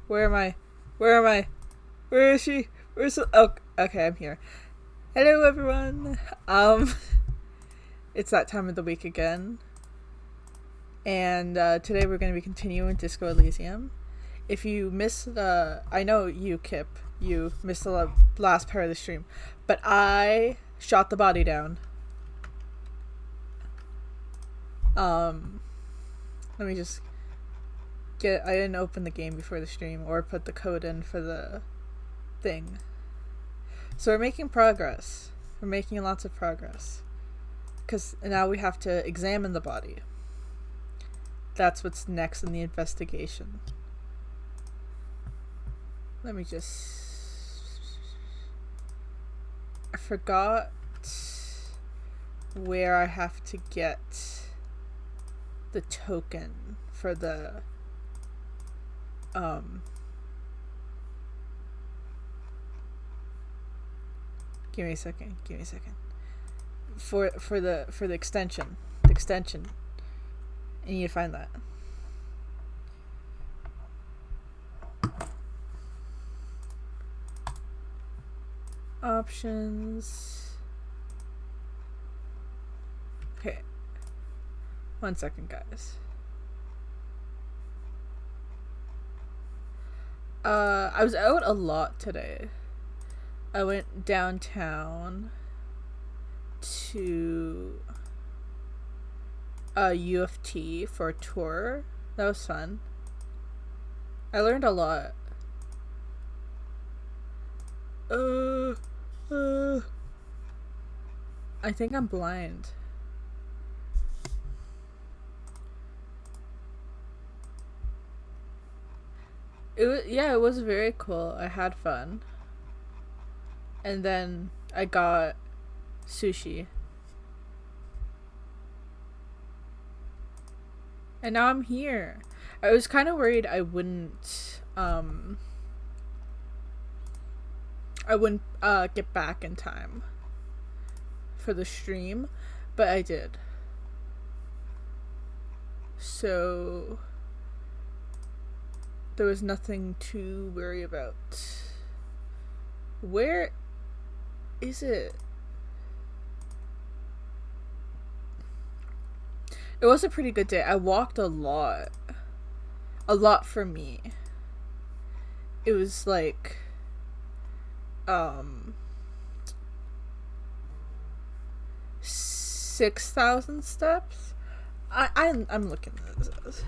Where am I? Where am I? Where is she? Where's the... Oh, okay, I'm here. Hello, everyone. It's that time of the week again. And today we're going to be continuing Disco Elysium. If you missed the... I know you, Kip. You missed the last part of the stream. But I shot the body down. Let me just... I didn't open the game before the stream or put the code in for the thing. So we're making progress. We're making lots of progress. Because now we have to examine the body. That's what's next in the investigation. Let me just... I forgot where I have to get the token for the... Give me a second. For the extension. The extension. I need to find that. Options. Okay. 1 second, guys. I was out a lot today. I went downtown to U of T for a tour. That was fun. I learned a lot. I think I'm blind. It was very cool. I had fun. And then I got sushi. And now I'm here. I was kind of worried I wouldn't get back in time for the stream, but I did. So there was nothing to worry about. Where is it? It was a pretty good day. I walked a lot. A lot for me. It was like 6,000 steps. I'm looking at this.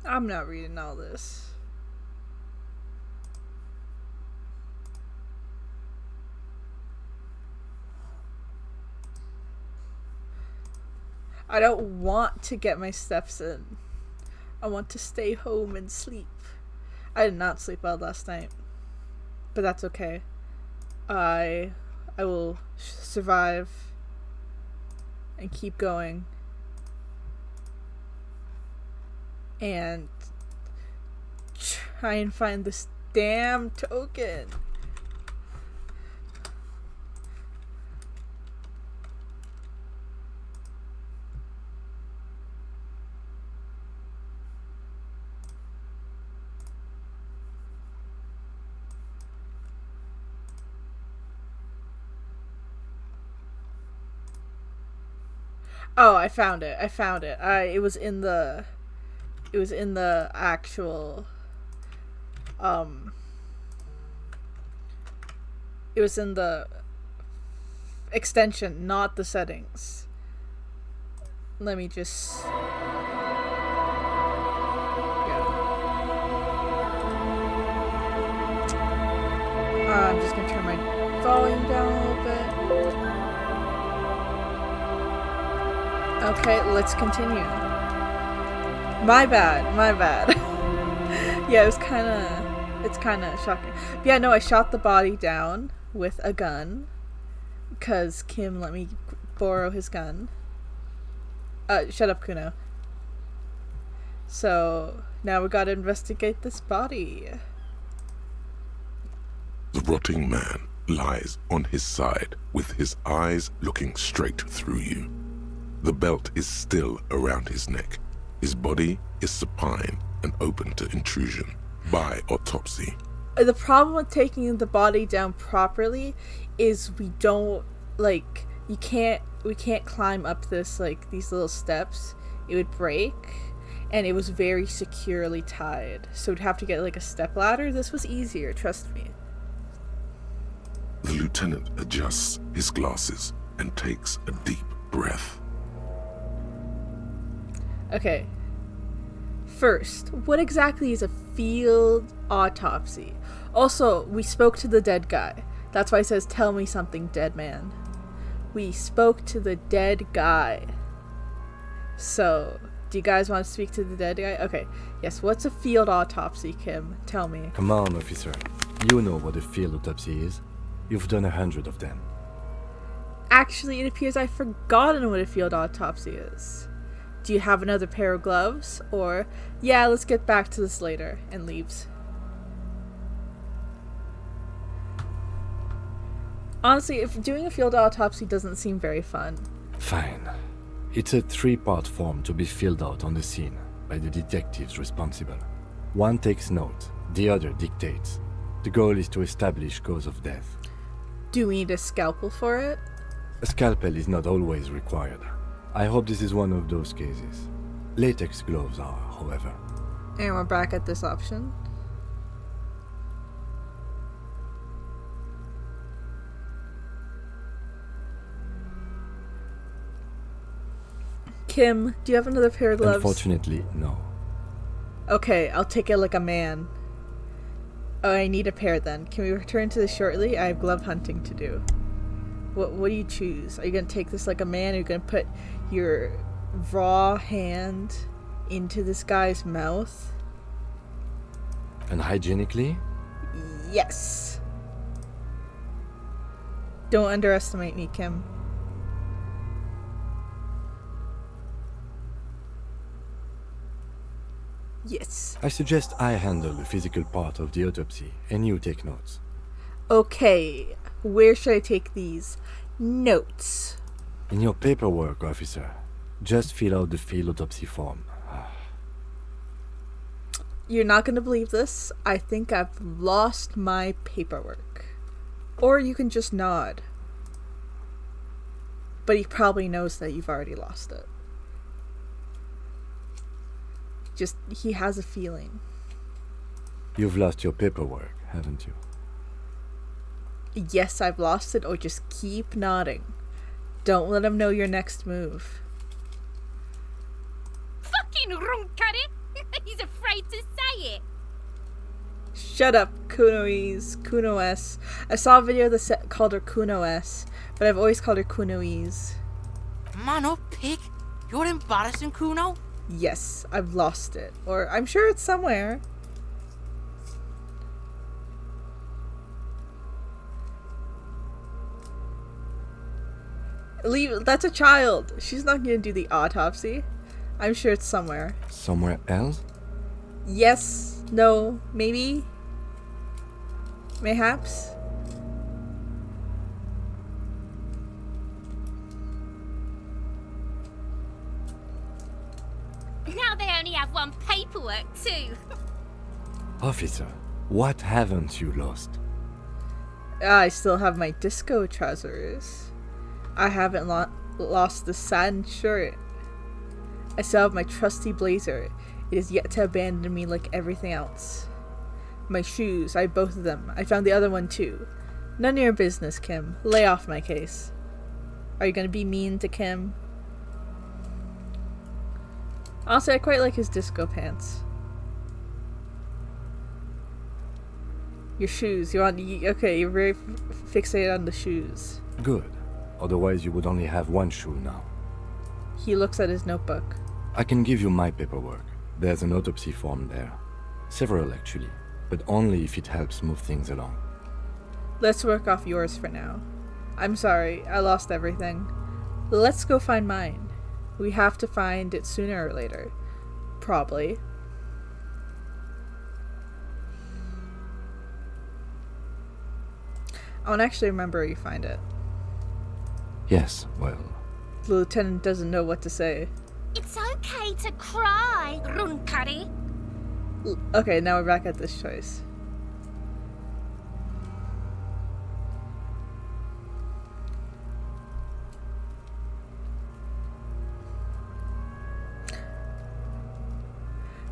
I'm not reading all this. I don't want to get my steps in. I want to stay home and sleep. I did not sleep well last night. But that's okay. I will survive and keep going. And try and find this damn token. Oh, I found it. It was in the actual it was in the extension, not the settings. Let me just I'm just gonna turn my volume down a little bit. Okay, let's continue. My bad. Yeah, it's kind of shocking. But yeah, no, I shot the body down with a gun because Kim let me borrow his gun. Shut up, Kuno. So now we gotta investigate this body. The rotting man lies on his side with his eyes looking straight through you. The belt is still around his neck. His body is supine and open to intrusion by autopsy. The problem with taking the body down properly is we can't climb up these little steps. It would break, and it was very securely tied. So we'd have to get a step ladder. This was easier, trust me. The lieutenant adjusts his glasses and takes a deep breath. Okay. First, what exactly is a field autopsy? Also, we spoke to the dead guy. That's why it says, "Tell me something, dead man." We spoke to the dead guy. So, do you guys want to speak to the dead guy? Okay. Yes, what's a field autopsy, Kim? Tell me. Come on, officer. You know what a field autopsy is. You've done 100 of them. Actually, it appears I've forgotten what a field autopsy is. Do you have another pair of gloves? Or, yeah, let's get back to this later, and leaves. Honestly, if doing a field autopsy doesn't seem very fun. Fine. It's a 3-part form to be filled out on the scene by the detectives responsible. One takes note, the other dictates. The goal is to establish cause of death. Do we need a scalpel for it? A scalpel is not always required. I hope this is one of those cases. Latex gloves are, however. And we're back at this option. Kim, do you have another pair of gloves? Unfortunately, no. Okay, I'll take it like a man. Oh, I need a pair then. Can we return to this shortly? I have glove hunting to do. What do you choose? Are you going to take this like a man? Are you going to put your raw hand into this guy's mouth? Unhygienically? Yes. Don't underestimate me, Kim. Yes. I suggest I handle the physical part of the autopsy, and you take notes. Okay. Where should I take these notes? In your paperwork, officer. Just fill out the field autopsy form. You're not going to believe this. I think I've lost my paperwork. Or you can just nod. But he probably knows that you've already lost it. He has a feeling. You've lost your paperwork, haven't you? Yes, I've lost it, or just keep nodding. Don't let him know your next move. Fucking runkari! He's afraid to say it. Shut up, Kuno-S. I saw a video that called her Kuno-S, but I've always called her Kuno-ese. Man up, pig. You're embarrassing, Kuno. Yes, I've lost it. Or I'm sure it's somewhere. That's a child. She's not going to do the autopsy. I'm sure it's somewhere. Somewhere else? Yes. No. Maybe. Mayhaps. Now they only have one paperwork, too. Officer, what haven't you lost? I still have my disco trousers. I haven't lost the satin shirt. I still have my trusty blazer. It is yet to abandon me like everything else. My shoes, I have both of them. I found the other one too. None of your business, Kim. Lay off my case. Are you gonna be mean to Kim? Honestly, I quite like his disco pants. Your shoes. Okay, you're very fixated on the shoes. Good. Otherwise you would only have one shoe now. He looks at his notebook. I can give you my paperwork. There's an autopsy form there. Several, actually. But only if it helps move things along. Let's work off yours for now. I'm sorry, I lost everything. Let's go find mine. We have to find it sooner or later. Probably. I want to actually remember where you find it. Yes, well, The lieutenant doesn't know what to say. It's okay to cry, Runkari. Okay, now we're back at this choice.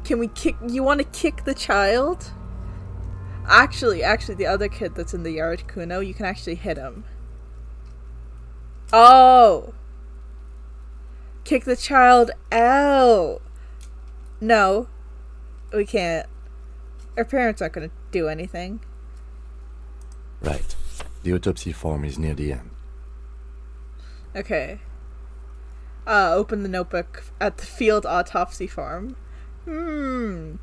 Can we kick? You want to kick the child? Actually, the other kid that's in the yard, Kuno, you can actually hit him. Oh! Kick the child out! No. We can't. Our parents aren't going to do anything. right. The autopsy form is near the end. Okay. Open the notebook at the field autopsy form.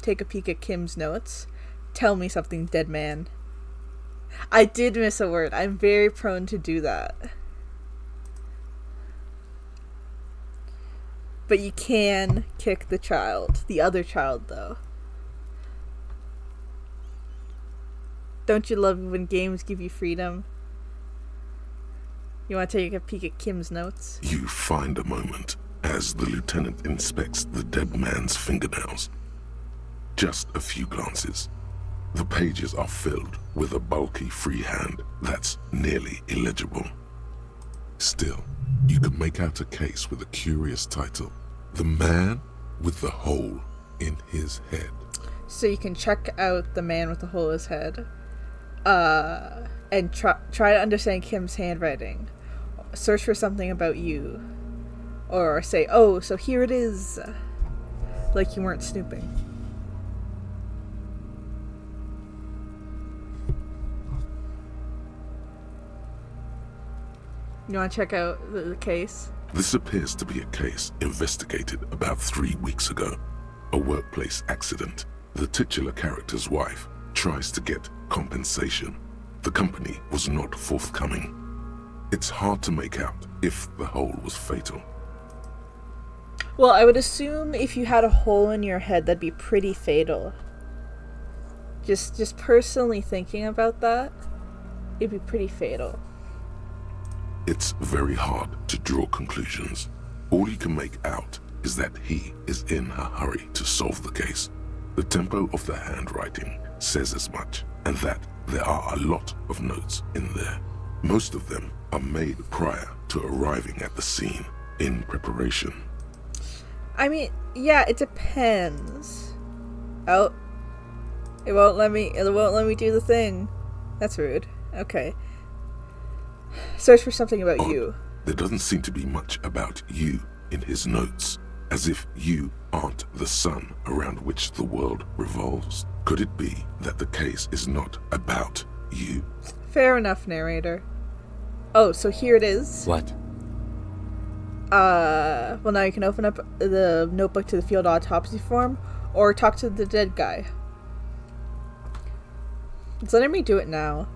Take a peek at Kim's notes. Tell me something, dead man. I did miss a word. I'm very prone to do that. But you can kick the child. The other child, though. Don't you love when games give you freedom? You want to take a peek at Kim's notes? You find a moment as the lieutenant inspects the dead man's fingernails. Just a few glances. The pages are filled with a bulky freehand that's nearly illegible. Still, you can make out a case with a curious title. The Man with the Hole in His Head. So you can check out the man with the hole in his head. And try to understand Kim's handwriting. Search for something about you. Or say, oh, so here it is. Like you weren't snooping. You want to check out the case? This appears to be a case investigated about 3 weeks ago. A workplace accident. The titular character's wife tries to get compensation. The company was not forthcoming. It's hard to make out if the hole was fatal. Well, I would assume if you had a hole in your head, that'd be pretty fatal. Just personally thinking about that, it'd be pretty fatal. It's very hard to draw conclusions. All you can make out is that he is in a hurry to solve the case. The tempo of the handwriting says as much, and that there are a lot of notes in there. Most of them are made prior to arriving at the scene, in preparation. I mean, yeah, it depends. Oh, it won't let me do the thing. That's rude. Okay. Search for something about Odd. you. There doesn't seem to be much about you in his notes, as if you aren't the sun around which the world revolves. Could it be that the case is not about you? Fair enough, narrator. Oh, so here it is. What? Well, now you can open up the notebook to the field autopsy form, or talk to the dead guy. It's letting me do it now.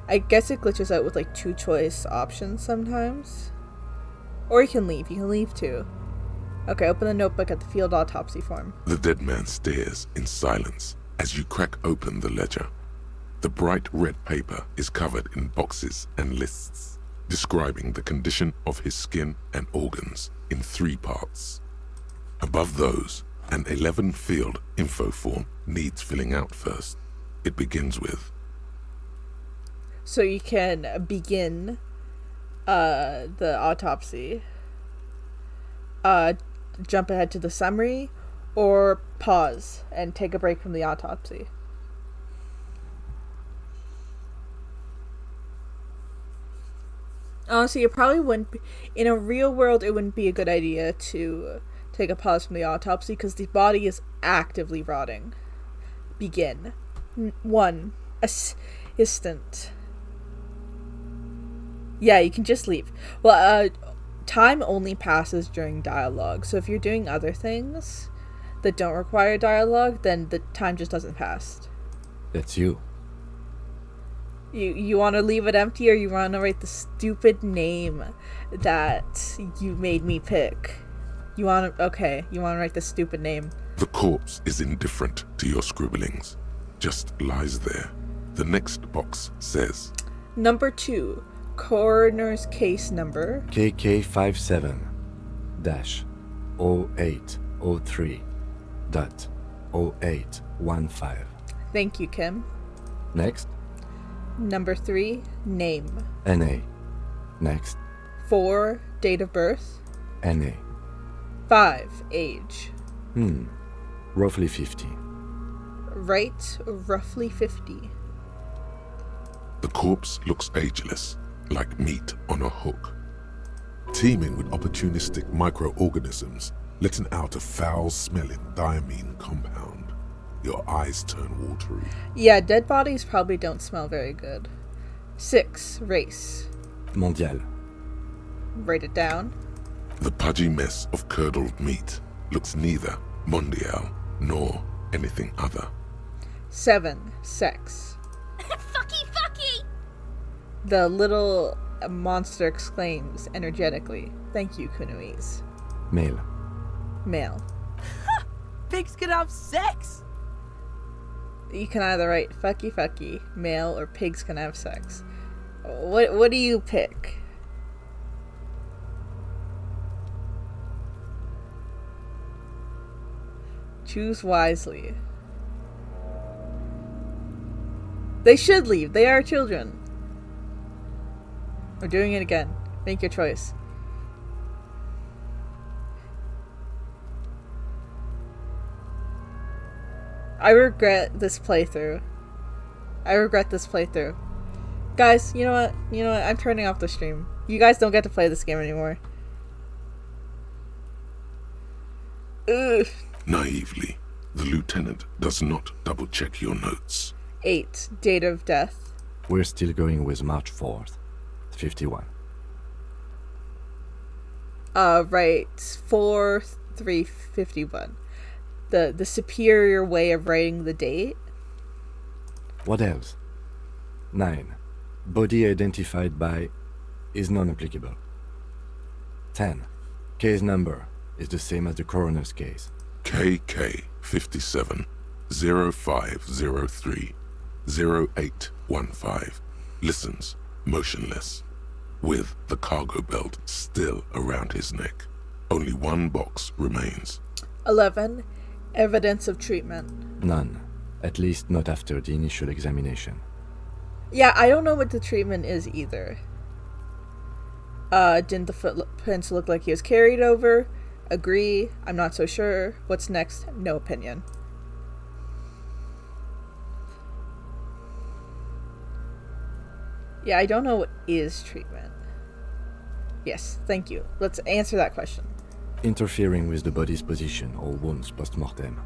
I guess it glitches out with like 2 choice options sometimes. Or you can leave. You can leave too. Okay, open the notebook at the field autopsy form. The dead man stares in silence as you crack open the ledger. The bright red paper is covered in boxes and lists, describing the condition of his skin and organs in 3 parts. Above those, an 11-field info form needs filling out first. It begins with, So you can begin the autopsy, jump ahead to the summary, or pause and take a break from the autopsy. Honestly, it probably wouldn't be, in a real world, it wouldn't be a good idea to take a pause from the autopsy because the body is actively rotting. Begin. 1. Assistant. Yeah, you can just leave. Well, time only passes during dialogue, so if you're doing other things that don't require dialogue, then the time just doesn't pass. That's you. You want to leave it empty, or you want to write the stupid name that you made me pick? You want to write the stupid name. the corpse is indifferent to your scribblings, just lies there. The next box says, Number 2. Coroner's case number. KK57-0803.0815. Thank you, Kim. Next. Number 3. Name. NA. Next. 4. Date of birth. NA. 5. Age. Roughly 50. Right, roughly 50. The corpse looks ageless, like meat on a hook. Teeming with opportunistic microorganisms, letting out a foul-smelling diamine compound. Your eyes turn watery. Yeah, dead bodies probably don't smell very good. 6. Race. Mondial. Write it down. The pudgy mess of curdled meat looks neither mondial nor anything other. 7. Sex. Fucky, fucky! The little monster exclaims energetically. Thank you, Kunoiz. Male. Male. Pigs can have sex? You can either write fucky fucky, male, or pigs can have sex. What do you pick? Choose wisely. They should leave. They are children. We're doing it again. Make your choice. I regret this playthrough. Guys, you know what? I'm turning off the stream. You guys don't get to play this game anymore. Ugh. Naively, the lieutenant does not double-check your notes. 8. Date of death. We're still going with March 4th. 51. Right. 4/3/51. The superior way of writing the date. What else? 9. Body identified by is non-applicable. 10. Case number is the same as the coroner's case. KK 57 0503 0815 listens motionless, with the cargo belt still around his neck. Only one box remains. 11. Evidence of treatment. None. At least not after the initial examination. Yeah, I don't know what the treatment is either. Didn't the footprints look like he was carried over? Agree. I'm not so sure. What's next? No opinion. Yeah, I don't know what is treatment. Yes, thank you. Let's answer that question. Interfering with the body's position or wounds post-mortem.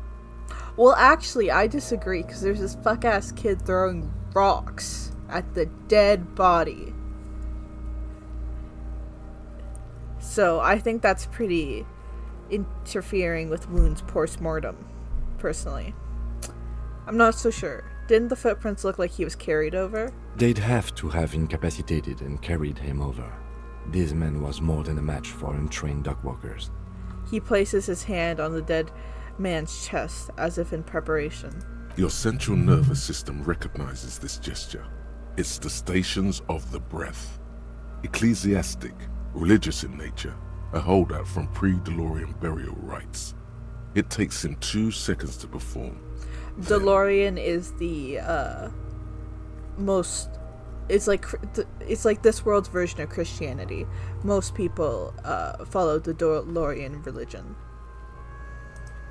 Well, actually, I disagree, because there's this fuck-ass kid throwing rocks at the dead body. So, I think that's pretty interfering with wounds post-mortem, personally. I'm not so sure. Didn't the footprints look like he was carried over? They'd have to have incapacitated and carried him over. This man was more than a match for untrained dogwalkers. He places his hand on the dead man's chest, as if in preparation. Your central nervous system recognizes this gesture. It's the stations of the breath. Ecclesiastic, religious in nature, a holdout from pre-DeLorean burial rites. It takes him 2 seconds to perform. DeLorean is the most. It's like this world's version of Christianity. Most people follow the DeLorean religion.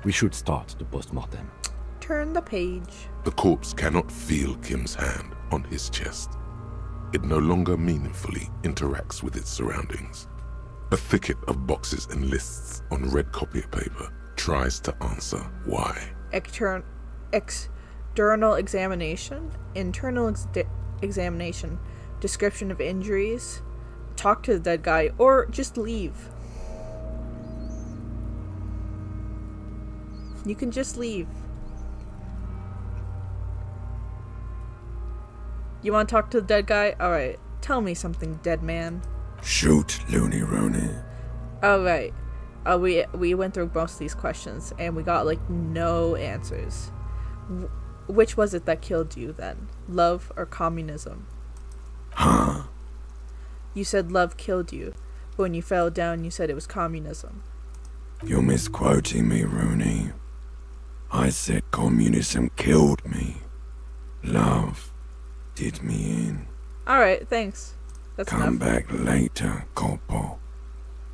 We should start the post-mortem. Turn the page. The corpse cannot feel Kim's hand on his chest. It no longer meaningfully interacts with its surroundings. A thicket of boxes and lists on red copy paper tries to answer why. External examination, internal examination, description of injuries, talk to the dead guy, or just leave. You can just leave. You want to talk to the dead guy? Alright, tell me something, dead man. Shoot, Looney Rooney. Alright. We went through most of these questions, and we got, no answers. Which was it that killed you, then? Love or communism? Huh? You said love killed you, but when you fell down, you said it was communism. You're misquoting me, Rooney. I said communism killed me. Love did me in. Alright, thanks. That's Come enough. back later, Corpo.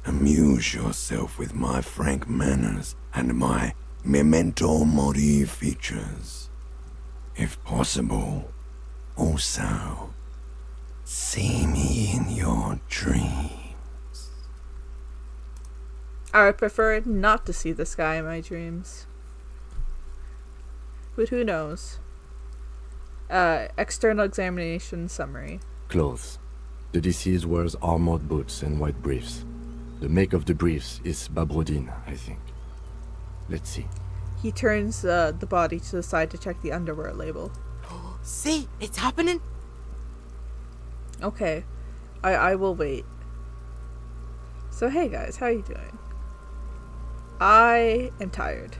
Amuse yourself with my frank manners and my memento mori features. If possible, also, see me in your dreams. I would prefer not to see this guy in my dreams. But who knows? External examination summary. Clothes. The deceased wears armored boots and white briefs. The make of the briefs is Babrodin, I think. Let's see. He turns the body to the side to check the underwear label. See, it's happening. Okay, I will wait. So hey guys, how you doing? I am tired.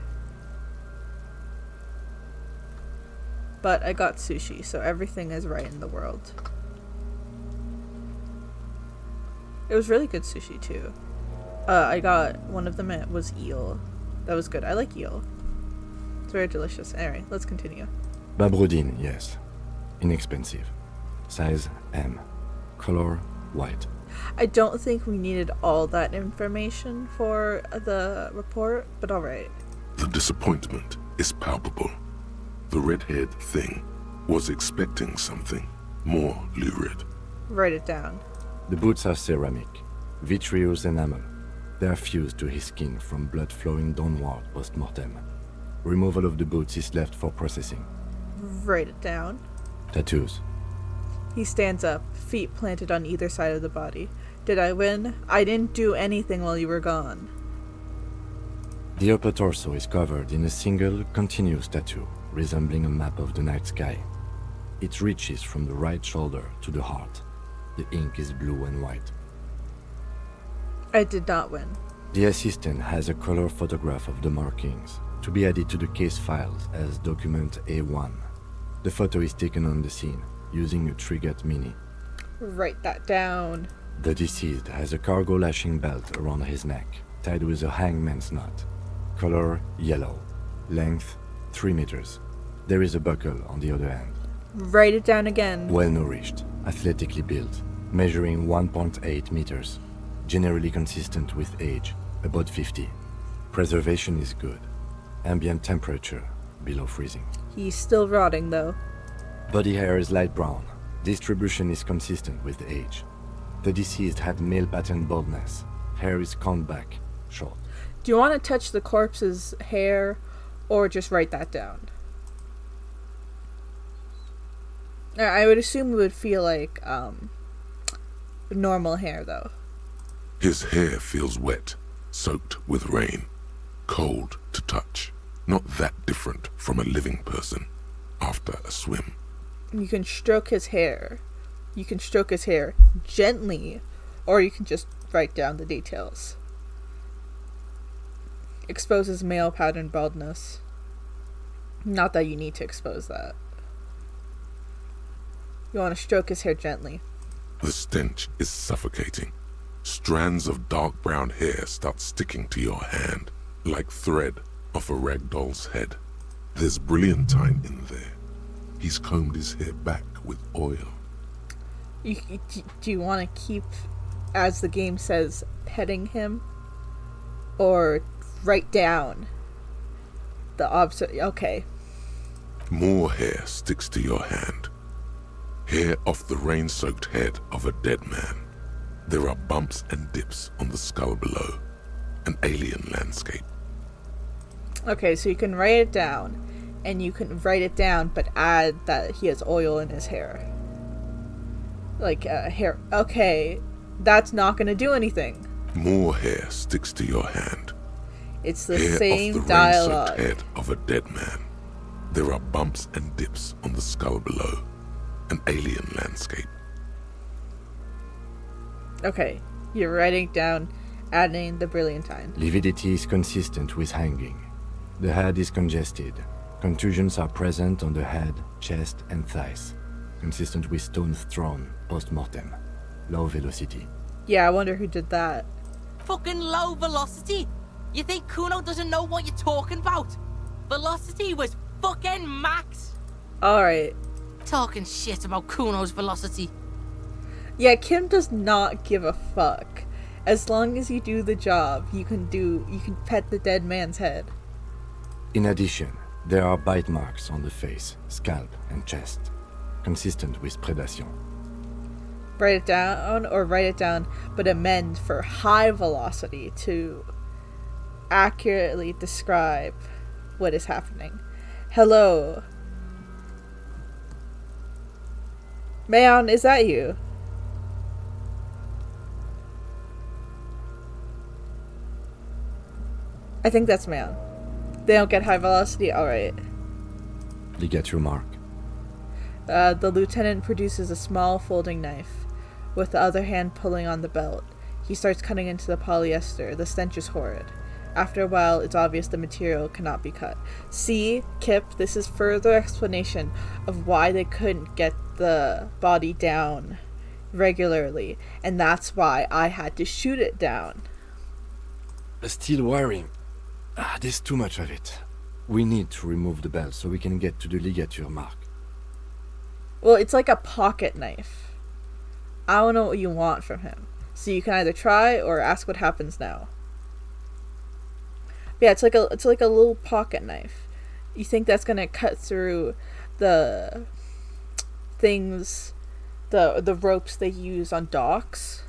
But I got sushi, so everything is right in the world. It was really good sushi too. I got one of them, it was eel. That was good. I like eel. It's very delicious. Anyway, let's continue. Babrodin, yes. Inexpensive. Size M. Color white. I don't think we needed all that information for the report, but alright. The disappointment is palpable. The red-haired thing was expecting something more lurid. Write it down. The boots are ceramic, vitreous enamel. They are fused to his skin from blood flowing downward post-mortem. Removal of the boots is left for processing. Write it down. Tattoos. He stands up, feet planted on either side of the body. Did I win? I didn't do anything while you were gone. The upper torso is covered in a single, continuous tattoo, resembling a map of the night sky. It reaches from the right shoulder to the heart. The ink is blue and white. I did not win. The assistant has a color photograph of the markings, to be added to the case files as document A1. The photo is taken on the scene, using a Trigat Mini. Write that down. The deceased has a cargo lashing belt around his neck, tied with a hangman's knot. Color yellow. Length 3 meters. There is a buckle on the other end. Write it down again. Well nourished, athletically built, measuring 1.8 meters. Generally consistent with age, about 50. Preservation is good. Ambient temperature, below freezing. He's still rotting though. Body hair is light brown. Distribution is consistent with age. The deceased had male pattern baldness. Hair is combed back, short. Do you want to touch the corpse's hair or just write that down? I would assume it would feel like normal hair though. His hair feels wet, soaked with rain, cold to touch. Not that different from a living person after a swim. You can stroke his hair. You can stroke his hair gently, or you can just write down the details. Exposes male pattern baldness. Not that you need to expose that. You want to stroke his hair gently. The stench is suffocating. Strands of dark brown hair start sticking to your hand, like thread off a rag doll's head. There's brilliantine in there. He's combed his hair back with oil. Do you want to keep, as the game says, petting him? Or write down the okay. More hair sticks to your hand. Hair off the rain-soaked head of a dead man. There are bumps and dips on the skull below. An alien landscape. Okay, so you can write it down, and you can write it down, but add that he has oil in his hair. Like, hair. Okay, that's not gonna do anything. More hair sticks to your hand. It's the Hair same off the dialogue. rain-soaked head of a dead man. There are bumps and dips on the skull below. An alien landscape. Okay, you're writing down, adding the brilliantine. Lividity is consistent with hanging. The head is congested. Contusions are present on the head, chest, and thighs. consistent with stones thrown post-mortem. Low velocity. Yeah, I wonder who did that. Fucking low velocity? You think Kuno doesn't know what you're talking about? Velocity was fucking max. Alright. Talking shit about Kuno's velocity. Yeah, Kim does not give a fuck. As long as you do the job, you can pet the dead man's head. In addition, there are bite marks on the face, scalp, and chest, consistent with predation. Write it down, but amend for high velocity to accurately describe what is happening. Hello. Mayon, is that you? I think that's Mayon. They don't get high velocity? Alright. Ligature mark. The lieutenant produces a small folding knife, with the other hand pulling on the belt. He starts cutting into the polyester. The stench is horrid. After a while, it's obvious the material cannot be cut. See, Kip, this is further explanation of why they couldn't get the body down regularly, and that's why I had to shoot it down. The steel wiring. There's too much of it. We need to remove the belt so we can get to the ligature mark. Well, it's like a pocket knife. I don't know what you want from him. So you can either try or ask what happens now. Yeah, it's like a little pocket knife. You think that's gonna cut through the things, the ropes they use on docks?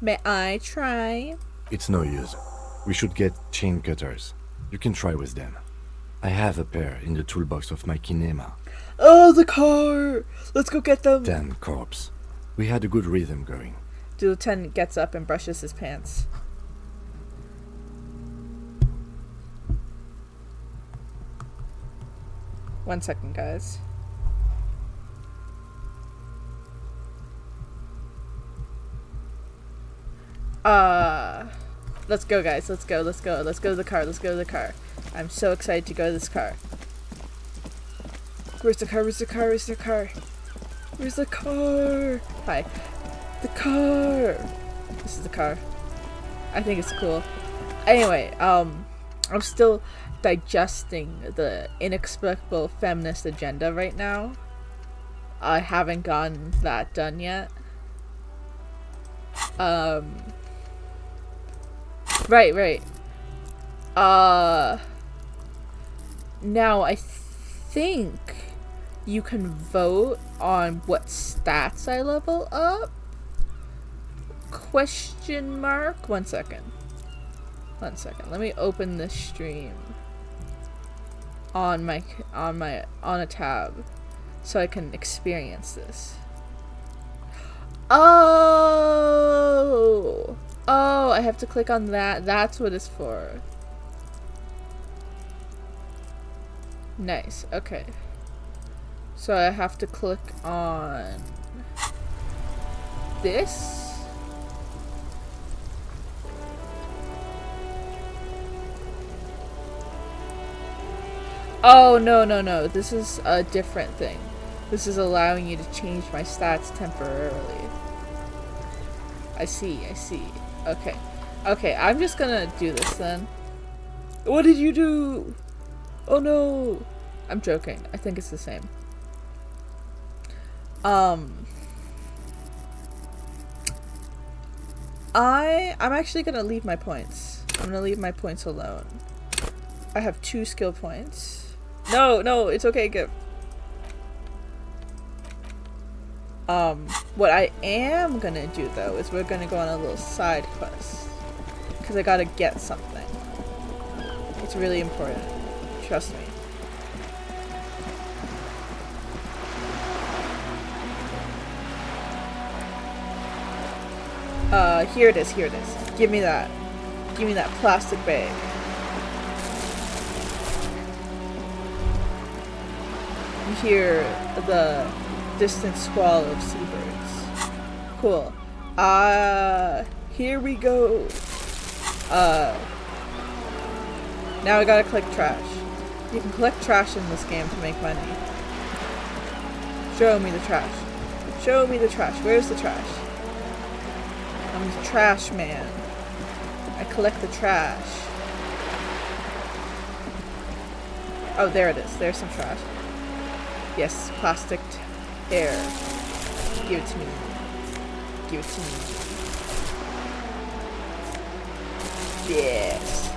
May I try? It's no use. We should get chain cutters. You can try with them. I have a pair in the toolbox of my kinema. Oh, the car! Let's go get them! Damn corpse. We had a good rhythm going. The lieutenant gets up and brushes his pants. One second, guys. Let's go, guys. Let's go to the car. I'm so excited to go to this car. Where's the car? Hi. The car! This is the car. I think it's cool. Anyway, I'm still digesting the inexplicable feminist agenda right now. I haven't gotten that done yet. Right. Now I think you can vote on what stats I level up? Question mark? One second. Let me open this stream on a tab so I can experience this. Oh, I have to click on that. That's what it's for. Nice. Okay. So I have to click on this. Oh, no. This is a different thing. This is allowing you to change my stats temporarily. I see. Okay, I'm just gonna do this then. What did you do? Oh no! I'm joking. I think it's the same. I'm actually gonna leave my points. I'm gonna leave my points alone. I have 2 skill points. No, it's okay, good. What I am gonna do though is we're gonna go on a little side quest. Because I gotta get something. It's really important. Trust me. Here it is. Give me that plastic bag. You hear the distant squall of seabirds. Cool. Here we go. Now I gotta collect trash. You can collect trash in this game to make money. Show me the trash. Show me the trash. Where's the trash? I'm the trash man. I collect the trash. Oh, there it is. There's some trash. Yes, plastic air. Give it to me. Give it to me. Yes.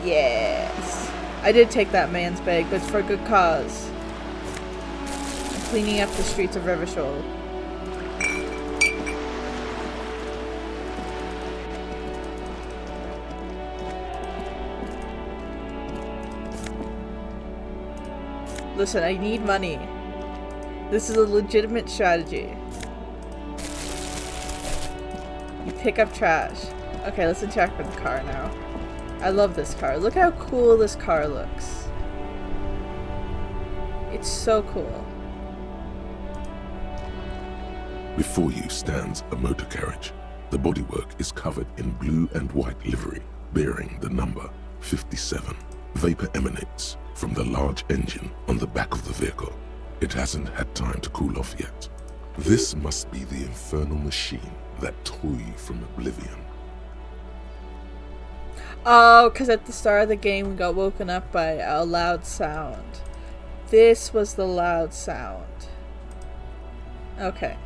Yes. I did take that man's bag, but it's for a good cause. I'm cleaning up the streets of Rivershoal. Listen, I need money. This is a legitimate strategy. You pick up trash. Okay, let's interact with the car now. I love this car. Look how cool this car looks. It's so cool. Before you stands a motor carriage. The bodywork is covered in blue and white livery, bearing the number 57. Vapor emanates from the large engine on the back of the vehicle. It hasn't had time to cool off yet. This must be the infernal machine that tore you from oblivion. Oh, because at the start of the game we got woken up by a loud sound. This was the loud sound. Okay.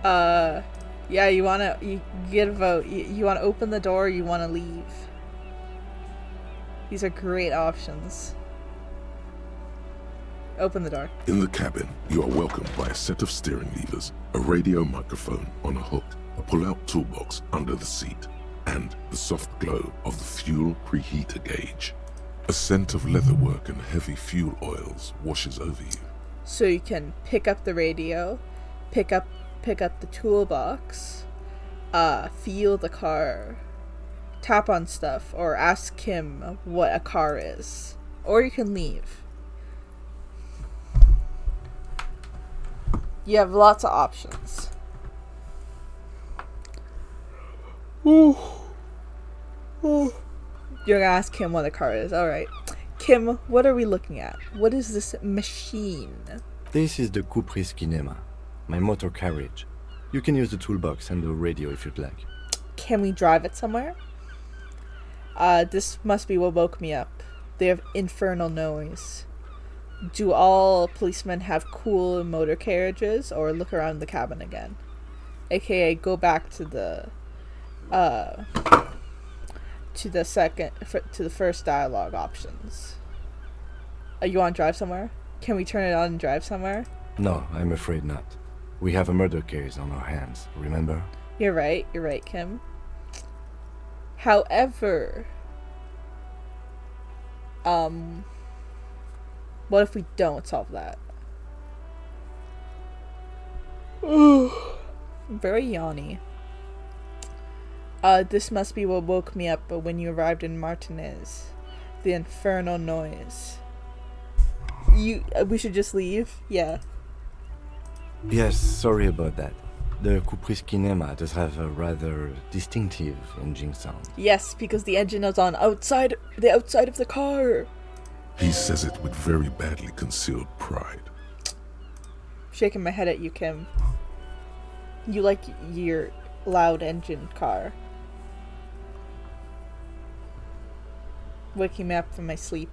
Yeah, you get a vote. You want to open the door or you want to leave? These are great options. Open the door. In the cabin, you are welcomed by a set of steering levers, a radio microphone on a hook, a pull-out toolbox under the seat, and the soft glow of the fuel preheater gauge. A scent of leatherwork and heavy fuel oils washes over you. So you can pick up the radio, pick up the toolbox, feel the car, tap on stuff, or ask him what a car is. Or you can leave. You have lots of options. Ooh. Ooh. You're gonna ask Kim what a car is. Alright. Kim, what are we looking at? What is this machine? This is the Kupris Kinema, my motor carriage. You can use the toolbox and the radio if you'd like. Can we drive it somewhere? This must be what woke me up. They have infernal noise. Do all policemen have cool motor carriages, or look around the cabin again? AKA go back to the first dialogue options. You want to drive somewhere? Can we turn it on and drive somewhere? No, I'm afraid not. We have a murder case on our hands, remember? You're right, Kim. However, what if we don't solve that? I'm very yawny. This must be what woke me up when you arrived in Martinez. The infernal noise. We should just leave? Yeah. Yes, sorry about that. The Kupris Kinema does have a rather distinctive engine sound. Yes, because the engine is on the outside of the car. He says it with very badly concealed pride. Shaking my head at you, Kim. You like your loud engine car. Waking me up from my sleep.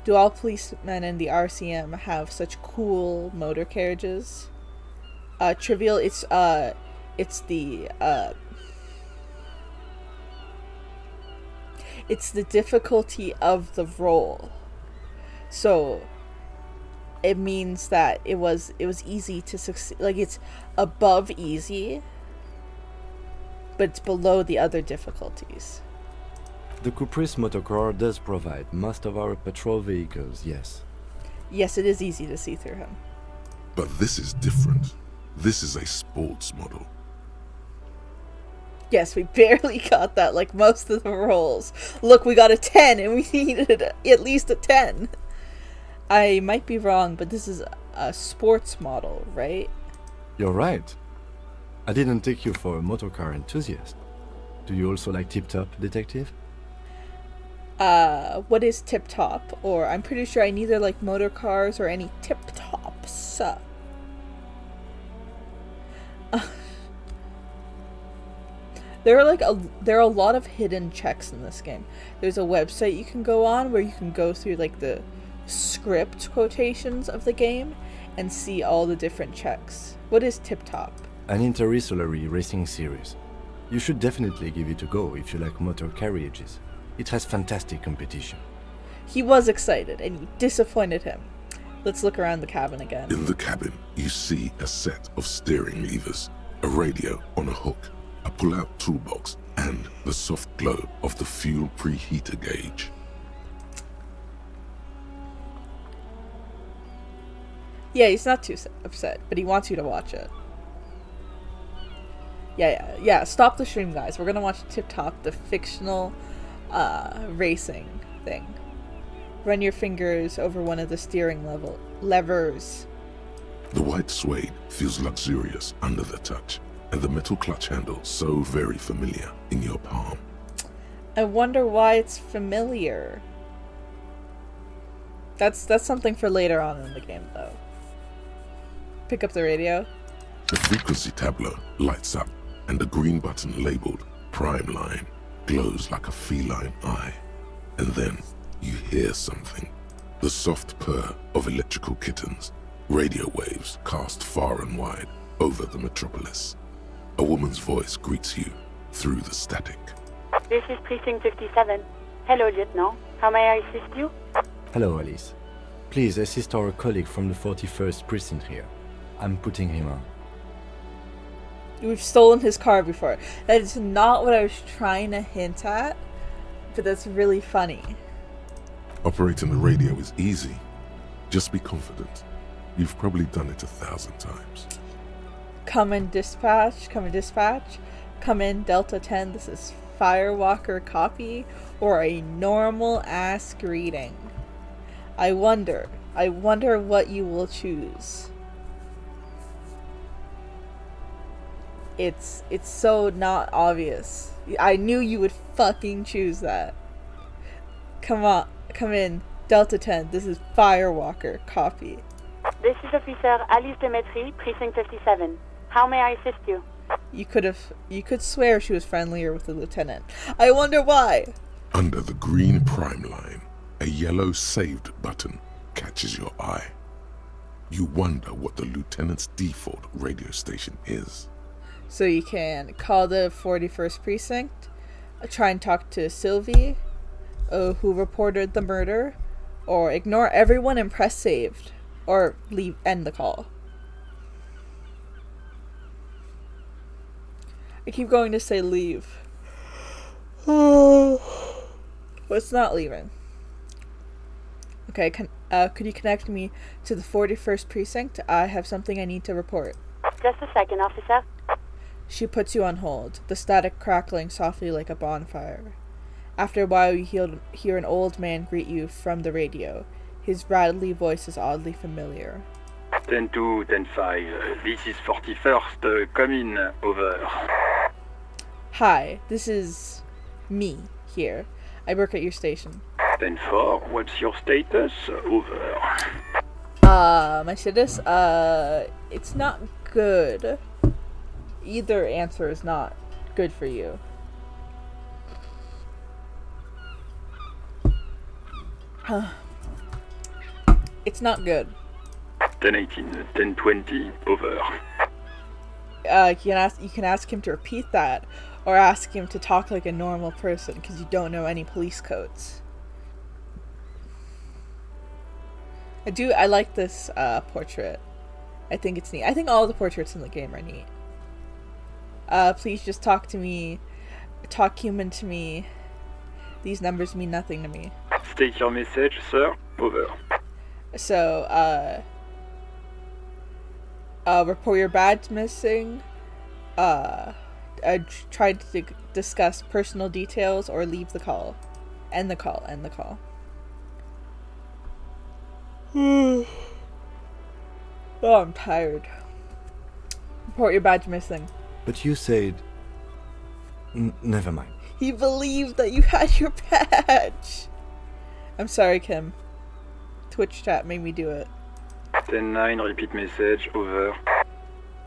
Do all policemen in the RCM have such cool motor carriages? Trivial, it's the difficulty of the role. So it means that it was easy to succeed. Like, it's above easy, but it's below the other difficulties. The Kupris motorcar does provide most of our patrol vehicles, yes. Yes, it is easy to see through him. But this is different. This is a sports model. Yes, we barely got that like most of the rolls. Look, we got a 10 and we needed at least a 10. I might be wrong, but this is a sports model, right? You're right. I didn't take you for a motorcar enthusiast. Do you also like Tip Top, Detective? What is Tip Top? Or I'm pretty sure I neither like motor cars or any Tip Tops. There are a lot of hidden checks in this game. There's a website you can go on where you can go through like the script quotations of the game and see all the different checks. What is Tip Top? An interstellary racing series. You should definitely give it a go if you like motor carriages. It has fantastic competition. He was excited, and you disappointed him. Let's look around the cabin again. In the cabin, you see a set of steering levers, a radio on a hook, a pull-out toolbox, and the soft glow of the fuel preheater gauge. Yeah, he's not too upset, but he wants you to watch it. Yeah. Stop the stream, guys. We're gonna watch Tip Top, the fictional racing thing. Run your fingers over one of the steering levers. The white suede feels luxurious under the touch, and the metal clutch handle so very familiar in your palm. I wonder why it's familiar. That's something for later on in the game, though. Pick up the radio. The frequency tableau lights up, and the green button labeled Prime Line glows like a feline eye. And then you hear something. The soft purr of electrical kittens. Radio waves cast far and wide over the metropolis. A woman's voice greets you through the static. This is Precinct 57. Hello, Lieutenant. How may I assist you? Hello, Alice. Please assist our colleague from the 41st precinct here. I'm putting him on. We've stolen his car before. That is not what I was trying to hint at, but that's really funny. Operating the radio is easy. Just be confident. You've probably done it 1,000 times. Come in dispatch. Come in Delta 10. This is Firewalker copy or a normal ass greeting. I wonder what you will choose. It's so not obvious. I knew you would fucking choose that. Come in, Delta 10. This is Firewalker. Copy. This is Officer Alice Demetri, Precinct 57. How may I assist you? You could swear she was friendlier with the lieutenant. I wonder why. Under the green prime line, a yellow saved button catches your eye. You wonder what the lieutenant's default radio station is. So you can call the 41st precinct, try and talk to Sylvie, who reported the murder, or ignore everyone and press saved, or end the call. I keep going to say leave. But it's not leaving. Okay, could you connect me to the 41st precinct? I have something I need to report. Just a second, officer. She puts you on hold, the static crackling softly like a bonfire. After a while, you hear an old man greet you from the radio. His rattly voice is oddly familiar. 10-2, 10-5. This is 41st. Come in. Over. Hi, this is me here. I work at your station. 10-4. What's your status? Over. My status? It's not good. Either answer is not good for you. It's not good. 10-18. 10-20. Over. You can ask him to repeat that, or ask him to talk like a normal person, because you don't know any police codes. I like this portrait. I think it's neat. I think all the portraits in the game are neat. Please just talk to me. Talk human to me. These numbers mean nothing to me. State your message, sir. Over. So, report your badge missing. I tried to discuss personal details or leave the call. End the call. Oh, I'm tired. Report your badge missing. But you said... never mind. He believed that you had your badge. I'm sorry, Kim. Twitch chat made me do it. 10-9, repeat message. Over.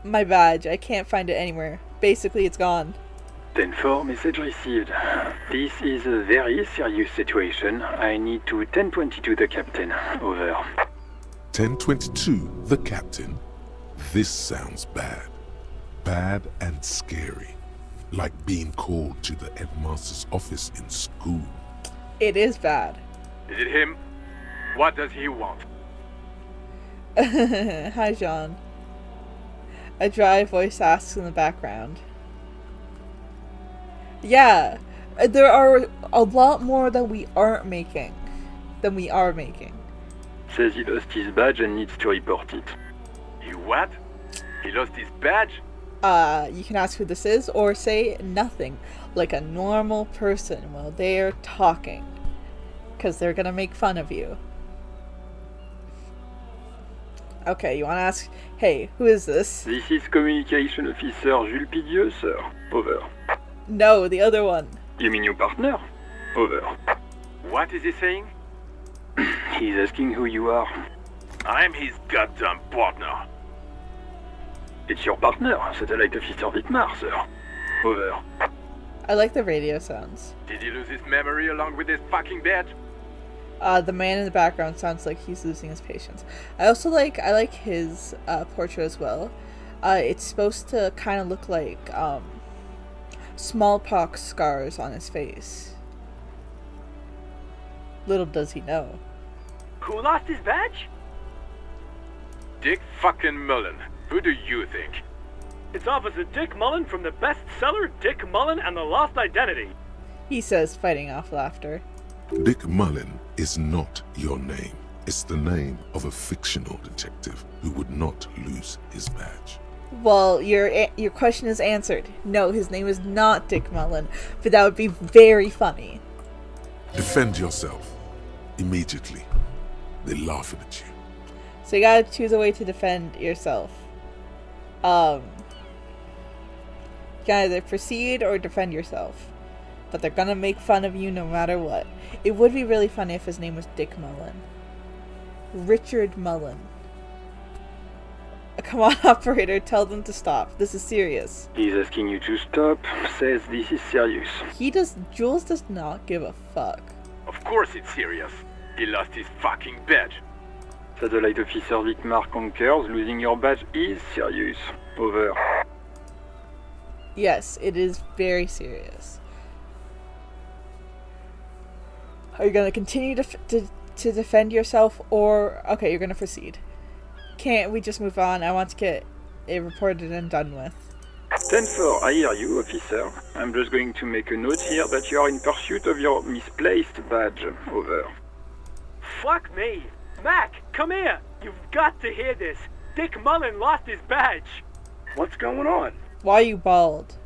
My badge. I can't find it anywhere. Basically, it's gone. 10-4, message received. This is a very serious situation. I need to 1022 the captain. Over. 1022, the captain. This sounds bad. Bad and scary. Like being called to the headmaster's office in school. It is bad. Is it him? What does he want? Hi, Jean. A dry voice asks in the background. Yeah, there are a lot more that we aren't making than we are making. Says he lost his badge and needs to report it. He what? He lost his badge? You can ask who this is or say nothing, like a normal person while they're talking. Because they're gonna make fun of you. Okay, you wanna ask, hey, who is this? This is Communication Officer Jules Pidieux, sir. Over. No, the other one. You mean your partner? Over. What is he saying? He's asking who you are. I'm his goddamn partner. It's your partner, Satellite Officer Vitmar, sir. Over. I like the radio sounds. Did he lose his memory along with his fucking badge? The man in the background sounds like he's losing his patience. I like his portrait as well. It's supposed to kind of look like smallpox scars on his face. Little does he know. Who lost his badge? Dick fucking Mullen. Who do you think? It's Officer Dick Mullen from the bestseller Dick Mullen and the Lost Identity. He says, fighting off laughter. Dick Mullen is not your name. It's the name of a fictional detective who would not lose his badge. Well, your question is answered. No, his name is not Dick Mullen, but that would be very funny. Defend yourself. Immediately. They're laughing at you. So you gotta choose a way to defend yourself. You can either proceed or defend yourself. But they're gonna make fun of you no matter what. It would be really funny if his name was Dick Mullen. Richard Mullen. Come on, operator, tell them to stop. This is serious. He's asking you to stop. Says this is serious. Jules does not give a fuck. Of course it's serious. He lost his fucking badge. Satellite Officer Vitmar concurs. Losing your badge is serious. Over. Yes, it is very serious. Are you going to continue to defend yourself, or... Okay, you're going to proceed. Can't we just move on? I want to get it reported and done with. 10-4, I hear you, officer. I'm just going to make a note here that you are in pursuit of your misplaced badge. Over. Fuck me. Mac, come here. You've got to hear this. Dick Mullen lost his badge. What's going on? Why are you bald?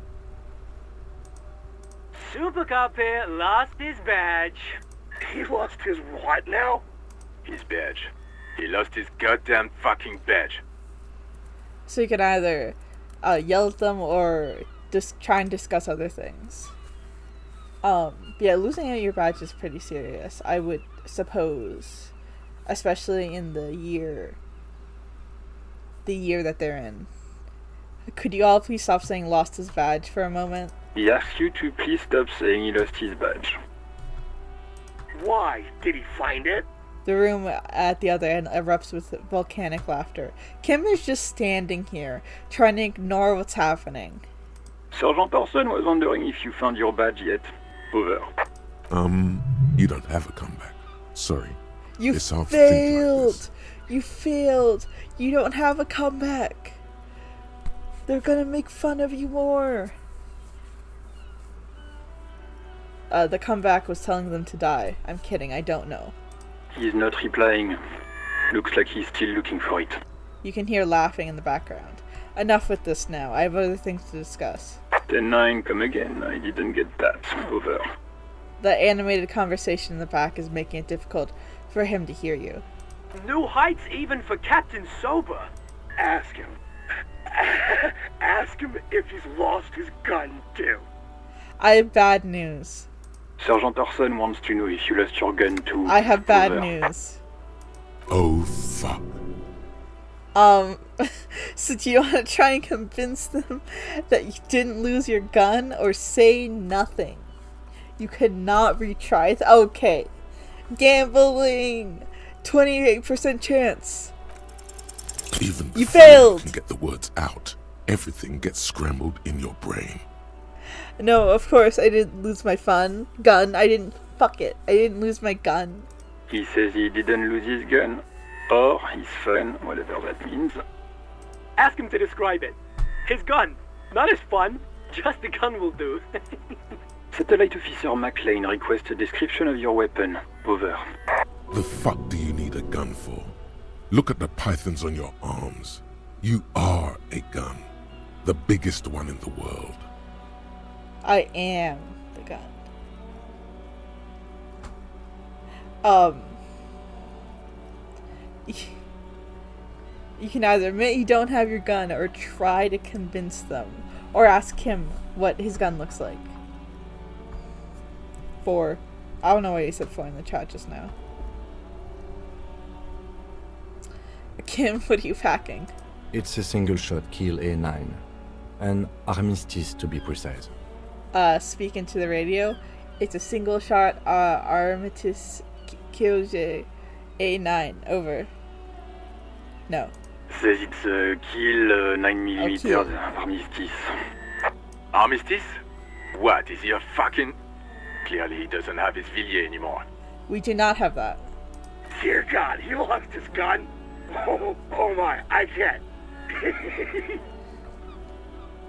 Super Cop here lost his badge. He lost his what now? His badge. He lost his goddamn fucking badge. So you can either yell at them or just try and discuss other things. Yeah, losing out your badge is pretty serious, I would suppose. Especially in the year that they're in. Could you all please stop saying lost his badge for a moment? He asks you to please stop saying he lost his badge. Why? Did he find it? The room at the other end erupts with volcanic laughter. Kim is just standing here, trying to ignore what's happening. Sergeant Orson was wondering if you found your badge yet. Over. You don't have a comeback. Sorry. You It's hard to think like failed! this. You failed! You don't have a comeback! They're gonna make fun of you more! The comeback was telling them to die. I'm kidding, I don't know. He's not replying. Looks like he's still looking for it. You can hear laughing in the background. Enough with this now. I have other things to discuss. 10-9, come again. I didn't get that. Over. The animated conversation in the back is making it difficult for him to hear you. New heights even for Captain Sober. Ask him. Ask him if he's lost his gun, too. I have bad news. Sergeant Orson wants to know if you lost your gun too. I have bad Over. news. Oh, fuck. Um, so do you want to try and convince them that you didn't lose your gun, or say nothing? You could not retry it. Okay. Gambling! 28% chance. Even You before you failed! can get the words out, everything gets scrambled in your brain. No, of course, I didn't lose my gun. I didn't. Fuck it. I didn't lose my gun. He says he didn't lose his gun. Or his fun, whatever that means. Ask him to describe it. His gun. Not his fun. Just the gun will do. Satellite Officer McLean requests a description of your weapon. Over. The fuck do you need a gun for? Look at the pythons on your arms. You are a gun. The biggest one in the world. I am the gun. You can either admit you don't have your gun or try to convince them. Or ask him what his gun looks like. 4. I don't know why you said 4 in the chat just now. Kim, what are you packing? It's a single-shot kill A9. An armistice, to be precise. Speaking to the radio, it's a single shot Armistice kills A9. Over. No. Says it's a kill 9mm kill. armistice. Armistice? What, is he a fucking... Clearly he doesn't have his Villiers anymore. We do not have that. Dear God, he lost his gun. Oh my, I can't.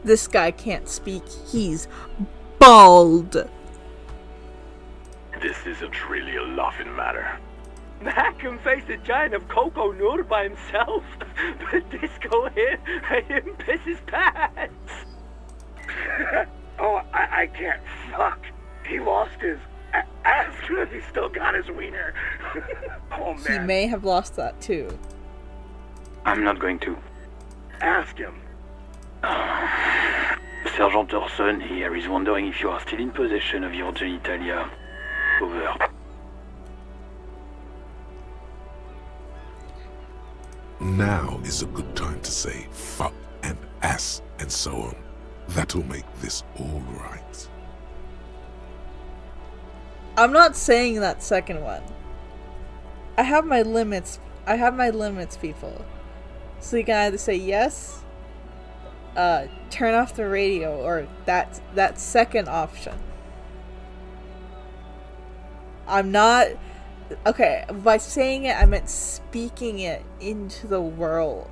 This guy can't speak. He's bald. This isn't really a laughing matter. Mac can face a giant of Coco Nur by himself, but Disco hit made him piss his pants. Oh, I can't. Fuck. He lost his... Ask him if he still got his wiener. Oh, man. He may have lost that too. I'm not going to. Ask him. Sergeant Orson here is wondering if you are still in possession of your genitalia. Over. Now is a good time to say fuck and ass and so on. That'll make this all right. I'm not saying that second one. I have my limits, people. So you can either say yes, turn off the radio, or that second option. I'm not... Okay, by saying it, I meant speaking it into the world.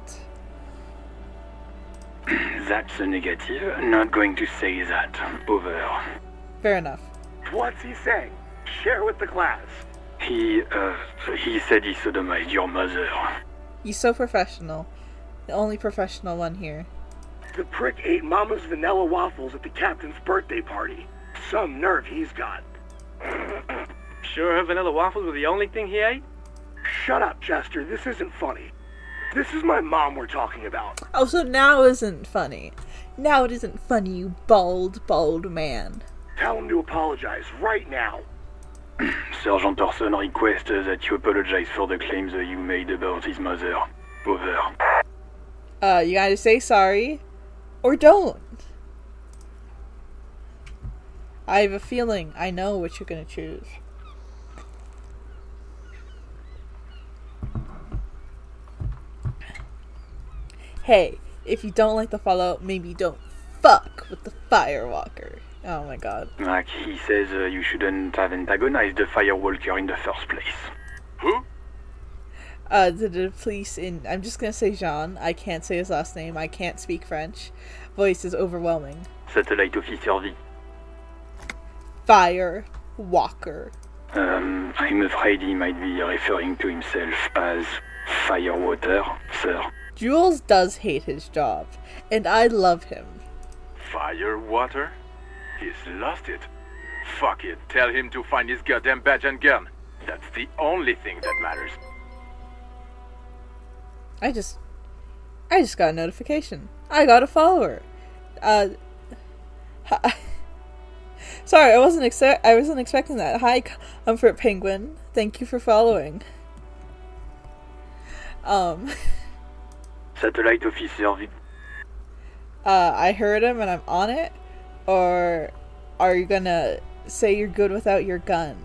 That's a negative. Not going to say that. Over. Fair enough. What's he saying? Share with the class. He said he sodomized your mother. He's so professional. The only professional one here. The prick ate Mama's vanilla waffles at the captain's birthday party. Some nerve he's got. Sure her vanilla waffles were the only thing he ate? Shut up, Chester. This isn't funny. This is my mom we're talking about. Oh, so now isn't funny. Now it isn't funny, you bald man. Tell him to apologize right now. Sergeant Orson requests that you apologize for the claims that you made about his mother. Over. You gotta say sorry, or don't. I have a feeling I know what you're gonna choose. Hey, if you don't like the Fallout, maybe don't fuck with the Firewalker. Oh my god. Like he says you shouldn't have antagonized the Firewalker in the first place. Who? The police in... I'm just gonna say Jean. I can't say his last name. I can't speak French. Voice is overwhelming. Satellite Officer V. Firewalker. I'm afraid he might be referring to himself as Firewater, sir. Jules does hate his job, and I love him. Fire, water? He's lost it. Fuck it. Tell him to find his goddamn badge and gun. That's the only thing that matters. I just got a notification. I got a follower. Sorry, I wasn't expecting that. Hi, Comfort Penguin. Thank you for following. Satellite officer I heard him and I'm on it? Or are you gonna say you're good without your gun?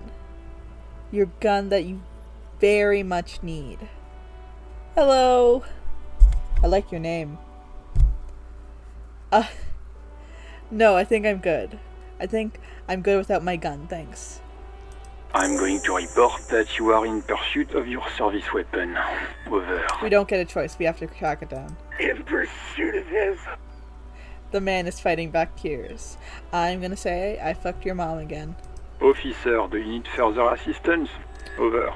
Your gun that you very much need. Hello. I like your name. No, I think I'm good. I think I'm good without my gun, thanks. I'm going to report that you are in pursuit of your service weapon. Over. We don't get a choice, we have to track it down. In pursuit of his... The man is fighting back tears. I'm gonna say I fucked your mom again. Officer, do you need further assistance? Over.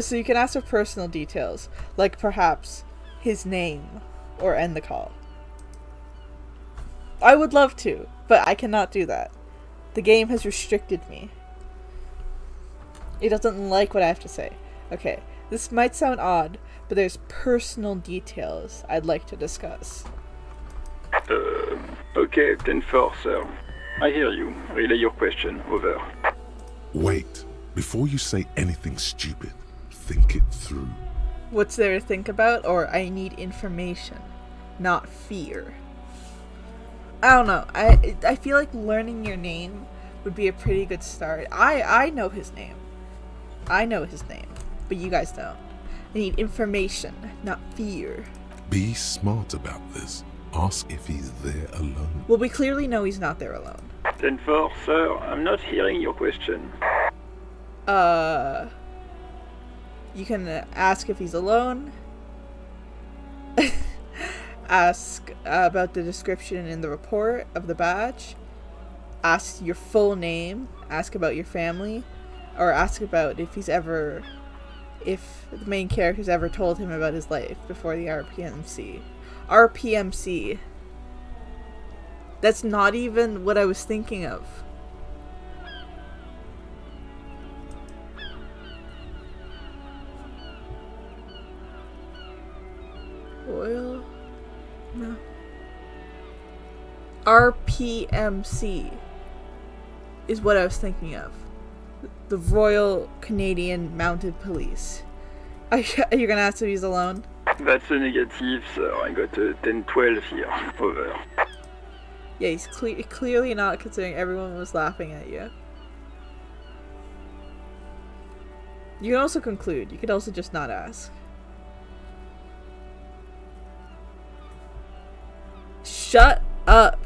So you can ask for personal details, like perhaps his name, or end the call. I would love to, but I cannot do that. The game has restricted me. It doesn't like what I have to say. Okay, this might sound odd, but there's personal details I'd like to discuss. Okay, 10-4, sir. I hear you. Relay your question. Over. Wait. Before you say anything stupid, think it through. What's there to think about? Or I need information, not fear. I don't know. I feel like learning your name would be a pretty good start. I know his name. I know his name, but you guys don't. I need information, not fear. Be smart about this. Ask if he's there alone. Well, we clearly know he's not there alone. 10-4, sir. I'm not hearing your question. You can ask if he's alone. Ask about the description in the report of the badge. Ask your full name. Ask about your family. Or ask about if the main character's ever told him about his life before the RPMC. RPMC. That's not even what I was thinking of. Oil? No. RPMC is what I was thinking of. The Royal Canadian Mounted Police. You're gonna ask if he's alone? That's a negative, sir. I got a 10-12 here. Over. Yeah, he's clearly not, considering everyone was laughing at you. You can also conclude. You could also just not ask. Shut up.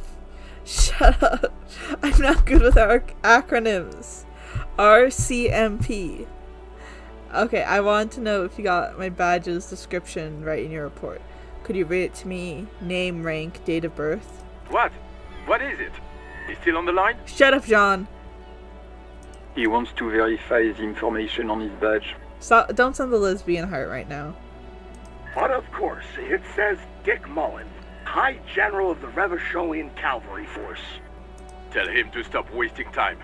Shut up. I'm not good with our acronyms. RCMP. Okay, I want to know if you got my badge's description right in your report. Could you read it to me? Name, rank, date of birth? What? What is it? He's still on the line? Shut up, John. He wants to verify the information on his badge. Stop, don't send the lesbian heart right now. But of course, it says Dick Mullen, High General of the Revacholian Cavalry Force. Tell him to stop wasting time.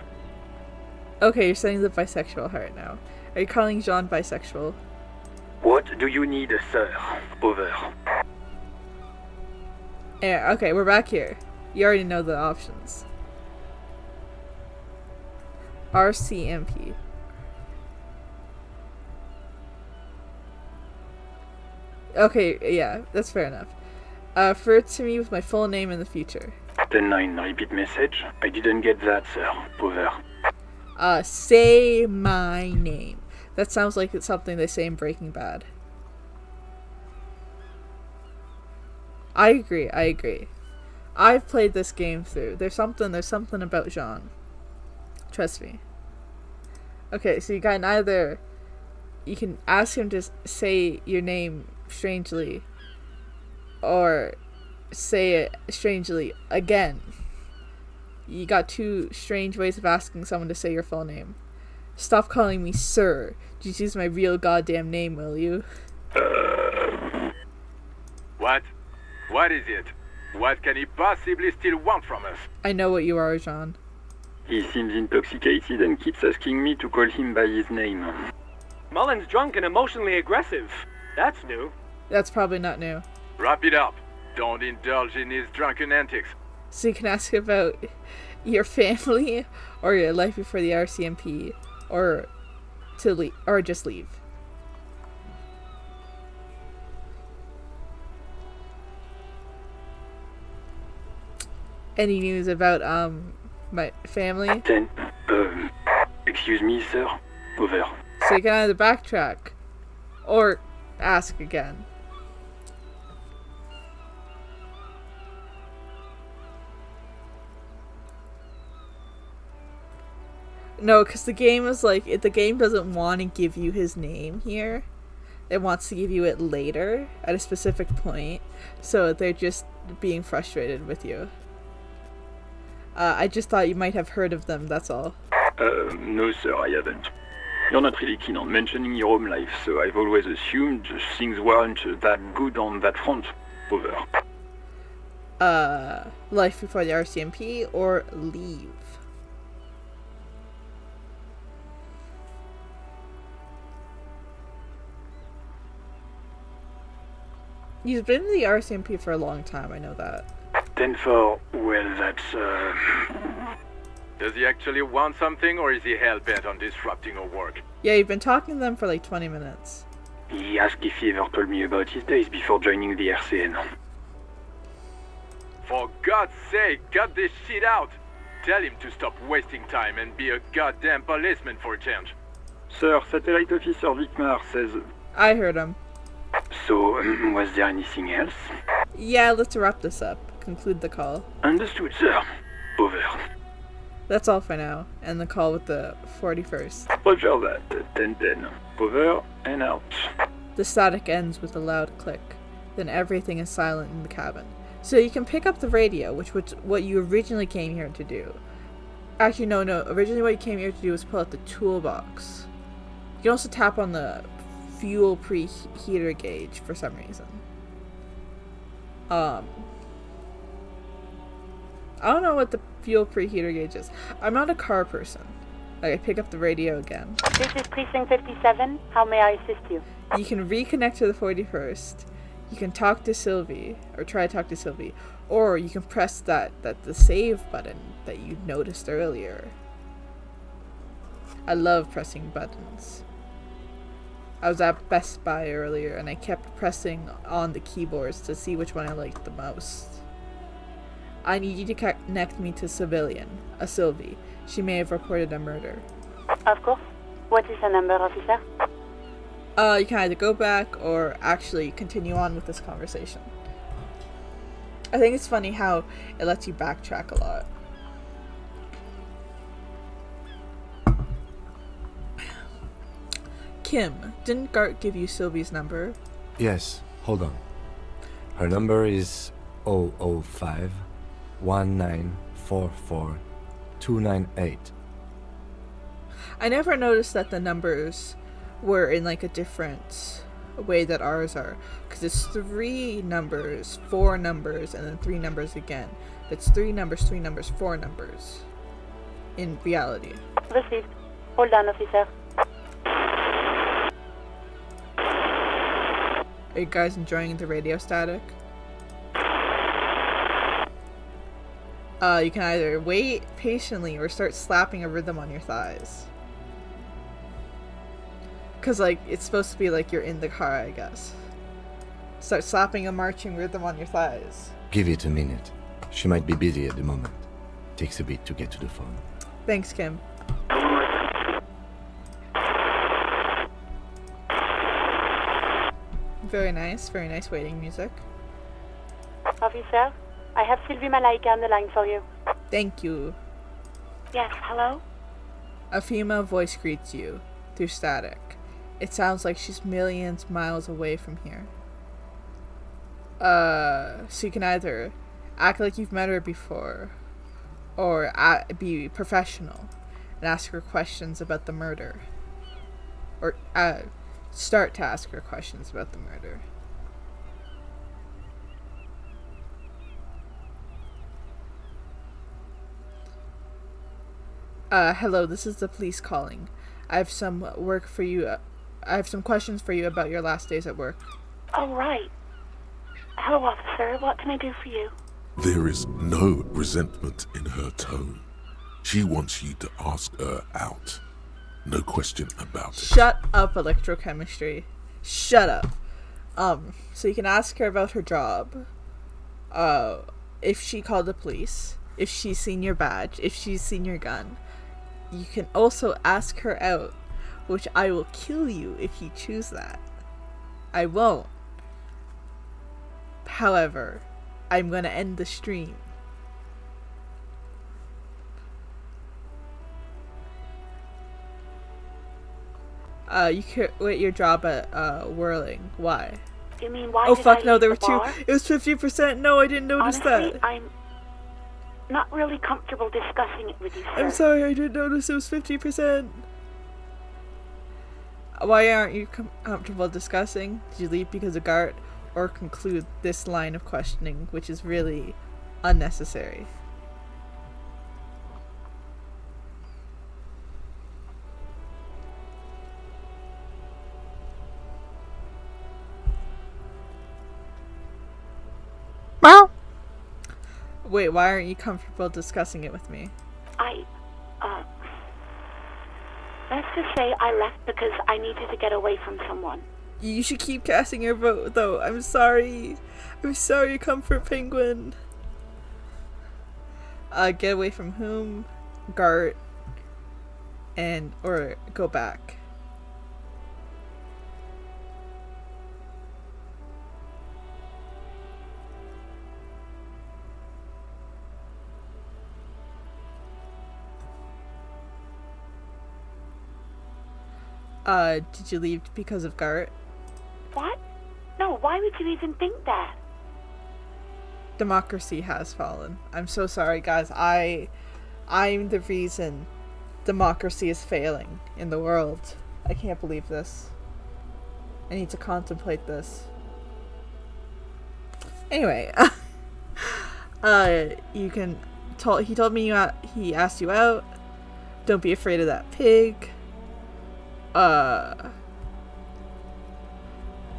Okay, you're sending the bisexual heart now. Are you calling Jean bisexual? What do you need, sir? Over. Yeah, okay, we're back here. You already know the options. RCMP. Okay, yeah, that's fair enough. Refer to me with my full name in the future. 10-9, repeat message. I didn't get that, sir. Over. Say my name. That sounds like it's something they say in Breaking Bad. I agree. I've played this game through. There's something about Jean. Trust me. Okay, so you can ask him to say your name strangely, or say it strangely again. You got two strange ways of asking someone to say your full name. Stop calling me sir. Just use my real goddamn name, will you? What? What is it? What can he possibly still want from us? I know what you are, Jean. He seems intoxicated and keeps asking me to call him by his name. Mullen's drunk and emotionally aggressive. That's new. That's probably not new. Wrap it up. Don't indulge in his drunken antics. So you can ask about your family or your life before the RCMP, or to leave, or just leave. Any news about my family? Then, excuse me, sir. Over. So you can either backtrack or ask again. No, because the game is like, the game doesn't want to give you his name here. It wants to give you it later at a specific point. So they're just being frustrated with you. I just thought you might have heard of them, that's all. No, sir, I haven't. You're not really keen on mentioning your home life, so I've always assumed things weren't that good on that front. Over. Life before the RCMP or leave? You've been in the RCMP for a long time, I know that. 10-4, well, that's, Does he actually want something, or is he hell-bent on disrupting our work? Yeah, you've been talking to them for like 20 minutes. He asked if he ever told me about his days before joining the RCN. For God's sake, cut this shit out! Tell him to stop wasting time and be a goddamn policeman for a change. Sir, Satellite Officer Vicmar says... I heard him. So, was there anything else? Yeah, let's wrap this up. Conclude the call. Understood, sir. Over. That's all for now. End the call with the 41st. Roger that. 10-10. Over and out. The static ends with a loud click. Then everything is silent in the cabin. So you can pick up the radio, which was what you originally came here to do. Actually, no. Originally what you came here to do was pull out the toolbox. You can also tap on the fuel preheater gauge for some reason. I don't know what the fuel preheater gauge is. I'm not a car person. Like, I pick up the radio again. This is Precinct 57. How may I assist you? You can reconnect to the 41st. You can talk to Sylvie, or try to talk to Sylvie, or you can press the save button that you noticed earlier. I love pressing buttons. I was at Best Buy earlier and I kept pressing on the keyboards to see which one I liked the most. I need you to connect me to a Sylvie. She may have reported a murder. Of course. What is the number, officer? You can either go back or actually continue on with this conversation. I think it's funny how it lets you backtrack a lot. Kim, didn't Gart give you Sylvie's number? Yes, hold on. Her number is 005 1944 298. I never noticed that the numbers were in like a different way that ours are, because it's 3 numbers, 4 numbers, and then 3 numbers again. It's 3 numbers, 4 numbers in reality. Received. Hold on, officer. Are you guys enjoying the radio static? You can either wait patiently or start slapping a rhythm on your thighs. Cause like, it's supposed to be like you're in the car, I guess. Start slapping a marching rhythm on your thighs. Give it a minute. She might be busy at the moment. Takes a bit to get to the phone. Thanks, Kim. Very nice waiting music. Officer, I have Sylvie Malaika on the line for you. Thank you. Yes, hello? A female voice greets you through static. It sounds like she's millions miles away from here. So you can either act like you've met her before, or be professional and ask her questions about the murder. Or start to ask her questions about the murder. Hello, this is the police calling. I have some work for you. I have some questions for you about your last days at work. Oh, right. Hello, officer. What can I do for you? There is no resentment in her tone. She wants you to ask her out. No question about it. Shut up, electrochemistry. Shut up. So you can ask her about her job. If she called the police. if she's seen your badge, if she's seen your gun. You can also ask her out, which I will kill you if you choose that. I won't. However, I'm gonna end the stream. You quit your job at Whirling. Why? You mean why Oh did fuck I no, leave there were the two. bar? It was 50%. No, I didn't notice Honestly, that. I'm not really comfortable discussing it with you, sir. I'm sorry, I didn't notice it was 50%. Why aren't you comfortable discussing? Did you leave because of Gart, or conclude this line of questioning, which is really unnecessary? Wait, why aren't you comfortable discussing it with me? Let's just say I left because I needed to get away from someone. You should keep casting your vote, though. I'm sorry. I'm sorry, Comfort Penguin. Get away from whom? Gart. Or go back. Did you leave because of Gart? What? No, why would you even think that? Democracy has fallen. I'm so sorry, guys. I'm the reason democracy is failing in the world. I can't believe this. I need to contemplate this. Anyway, he told me he asked you out. Don't be afraid of that pig.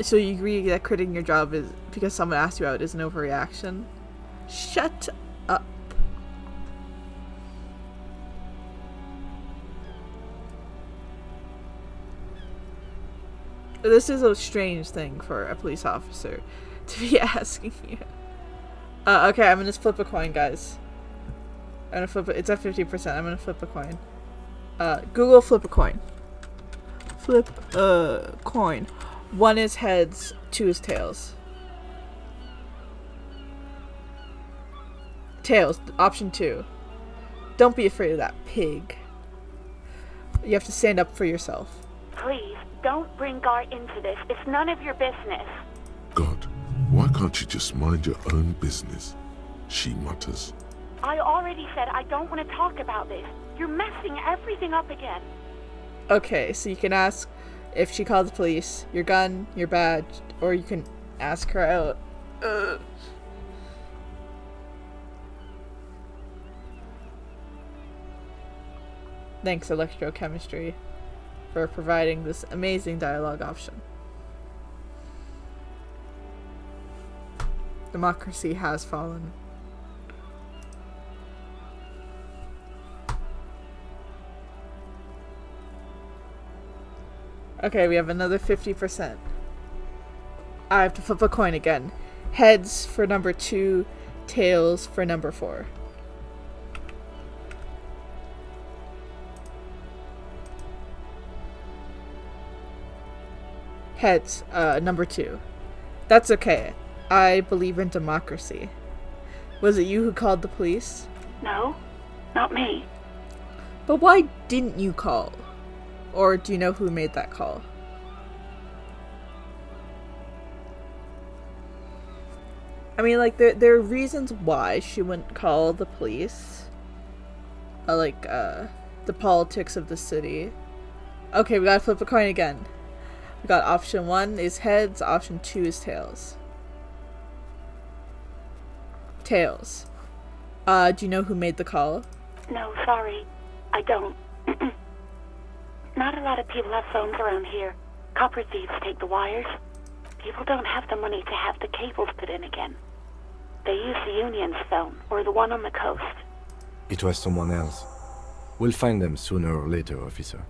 So you agree that quitting your job is because someone asked you out is an overreaction? Shut up. This is a strange thing for a police officer to be asking you. Okay, I'm gonna flip a coin, guys. I'm gonna flip it. It's at 50%. I'm gonna flip a coin. Google flip a coin. Flip a coin. 1 is heads, 2 is tails. Tails, option 2. Don't be afraid of that pig. You have to stand up for yourself. Please, don't bring Gart into this. It's none of your business. God, why can't you just mind your own business? She mutters. I already said I don't want to talk about this. You're messing everything up again. Okay, so you can ask if she called the police, your gun, your badge, or you can ask her out. Thanks, Electrochemistry, for providing this amazing dialogue option. Democracy has fallen. Okay, we have another 50%. I have to flip a coin again. Heads for number 2, tails for number 4. Heads, number 2. That's okay. I believe in democracy. Was it you who called the police? No, not me. But why didn't you call? Or do you know who made that call? I mean, like, there are reasons why she wouldn't call the police. The politics of the city. Okay, we gotta flip a coin again. We got option 1 is heads, option 2 is tails. Tails. Do you know who made the call? No, sorry. I don't. Not a lot of people have phones around here. Copper thieves take the wires. People don't have the money to have the cables put in again. They use the Union's phone, or the one on the coast. It was someone else. We'll find them sooner or later, officer.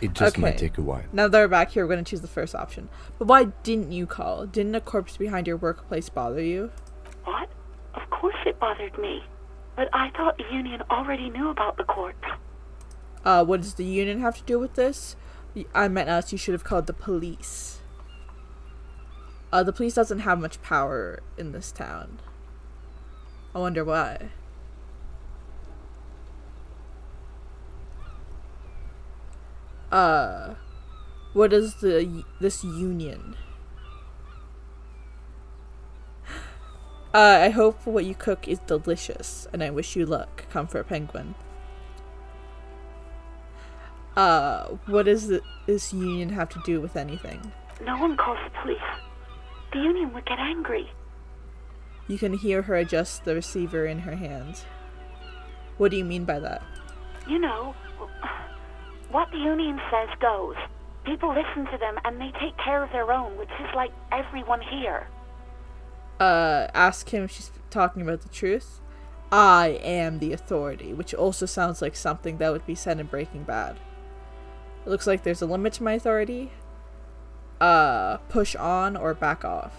It just might take a while. Now that we're back here, we're going to choose the first option. But why didn't you call? Didn't a corpse behind your workplace bother you? What? Of course it bothered me. But I thought the Union already knew about the corpse. What does the Union have to do with this? I meant us. You should have called the police. The police doesn't have much power in this town. I wonder why. What is this Union? I hope what you cook is delicious, and I wish you luck. Comfort Penguin. What does this Union have to do with anything? No one calls the police. The Union would get angry. You can hear her adjust the receiver in her hand. What do you mean by that? You know, what the Union says goes. People listen to them and they take care of their own, which is like everyone here. Ask him if she's talking about the truth. I am the authority, which also sounds like something that would be said in Breaking Bad. It looks like there's a limit to my authority. Push on or back off.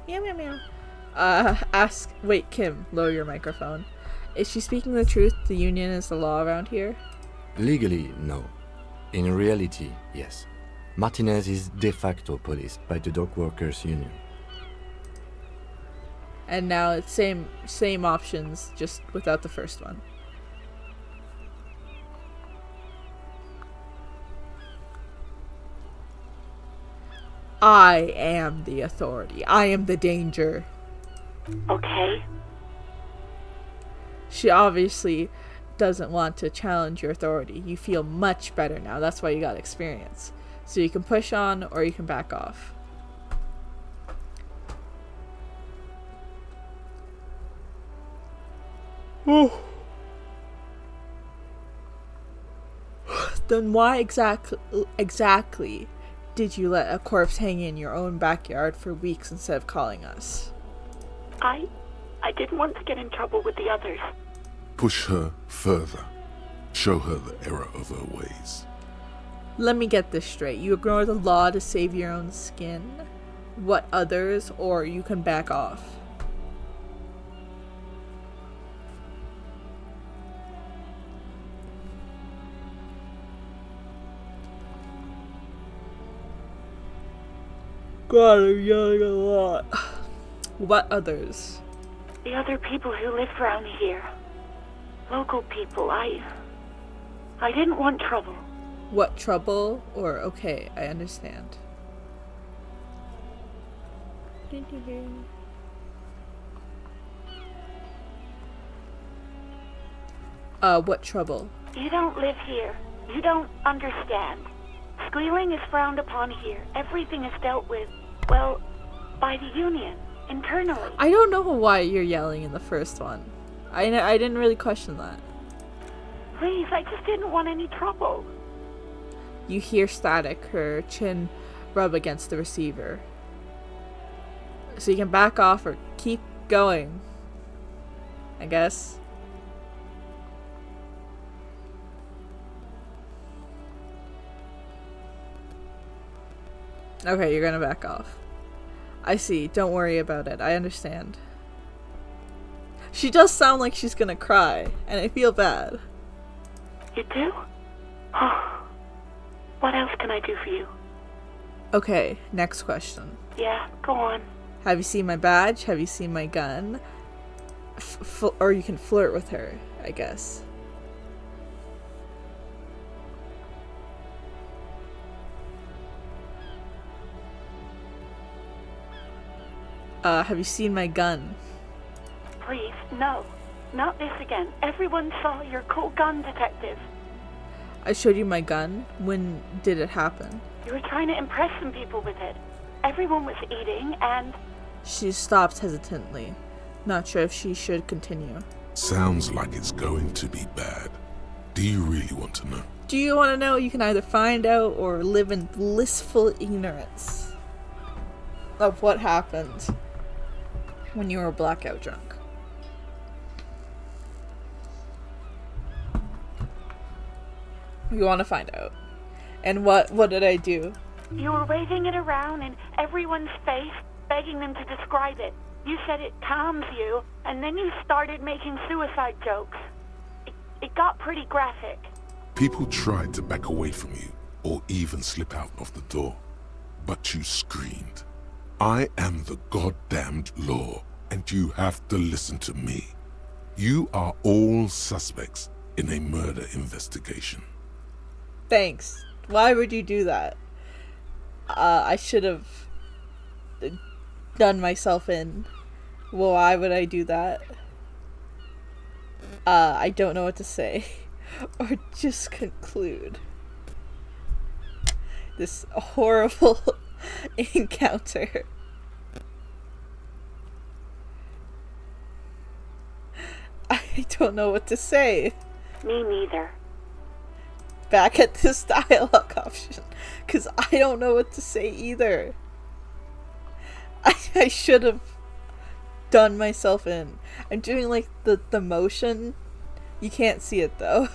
Meow meow meow. Wait, Kim, lower your microphone. Is she speaking the truth? The Union is the law around here? Legally, no. In reality, yes. Martinez is de facto policed by the Dock Workers Union. And now it's same options, just without the first one. I am the authority. I am the danger. Okay. She obviously doesn't want to challenge your authority. You feel much better now. That's why you got experience. So you can push on or you can back off. Then why exactly did you let a corpse hang in your own backyard for weeks instead of calling us? I didn't want to get in trouble with the others. Push her further. Show her the error of her ways. Let me get this straight. You ignore the law to save your own skin? What others? Or you can back off? God, I'm yelling a lot. What others? The other people who live around here. Local people. I didn't want trouble. What trouble? Or, okay, I understand. What trouble? You don't live here. You don't understand. Squealing is frowned upon here. Everything is dealt with, well, by the Union, internally. I don't know why you're yelling in the first one. I didn't really question that. Please, I just didn't want any trouble. You hear static, her chin rub against the receiver. So you can back off or keep going, I guess. Okay, you're gonna back off. I see. Don't worry about it. I understand. She does sound like she's gonna cry, and I feel bad. You do? Oh. What else can I do for you? Okay, next question. Yeah, go on. Have you seen my badge? Have you seen my gun? Or you can flirt with her, I guess. Have you seen my gun? Please, no. Not this again. Everyone saw your cool gun, detective. I showed you my gun? When did it happen? You were trying to impress some people with it. Everyone was eating, and... She stopped hesitantly, not sure if she should continue. Sounds like it's going to be bad. Do you really want to know? Do you want to know? You can either find out or live in blissful ignorance of what happened when you were blackout drunk. You want to find out. And what did I do? You were waving it around in everyone's face, begging them to describe it. You said it calms you, and then you started making suicide jokes. It got pretty graphic. People tried to back away from you, or even slip out of the door. But you screamed, "I am the goddamned law, and you have to listen to me. You are all suspects in a murder investigation." Thanks. Why would you do that? I should have done myself in. Well, why would I do that? I don't know what to say. Or just conclude this horrible encounter. I don't know what to say. Me neither. Back at this dialogue option, because I don't know what to say either. I should have done myself in. I'm doing like the motion. You can't see it though.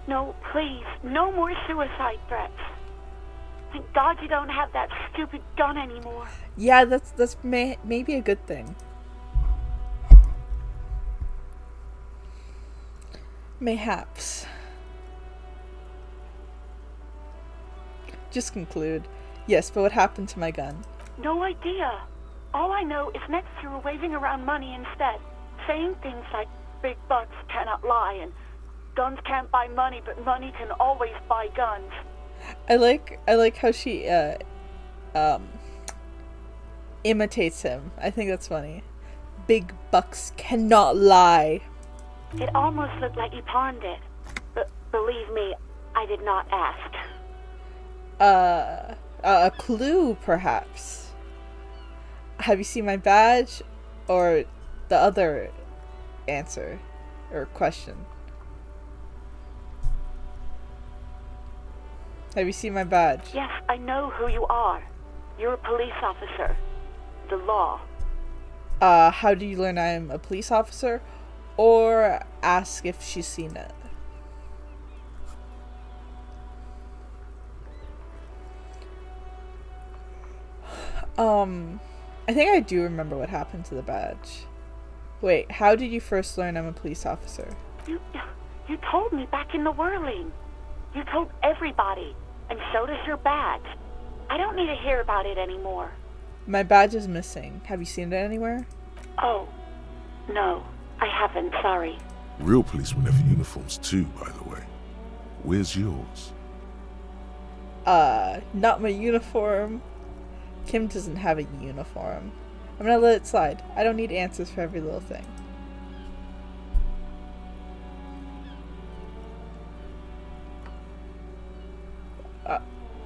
No, please, no more suicide threats. Thank God you don't have that stupid gun anymore. Yeah, that's maybe a good thing. Mayhaps. Just conclude. Yes, but what happened to my gun? No idea. All I know is next you were waving around money instead, saying things like big bucks cannot lie and guns can't buy money, but money can always buy guns. I like how she imitates him. I think that's funny. Big bucks cannot lie. It almost looked like you pawned it, but believe me, I did not ask. A clue, perhaps. Have you seen my badge? Or the other answer or question? Have you seen my badge? Yes, I know who you are. You're a police officer. The law. How do you learn I'm a police officer? Or ask if she's seen it. I think I do remember what happened to the badge. Wait, how did you first learn I'm a police officer? You told me back in the whirling. You told everybody, and so does your badge. I don't need to hear about it anymore. My badge is missing. Have you seen it anywhere? Oh, no, I haven't, sorry. Real policemen have uniforms too, by the way. Where's yours? Not my uniform. Kim doesn't have a uniform. I'm gonna let it slide. I don't need answers for every little thing.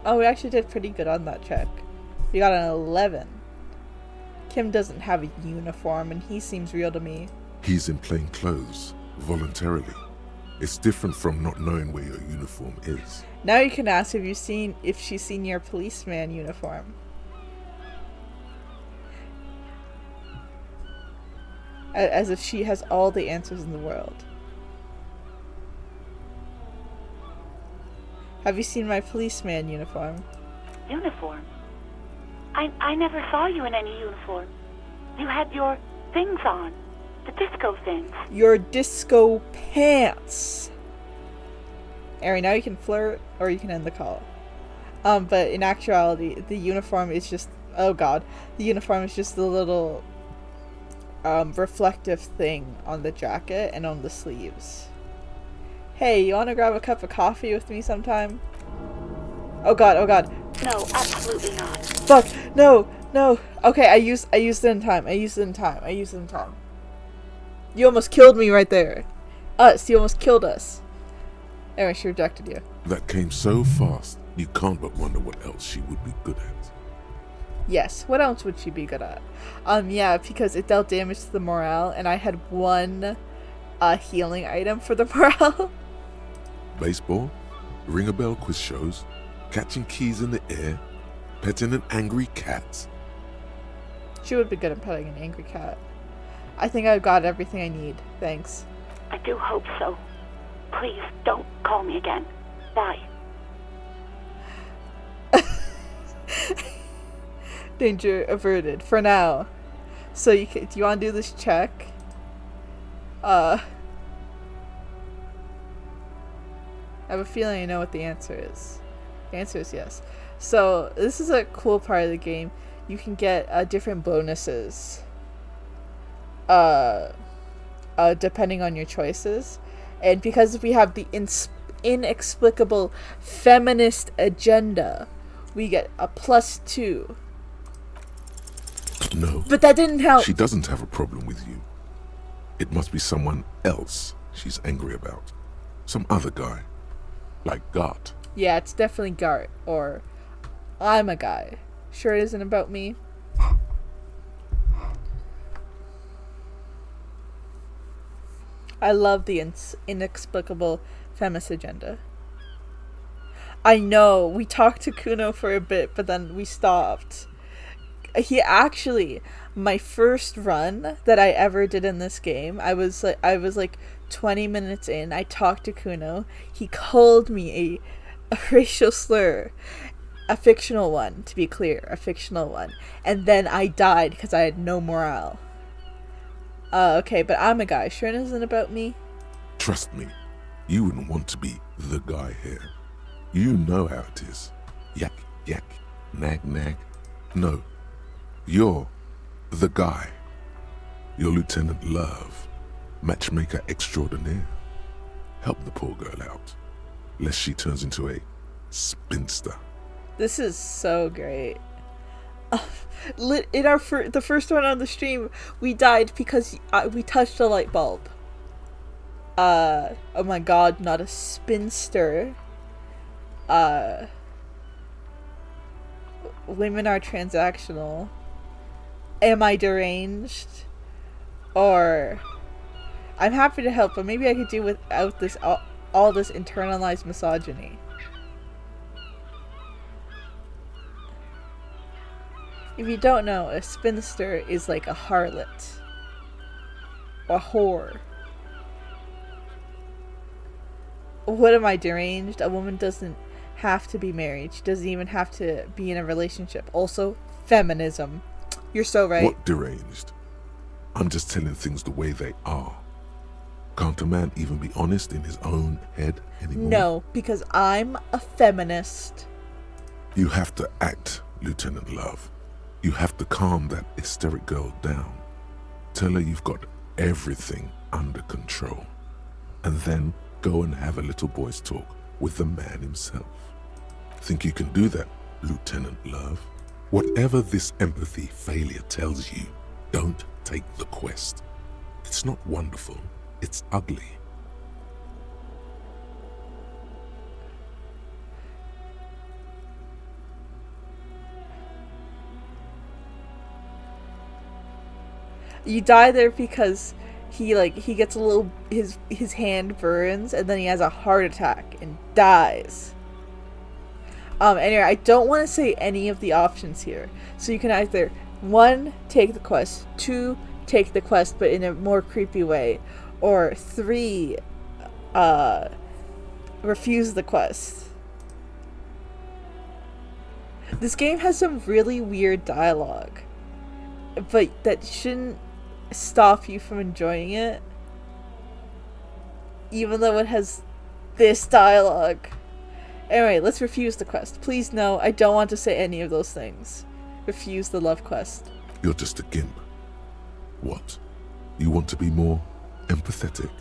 Oh, we actually did pretty good on that check. We got an 11. Kim doesn't have a uniform, and he seems real to me. He's in plain clothes, voluntarily. It's different from not knowing where your uniform is. Now you can ask if she's seen your policeman uniform. As if she has all the answers in the world. Have you seen my policeman uniform? Uniform? I never saw you in any uniform. You had your things on. The disco things. Your disco pants! Ari, now you can flirt, or you can end the call. But in actuality, the uniform is just... Oh god. The uniform is just the little... reflective thing on the jacket and on the sleeves. Hey, you wanna grab a cup of coffee with me sometime? Oh god, oh god. No, absolutely not. Fuck! No! No! Okay, I used it in time. You almost killed me right there. You almost killed us. Anyway, she rejected you. That came so fast, you can't but wonder what else she would be good at. Yes, what else would she be good at? Yeah, because it dealt damage to the morale, and I had one healing item for the morale. Baseball, ring-a-bell quiz shows, catching keys in the air, petting an angry cat. She would be good at petting an angry cat. I think I've got everything I need. Thanks. I do hope so. Please, don't call me again. Bye. Danger averted for now. So do you want to do this check? I have a feeling I know what the answer is. The answer is yes. So this is a cool part of the game. You can get different bonuses. Depending on your choices. And because we have the inexplicable feminist agenda, we get a +2. No. But that didn't help. She doesn't have a problem with you. It must be someone else she's angry about. Some other guy. Like Gart. Yeah, it's definitely Gart. Or I'm a guy. Sure it isn't about me? I love the inexplicable feminist agenda. I know, we talked to Kuno for a bit, but then we stopped. He actually, my first run that I ever did in this game, I was like 20 minutes in, I talked to Kuno, he called me a racial slur, a fictional one, to be clear, a fictional one, and then I died because I had no morale. Okay, but I'm a guy. Sure it isn't about me? Trust me, you wouldn't want to be the guy here. You know how it is. Yak, yak, nag, nag. No, you're the guy. You're Lieutenant Love, matchmaker extraordinaire. Help the poor girl out, lest she turns into a spinster. This is so great. In the first one on the stream, we died because we touched a light bulb. Oh my god, not a spinster. Women are transactional. Am I deranged? Or I'm happy to help, but maybe I could do without this all this internalized misogyny. If you don't know, a spinster is like a harlot. A whore. What am I, deranged? A woman doesn't have to be married. She doesn't even have to be in a relationship. Also, feminism. You're so right. What deranged? I'm just telling things the way they are. Can't a man even be honest in his own head anymore? No, because I'm a feminist. You have to act, Lieutenant Love. You have to calm that hysteric girl down. Tell her you've got everything under control. And then go and have a little boy's talk with the man himself. Think you can do that, Lieutenant Love? Whatever this empathy failure tells you, don't take the quest. It's not wonderful, it's ugly. You die there because he gets a little, his hand burns and then he has a heart attack and dies. Anyway, I don't want to say any of the options here. So you can either 1, take the quest, 2, take the quest but in a more creepy way, or 3, refuse the quest. This game has some really weird dialogue, but that shouldn't stop you from enjoying it, even though it has this dialogue. Anyway, let's refuse the quest. Please no, I don't want to say any of those things. Refuse the love quest. You're just a gimp. What? You want to be more empathetic?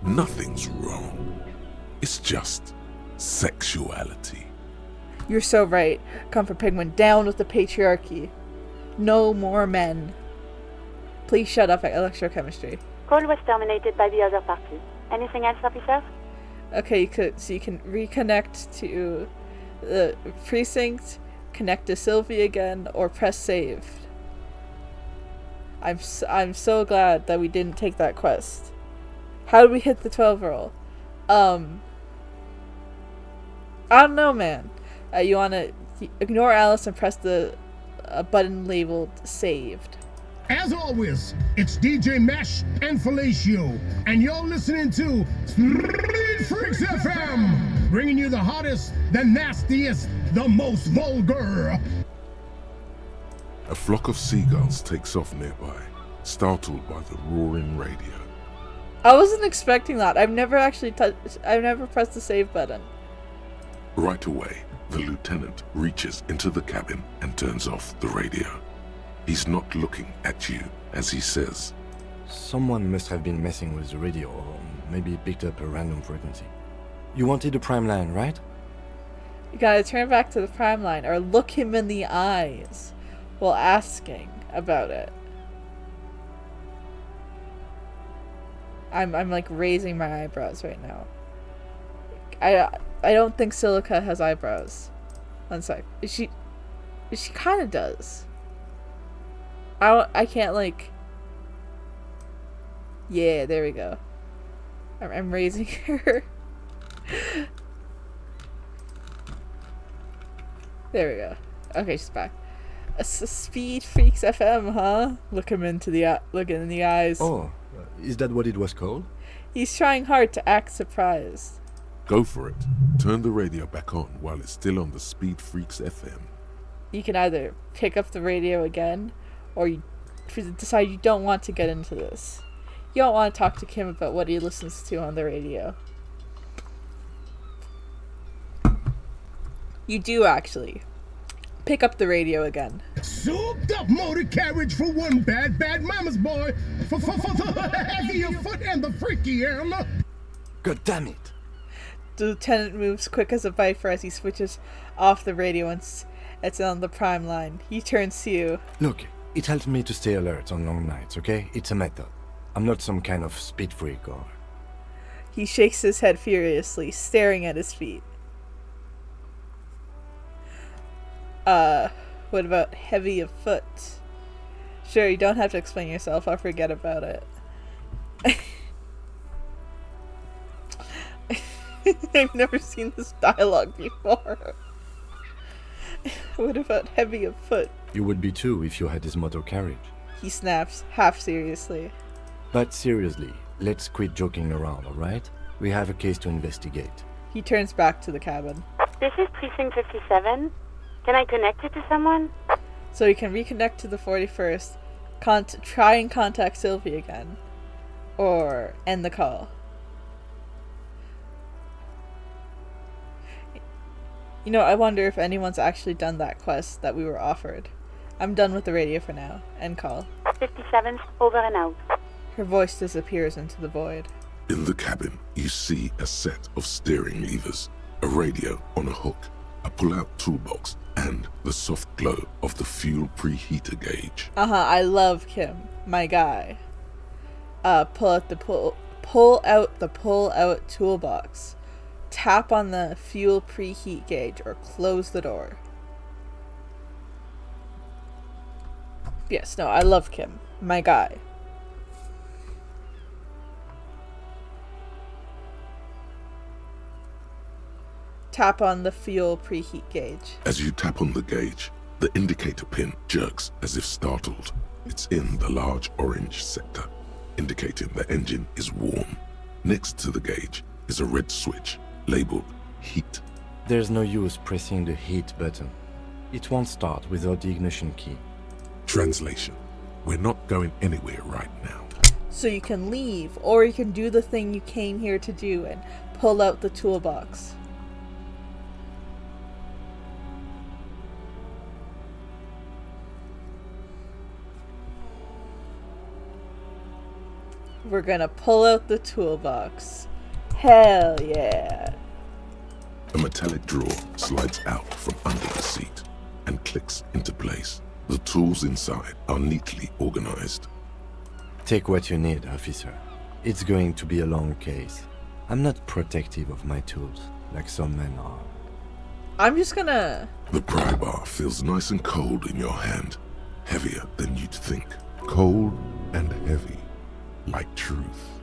Nothing's wrong. It's just sexuality. You're so right. Comfort Penguin, down with the patriarchy. No more men. Please shut up at electrochemistry. Call was terminated by the other party. Anything else, officer? Okay, you can reconnect to the precinct, connect to Sylvie again, or press save. I'm so glad that we didn't take that quest. How did we hit the 12 roll? I don't know, man. You wanna ignore Alice and press the button labeled saved. As always, it's DJ Mesh and Fellatio, and you're listening to Street Freaks FM, bringing you the hottest, the nastiest, the most vulgar. A flock of seagulls takes off nearby, startled by the roaring radio. I wasn't expecting that. I've never pressed the save button. Right away, the lieutenant reaches into the cabin and turns off the radio. He's not looking at you as he says, Someone must have been messing with the radio, or maybe picked up a random frequency. You wanted the prime line, right? You gotta turn back to the prime line or look him in the eyes while asking about it. I'm like raising my eyebrows right now. I don't think Silica has eyebrows. One sec. She kind of does. I can't like. Yeah, there we go. I'm raising her. There we go. Okay, she's back. Speed Freaks FM, huh? Look him in the eyes. Oh, is that what it was called? He's trying hard to act surprised. Go for it. Turn the radio back on while it's still on the Speed Freaks FM. You can either pick up the radio again, or you decide you don't want to get into this. You don't want to talk to Kim about what he listens to on the radio. You do actually. Pick up the radio again. Souped up motor carriage for one bad mama's boy. For the heavier foot and the freakier. God damn it. The lieutenant moves quick as a viper as he switches off the radio once it's on the prime line. He turns to you. Look, it helps me to stay alert on long nights, okay? It's a method. I'm not some kind of speed freak or... He shakes his head furiously, staring at his feet. What about heavy of foot? Sure, you don't have to explain yourself, I'll forget about it. I've never seen this dialogue before. What about heavy of foot? You would be too if you had his motor carriage. He snaps, half seriously. But seriously, let's quit joking around, alright? We have a case to investigate. He turns back to the cabin. This is Precinct 57. Can I connect it to someone? So he can reconnect to the 41st, try and contact Sylvie again, or end the call. You know, I wonder if anyone's actually done that quest that we were offered. I'm done with the radio for now. End call. 57's over and out. Her voice disappears into the void. In the cabin, you see a set of steering levers, a radio on a hook, a pull-out toolbox, and the soft glow of the fuel preheater gauge. I love Kim, my guy. Pull out the pull-out toolbox. Tap on the fuel preheat gauge or close the door. Yes, no, I love Kim, my guy. Tap on the fuel preheat gauge. As you tap on the gauge, the indicator pin jerks as if startled. It's in the large orange sector, indicating the engine is warm. Next to the gauge is a red switch labeled heat. There's no use pressing the heat button. It won't start without the ignition key. Translation: we're not going anywhere right now. So you can leave, or you can do the thing you came here to do and pull out the toolbox. We're gonna pull out the toolbox. Hell yeah. A metallic drawer slides out from under the seat and clicks into place. The tools inside are neatly organized. Take what you need, officer. It's going to be a long case. I'm not protective of my tools, like some men are. I'm just gonna... The pry bar feels nice and cold in your hand. Heavier than you'd think. Cold and heavy. Like truth.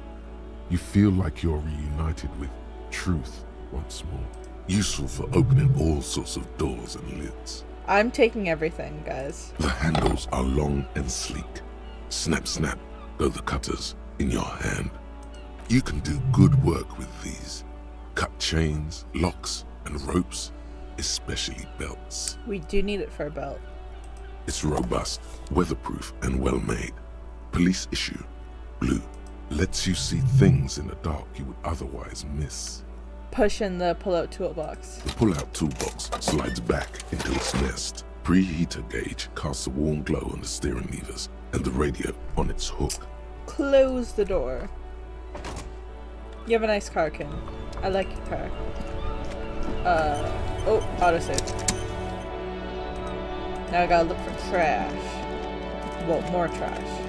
You feel like you're reunited with truth once more. Useful for opening all sorts of doors and lids. I'm taking everything, guys. The handles are long and sleek. Snap, snap go the cutters in your hand. You can do good work with these. Cut chains, locks, and ropes, especially belts. We do need it for a belt. It's robust, weatherproof, and well-made. Police issue. Blue. Lets you see things in the dark you would otherwise miss. Push in the pull-out toolbox. The pull-out toolbox slides back into its nest. Preheater gauge casts a warm glow on the steering levers and the radio on its hook. Close the door. You have a nice car, Kim. I like your car. Oh, autosave. Now I gotta look for trash. Well, more trash.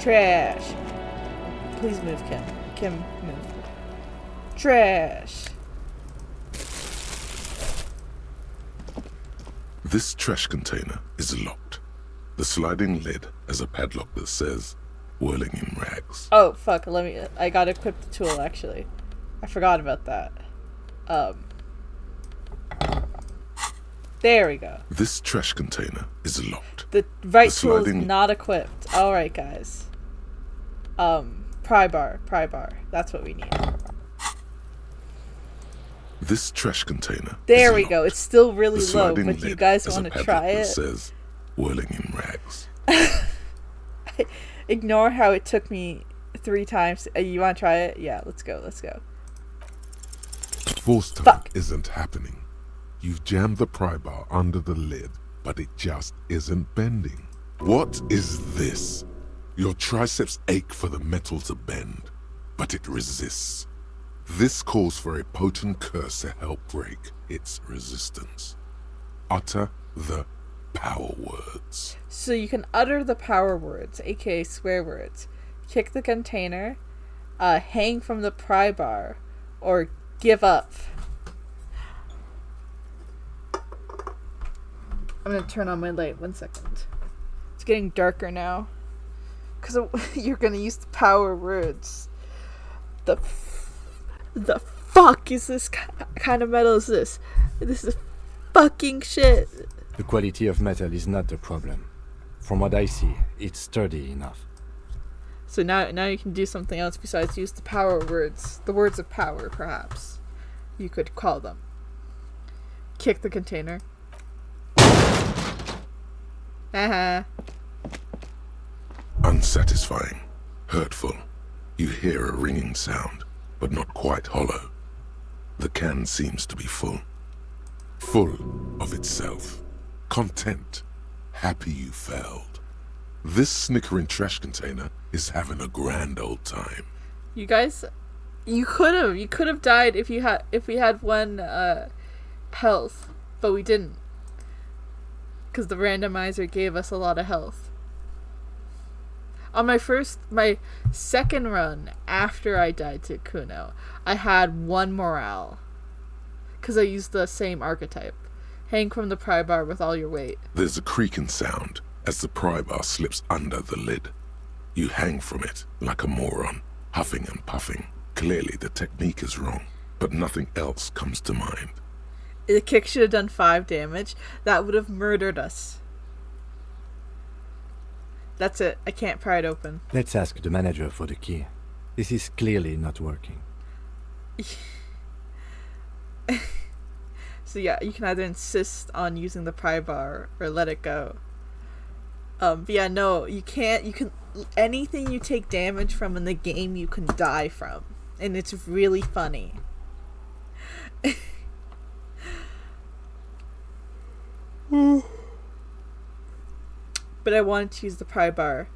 Trash. Please move, Kim. Kim, move. Trash. This trash container is locked. The sliding lid has a padlock that says, "Whirling in rags." Oh, fuck. I gotta equip the tool, actually. I forgot about that. There we go. This trash container is locked. The right tool is not equipped. Alright, guys. Pry bar. That's what we need. This trash container. There we go. It's still really low, but you guys want to try it? It says, "Whirling in rags." Ignore how it took me 3 times. You want to try it? Yeah, let's go. Force tuck isn't happening. You've jammed the pry bar under the lid, but it just isn't bending. What is this? Your triceps ache for the metal to bend, but it resists. This calls for a potent curse to help break its resistance. Utter the power words. So you can utter the power words, aka swear words. Kick the container, hang from the pry bar, or give up. I'm gonna turn on my light. 1 second. It's getting darker now. Because you're gonna use the power words. The fuck is this kind of metal is this? This is fucking shit. The quality of metal is not the problem. From what I see, it's sturdy enough. So now you can do something else besides use the power words. The words of power, perhaps. You could call them. Kick the container. Unsatisfying. Hurtful. You hear a ringing sound, but not quite hollow. The can seems to be full. Full of itself. Content. Happy you failed. This snickering trash container is having a grand old time. You guys, you could have died if we had 1 health, but we didn't. Because the randomizer gave us a lot of health. On my second run after I died to Kuno, I had 1 morale. Because I used the same archetype. Hang from the pry bar with all your weight. There's a creaking sound as the pry bar slips under the lid. You hang from it like a moron, huffing and puffing. Clearly the technique is wrong, but nothing else comes to mind. The kick should have done 5 damage. That would have murdered us. That's it. I can't pry it open. Let's ask the manager for the key. This is clearly not working. So yeah, you can either insist on using the pry bar or let it go. But yeah, no, you can't. Anything you take damage from in the game, you can die from. And it's really funny. But I wanted to use the pry bar.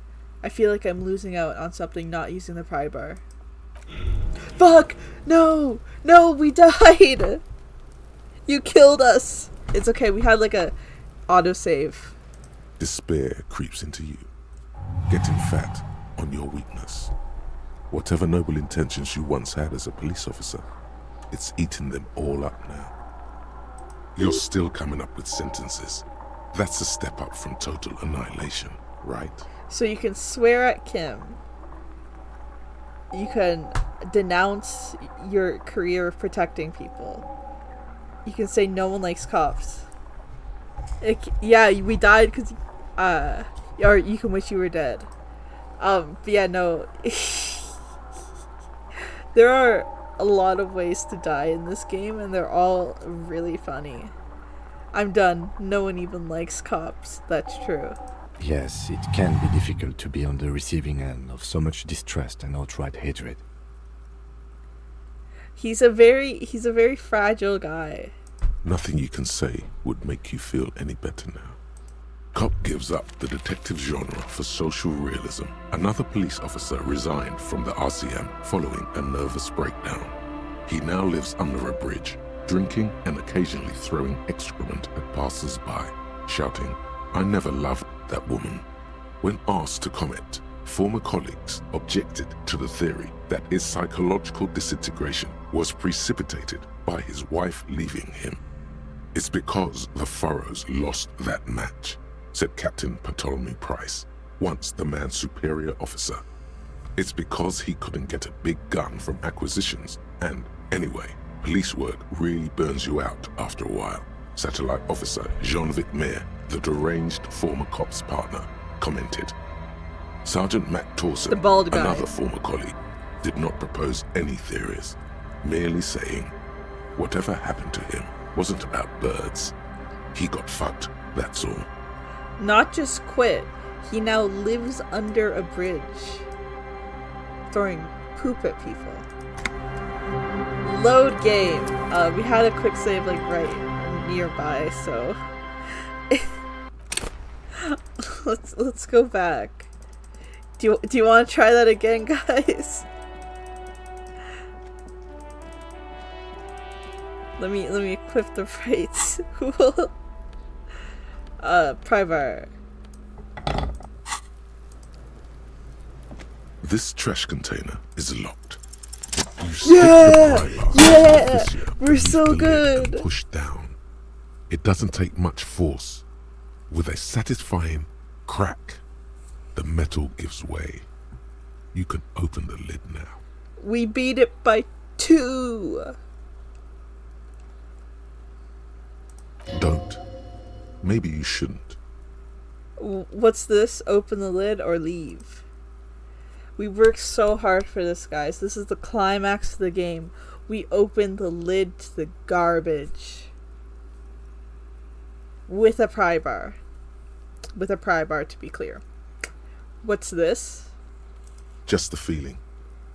I feel like I'm losing out on something not using the pry bar. Fuck! No! No, we died! You killed us! It's okay, we had like a autosave. Despair creeps into you, getting fat on your weakness. Whatever noble intentions you once had as a police officer, it's eating them all up now. You're still coming up with sentences. That's a step up from total annihilation, right? So you can swear at Kim. You can denounce your career of protecting people. You can say no one likes cops. Yeah, we died because, or you can wish you were dead. But yeah, no. There are a lot of ways to die in this game, and they're all really funny. I'm done. No one even likes cops. That's true. Yes, it can be difficult to be on the receiving end of so much distrust and outright hatred. He's a very fragile guy. Nothing you can say would make you feel any better now. Cop gives up the detective genre for social realism. Another police officer resigned from the RCM following a nervous breakdown. He now lives under a bridge, drinking and occasionally throwing excrement at passers-by, shouting, "I never loved that woman." When asked to comment, former colleagues objected to the theory that his psychological disintegration was precipitated by his wife leaving him. "It's because the Furrows lost that match," said Captain Ptolemy Price, once the man's superior officer. "It's because he couldn't get a big gun from acquisitions, and anyway, police work really burns you out after a while," Satellite Officer Jean-Vic Mayer, the deranged former cop's partner, commented. Sergeant Matt Torson, the bald guy, another former colleague, did not propose any theories, merely saying, "Whatever happened to him wasn't about birds. He got fucked, that's all." Not just quit, he now lives under a bridge, throwing poop at people. Load game. We had a quick save like right nearby, so let's go back. Do you want to try that again, guys? Let me equip the frights. Privar. This trash container is locked. You Yeah! Yeah! We're beneath so the lid good! and push down. It doesn't take much force. With a satisfying crack, the metal gives way. You can open the lid now. We beat it by 2! Don't. Maybe you shouldn't. What's this? Open the lid or leave? We worked so hard for this, guys. This is the climax of the game. We opened the lid to the garbage. With a pry bar. With a pry bar, to be clear. What's this? Just the feeling.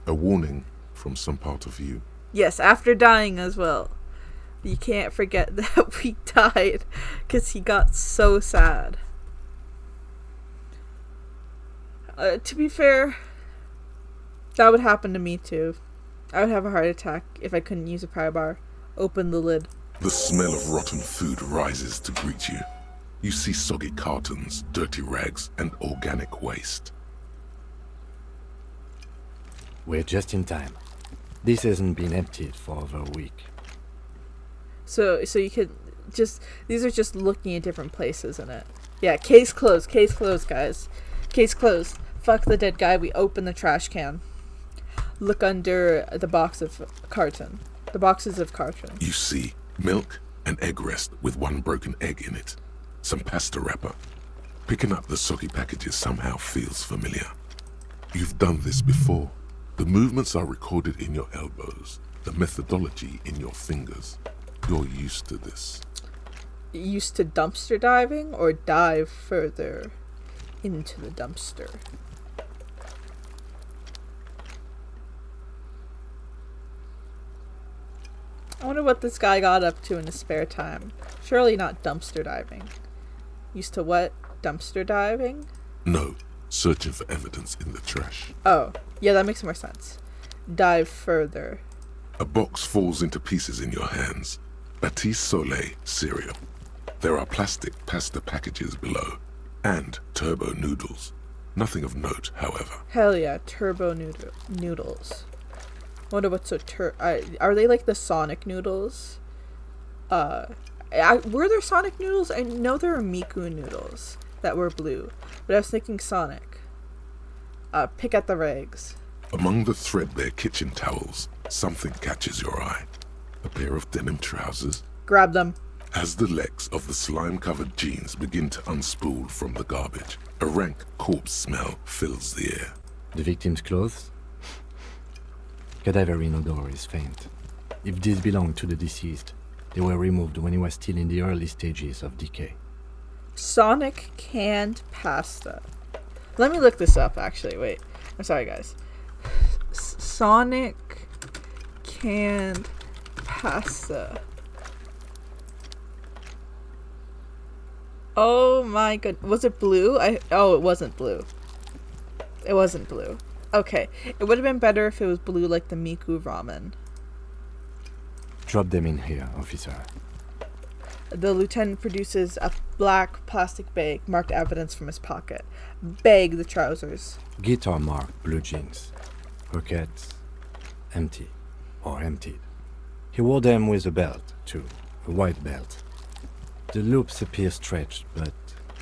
A warning from some part of you. Yes, after dying as well. You can't forget that we died because he got so sad. To be fair, that would happen to me too. I would have a heart attack if I couldn't use a pry bar. Open the lid. The smell of rotten food rises to greet you. You see soggy cartons, dirty rags, and organic waste. We're just in time. This hasn't been emptied for over a week. So you could just... These are just looking at different places in it. Yeah, case closed, guys. Case closed. Fuck the dead guy, we open the trash can. Look under the box of carton. The boxes of carton. You see milk and egg rest with one broken egg in it. Some pasta wrapper. Picking up the soggy packages somehow feels familiar. You've done this before. The movements are recorded in your elbows. The methodology in your fingers. You're used to this. Used to dumpster diving or dive further into the dumpster? I wonder what this guy got up to in his spare time. Surely not dumpster diving. Used to what? Dumpster diving? No, searching for evidence in the trash. Oh, yeah, that makes more sense. Dive further. A box falls into pieces in your hands. Batiste Soleil cereal. There are plastic pasta packages below, and turbo noodles. Nothing of note, however. Hell yeah, turbo noodles. Wonder what's a are they like the Sonic noodles? Were there Sonic noodles? I know there were Miku noodles that were blue, but I was thinking Sonic. Pick at the rags. Among the threadbare kitchen towels, something catches your eye. A pair of denim trousers. Grab them. As the legs of the slime-covered jeans begin to unspool from the garbage, a rank corpse smell fills the air. The victim's clothes? Cadaverine odor is faint. If these belong to the deceased, they were removed when he was still in the early stages of decay. Sonic canned pasta. Let me look this up, actually. Wait. I'm sorry, guys. Sonic canned pasta. Oh my god. Was it blue? Oh, it wasn't blue. It wasn't blue. Okay. It would have been better if it was blue like the Miku ramen. Drop them in here, officer. The lieutenant produces a black plastic bag marked evidence from his pocket. Bag the trousers. Guitar marked blue jeans. Pockets empty or emptied. He wore them with a belt, too. A white belt. The loops appear stretched, but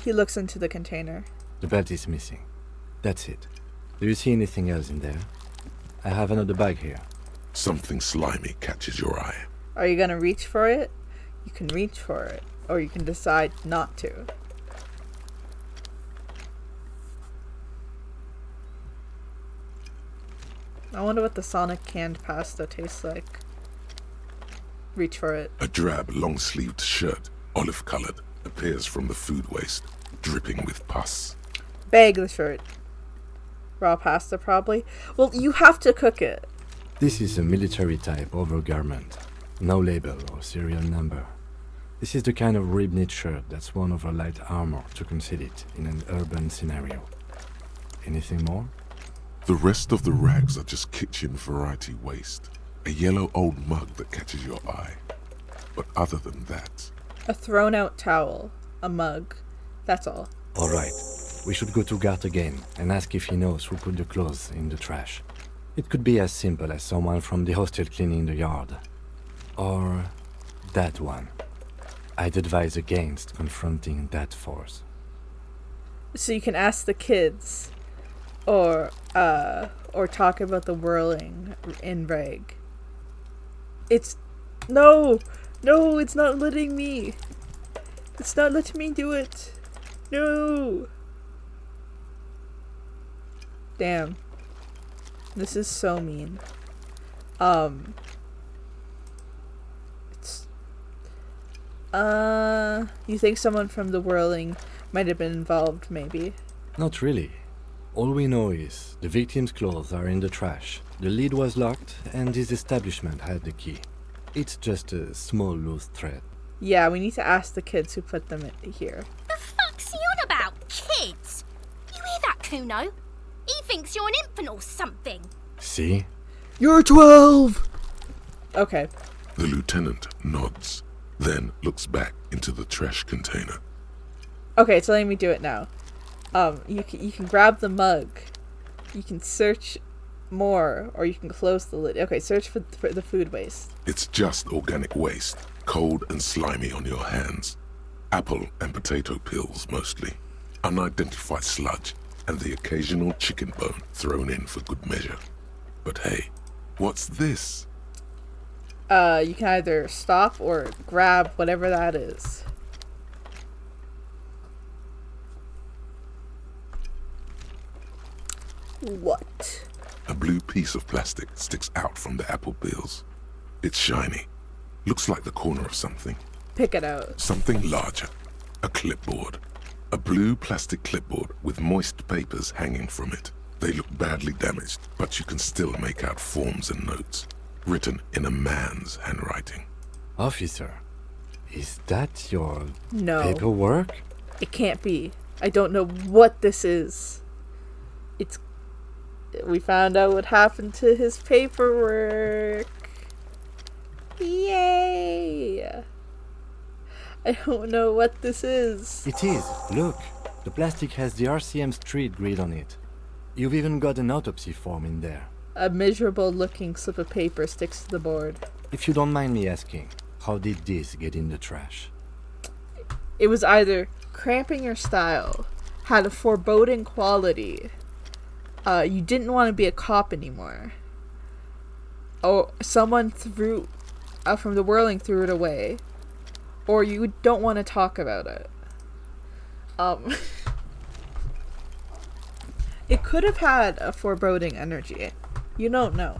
He looks into the container. the belt is missing. That's it. Do you see anything else in there? I have another bag here. Something slimy catches your eye. Are you gonna reach for it? You can reach for it, or you can decide not to. I wonder what the Sonic canned pasta tastes like. Reach for it. A drab, long-sleeved shirt, olive-colored, appears from the food waste, dripping with pus. Bag the shirt. Raw pasta, probably. Well, you have to cook it. This is a military type overgarment. No label or serial number. This is the kind of rib-knit shirt that's worn over light armor to conceal it in an urban scenario. Anything more? The rest of the rags are just kitchen variety waste. A yellow old mug that catches your eye. But other than that... A thrown-out towel. A mug. That's all. All right. We should go to Gart again and ask if he knows who put the clothes in the trash. It could be as simple as someone from the hostel cleaning the yard. Or that one. I'd advise against confronting that force. So you can ask the kids. Or talk about the whirling in reg. It's... No! No, it's not letting me! It's not letting me do it! No! Damn. This is so mean. You think someone from the whirling might have been involved, maybe? Not really. All we know is the victim's clothes are in the trash, the lid was locked, and his establishment had the key. It's just a small loose thread. Yeah, we need to ask the kids who put them in here. The fuck's he on about? Kids? You hear that, Kuno? He thinks you're an infant or something. See? You're 12! Okay. The lieutenant nods, then looks back into the trash container. Okay, it's letting me do it now. You can grab the mug. You can search more, or you can close the lid. Okay, search for the food waste. It's just organic waste, cold and slimy on your hands. Apple and potato peels, mostly. Unidentified sludge, and the occasional chicken bone thrown in for good measure. But hey, what's this? You can either stop or grab whatever that is. What? A blue piece of plastic sticks out from the apple peels. It's shiny. Looks like the corner of something. Pick it out. Something larger. A clipboard. A blue plastic clipboard with moist papers hanging from it. They look badly damaged, but you can still make out forms and notes, written in a man's handwriting. Officer, is that your No. paperwork? It can't be. I don't know what this is. We found out what happened to his paperwork. Yay! I don't know what this is. It is. Look, the plastic has the RCM street grid on it. You've even got an autopsy form in there. A miserable looking slip of paper sticks to the board. If you don't mind me asking, how did this get in the trash? It was either cramping your style, had a foreboding quality, you didn't want to be a cop anymore, or someone threw from the whirling threw it away, or you don't want to talk about it. It could have had a foreboding energy. You don't know.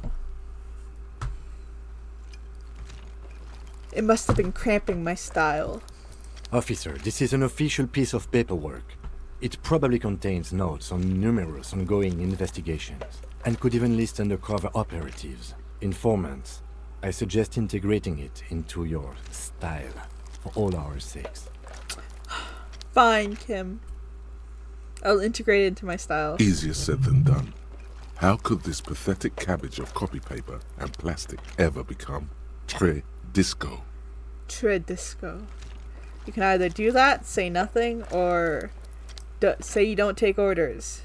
It must have been cramping my style. Officer, this is an official piece of paperwork. It probably contains notes on numerous ongoing investigations, and could even list undercover operatives, informants. I suggest integrating it into your style, for all our sakes. Fine, Kim. I'll integrate it into my style. Easier said than done. How could this pathetic cabbage of copy paper and plastic ever become très disco? Très disco. You can either do that, say nothing, or say you don't take orders.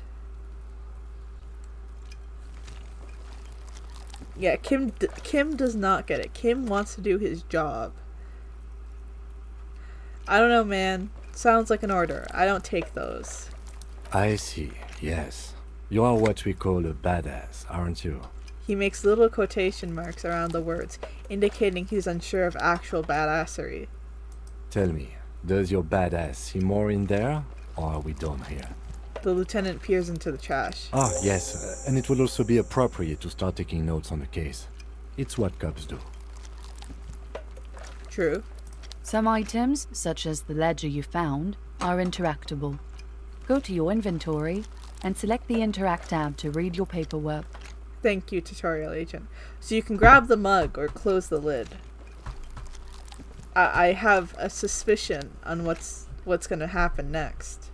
Yeah, Kim does not get it. Kim wants to do his job. I don't know, man. Sounds like an order. I don't take those. I see, yes. You are what we call a badass, aren't you? He makes little quotation marks around the words, indicating he's unsure of actual badassery. Tell me, does your badass see more in there, or are we done here? The lieutenant peers into the trash. Ah, yes, and it will also be appropriate to start taking notes on the case. It's what cops do. True. Some items, such as the ledger you found, are interactable. Go to your inventory and select the Interact tab to read your paperwork. Thank you, tutorial agent. So you can grab the mug or close the lid. I have a suspicion on what's going to happen next.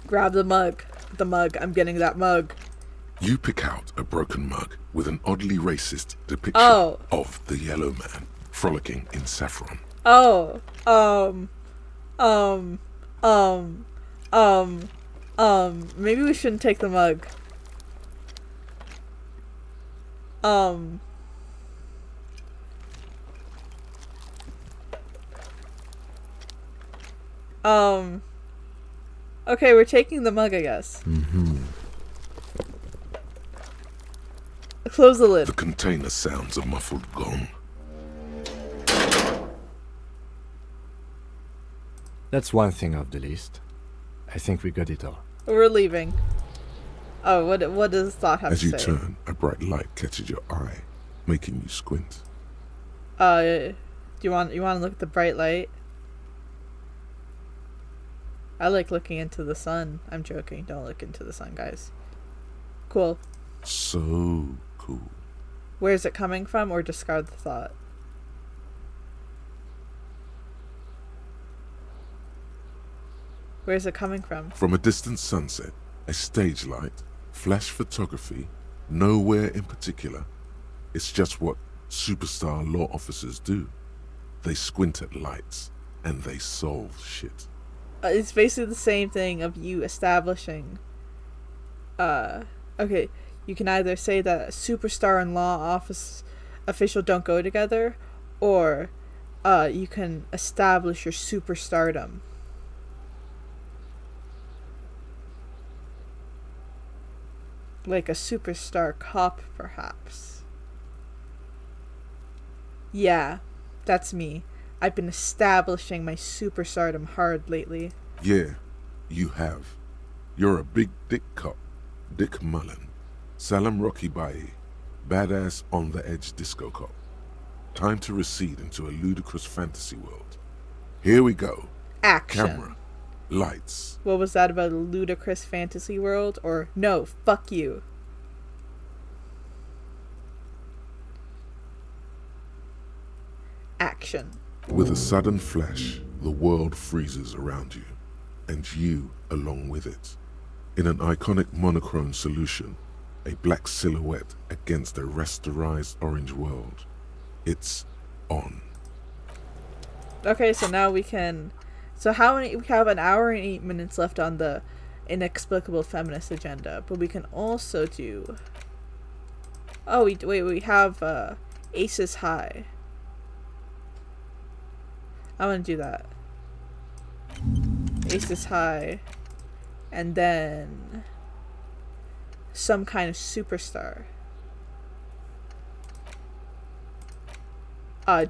Grab the mug. The mug. I'm getting that mug. You pick out a broken mug with an oddly racist depiction of the yellow man frolicking in saffron. Maybe we shouldn't take the mug. Okay, we're taking the mug, I guess. Mm-hmm. Close the lid. The container sounds a muffled gong. That's one thing off the list. I think we got it all. We're leaving. Oh, what does Thought have As to you say? turn, a bright light catches your eye, making you squint. Do you want to look at the bright light? I like looking into the sun. I'm joking. Don't look into the sun, guys. Cool. So cool. Where's it coming from, or discard the thought? Where's it coming from? From a distant sunset, a stage light, flash photography, nowhere in particular. It's just what superstar law officers do. They squint at lights, and they solve shit. It's basically the same thing of you establishing... Okay, you can either say that a superstar and law office official don't go together, or you can establish your superstardom. Like a superstar cop, perhaps. Yeah, that's me. I've been establishing my superstardom hard lately. Yeah, you have. You're a big dick cop. Dick Mullen. Salam Rocky Bayi. Badass on the edge disco cop. Time to recede into a ludicrous fantasy world. Here we go. Action. Camera. Lights. What was that about a ludicrous fantasy world? Or, no, fuck you. Action. With a sudden flash, the world freezes around you, and you along with it. In an iconic monochrome solution, a black silhouette against a rasterized orange world. It's on. Okay, so now we can... So we have an hour and 8 minutes left on the inexplicable feminist agenda, but we can also do... Oh, we have Aces High. I want to do that. Aces High. And then... some kind of superstar.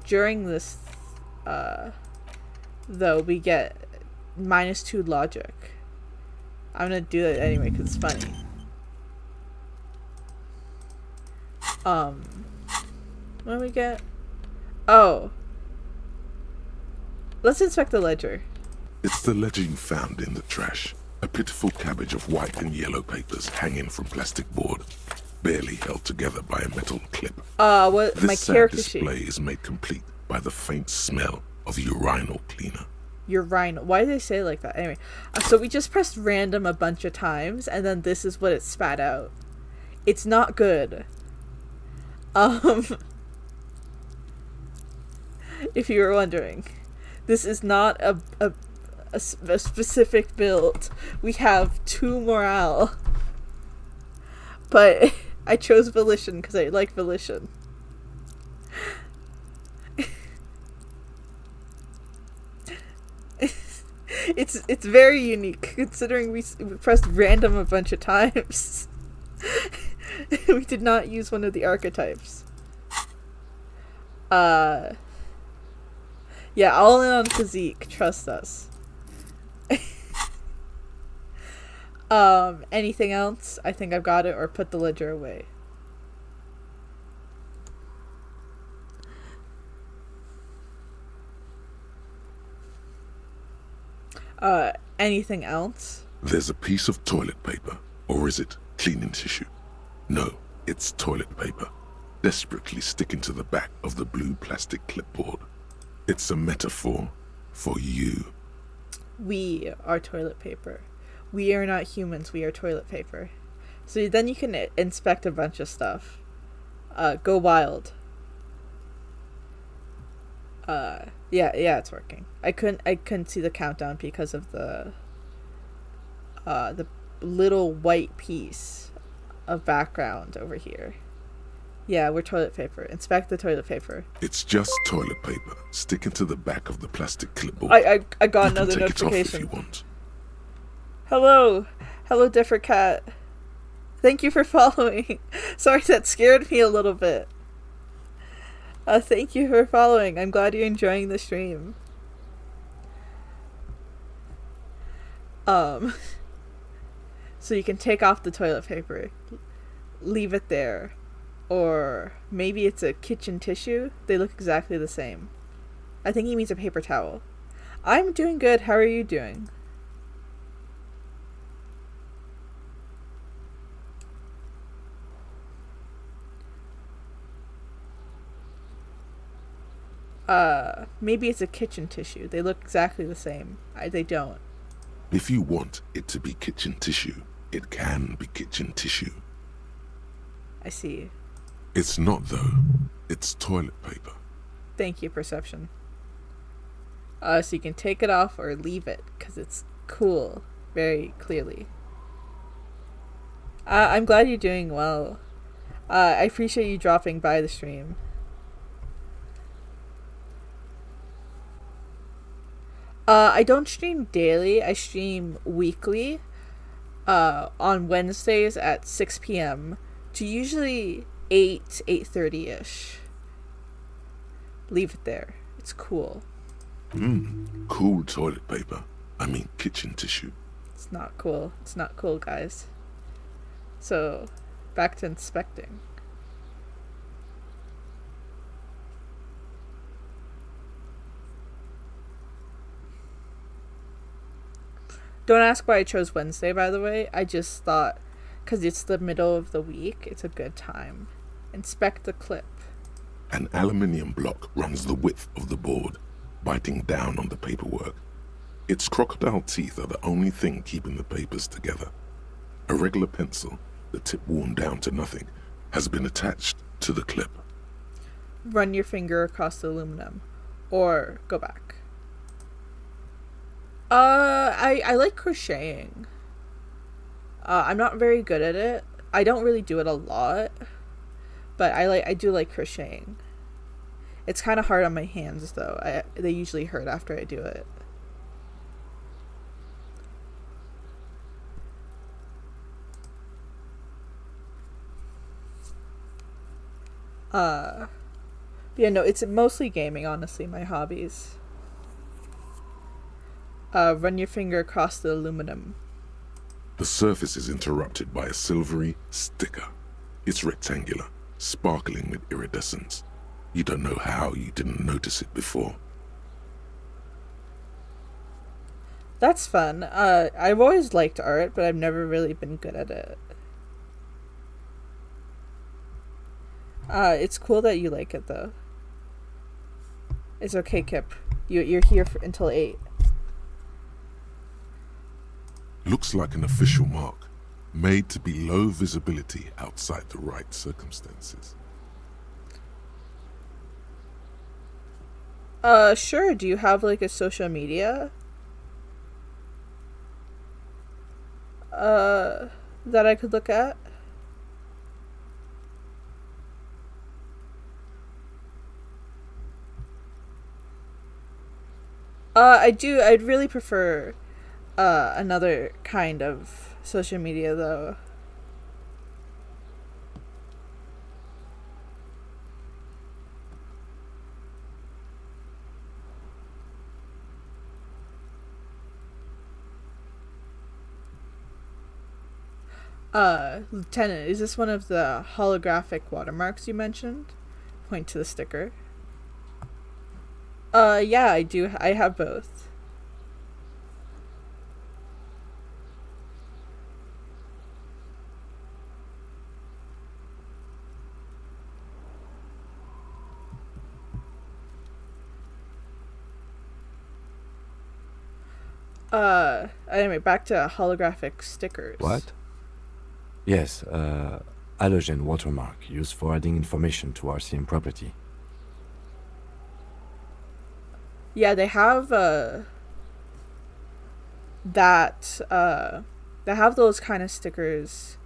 During this... though, we get -2 logic. I'm gonna do it anyway because it's funny. What do we get? Oh. Let's inspect the ledger. It's the ledger you found in the trash. A pitiful cabbage of white and yellow papers hanging from plastic board, barely held together by a metal clip. What This my sad character display sheet. is made complete by the faint smell of urinal cleaner. Urinal. Why do they say it like that? Anyway, so we just pressed random a bunch of times, and then this is what it spat out. It's not good. If you were wondering, this is not a specific build. We have 2 morale, but I chose Volition because I like Volition. It's very unique considering we pressed random a bunch of times. We did not use one of the archetypes. Yeah, all in on physique, trust us. Anything else? I think I've got it, or put the ledger away. Anything else? There's a piece of toilet paper, or is it cleaning tissue? No, it's toilet paper, desperately sticking to the back of the blue plastic clipboard. It's a metaphor for you. We are toilet paper. We are not humans, we are toilet paper. So then you can inspect a bunch of stuff. Go wild. Yeah, it's working. I couldn't see the countdown because of the little white piece of background over here. Yeah, we're toilet paper. Inspect the toilet paper. It's just toilet paper sticking to the back of the plastic clipboard. I got You can another take it off if notification. you want. Hello, different cat. Thank you for following. Sorry, that scared me a little bit. Thank you for following. I'm glad you're enjoying the stream. So you can take off the toilet paper, leave it there, or maybe it's a kitchen tissue. They look exactly the same. I think he means a paper towel. I'm doing good. How are you doing? Maybe it's a kitchen tissue. They look exactly the same. They don't. If you want it to be kitchen tissue, it can be kitchen tissue. I see. It's not, though. It's toilet paper. Thank you, Perception. So you can take it off or leave it, because it's cool, very clearly. I'm glad you're doing well. I appreciate you dropping by the stream. I don't stream daily. I stream weekly. On Wednesdays at 6 p.m. to usually 8:30ish. Leave it there. It's cool. Cool toilet paper. I mean kitchen tissue. It's not cool. It's not cool, guys. So, back to inspecting. Don't ask why I chose Wednesday, by the way. I just thought, because it's the middle of the week, it's a good time. Inspect the clip. An aluminium block runs the width of the board, biting down on the paperwork. Its crocodile teeth are the only thing keeping the papers together. A regular pencil, the tip worn down to nothing, has been attached to the clip. Run your finger across the aluminum. Or go back. I like crocheting. I'm not very good at it. I don't really do it a lot. But I do like crocheting. It's kind of hard on my hands, though. They usually hurt after I do it. Yeah, no, it's mostly gaming, honestly, my hobbies. Run your finger across the aluminum. The surface is interrupted by a silvery sticker. It's rectangular, sparkling with iridescence. You don't know how you didn't notice it before. That's fun. I've always liked art, but I've never really been good at it. It's cool that you like it, though. It's okay, Kip. You're here until 8. Looks like an official mark, made to be low visibility outside the right circumstances. Sure. Do you have, like, a social media? That I could look at? I do. I'd really prefer, another kind of social media, though. Lieutenant, is this one of the holographic watermarks you mentioned? Point to the sticker. Yeah, I do. I have both. Anyway, back to holographic stickers. What? Yes, halogen watermark used for adding information to RCM property. Yeah, they have, they have those kind of stickers,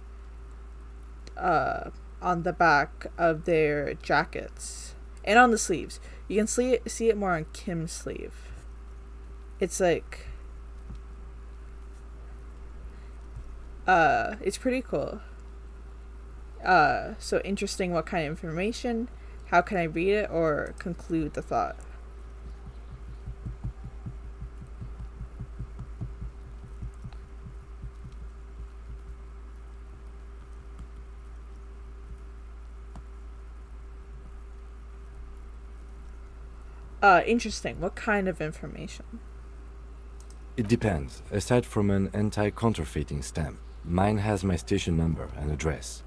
on the back of their jackets. And on the sleeves. You can see it more on Kim's sleeve. It's like, it's pretty cool. So interesting. What kind of information? How can I read it or conclude the thought? Interesting. What kind of information? It depends. Aside from an anti-counterfeiting stamp, mine has my station number and address.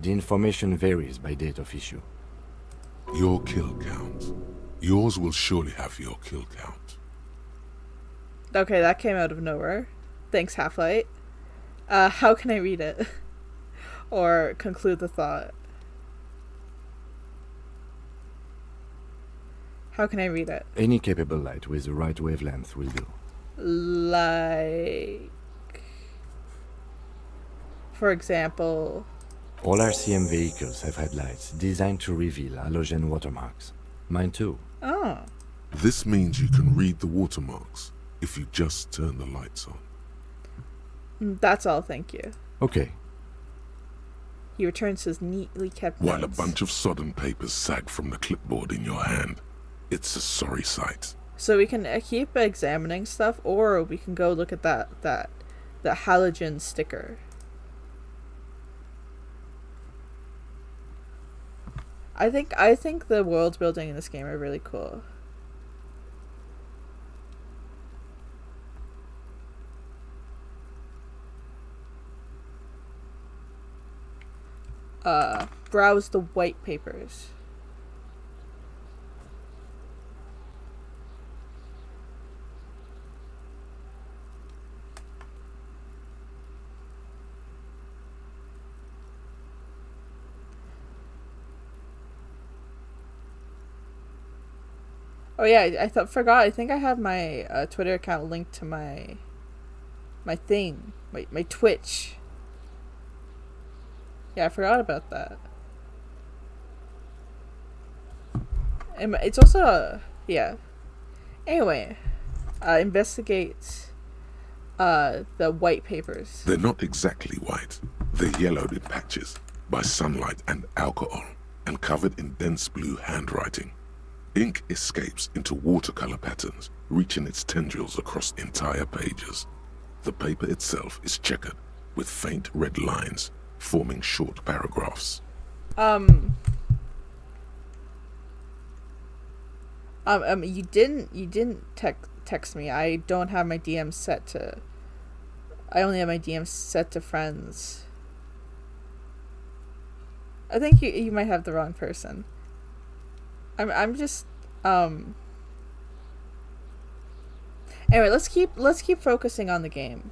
The information varies by date of issue. Your kill count. Yours will surely have your kill count. Okay, that came out of nowhere. Thanks, Half-Light. How can I read it? Or conclude the thought? How can I read it? Any capable light with the right wavelength will do. Like... For example... All RCM vehicles have headlights designed to reveal halogen watermarks. Mine too. Oh. This means you can read the watermarks if you just turn the lights on. That's all, thank you. Okay. He returns his neatly kept While notes. a bunch of sodden papers sag from the clipboard in your hand. It's a sorry sight. So we can keep examining stuff, or we can go look at the halogen sticker. I think the world building in this game are really cool. Browse the white papers. Oh yeah, I forgot. I think I have my Twitter account linked to my thing, my Twitch. Yeah, I forgot about that. And it's also yeah. Anyway, investigate the white papers. They're not exactly white. They're yellowed in patches by sunlight and alcohol, and covered in dense blue handwriting. Ink escapes into watercolor patterns, reaching its tendrils across entire pages. The paper itself is checkered, with faint red lines, forming short paragraphs. You didn't text me. I don't have my DM set to. I only have my DM set to friends. I think you might have the wrong person. I'm just Anyway, let's keep focusing on the game.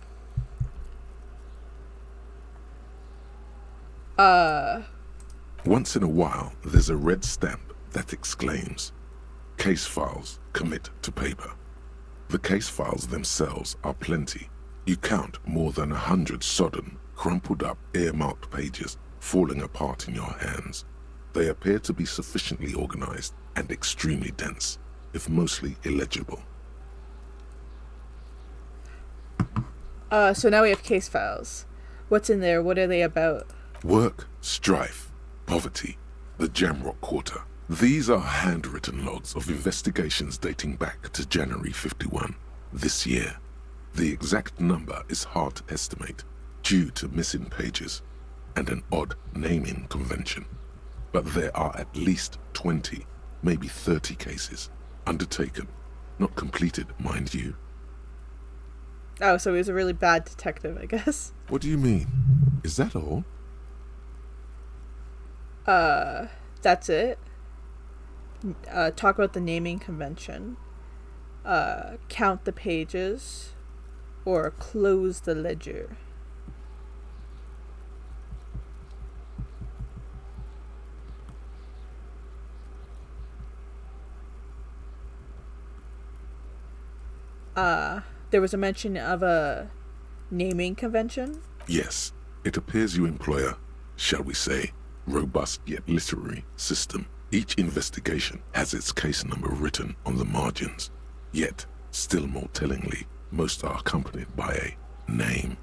Once in a while, there's a red stamp that exclaims, "Case files, commit to paper." The case files themselves are plenty. You count more than 100 sodden, crumpled up, earmarked pages falling apart in your hands. They appear to be sufficiently organized and extremely dense, if mostly illegible. So now we have case files. What's in there? What are they about? Work, strife, poverty, the Jamrock Quarter. These are handwritten logs of investigations dating back to January 51, this year. The exact number is hard to estimate due to missing pages and an odd naming convention. But there are at least 20, maybe 30 cases undertaken, not completed, mind you. Oh, so he was a really bad detective, I guess. What do you mean? Is that all? That's it. Talk about the naming convention. Count the pages. Or close the ledger. There was a mention of a naming convention? Yes, it appears you employ a, shall we say, robust yet literary system. Each investigation has its case number written on the margins. Yet, still more tellingly, most are accompanied by a name.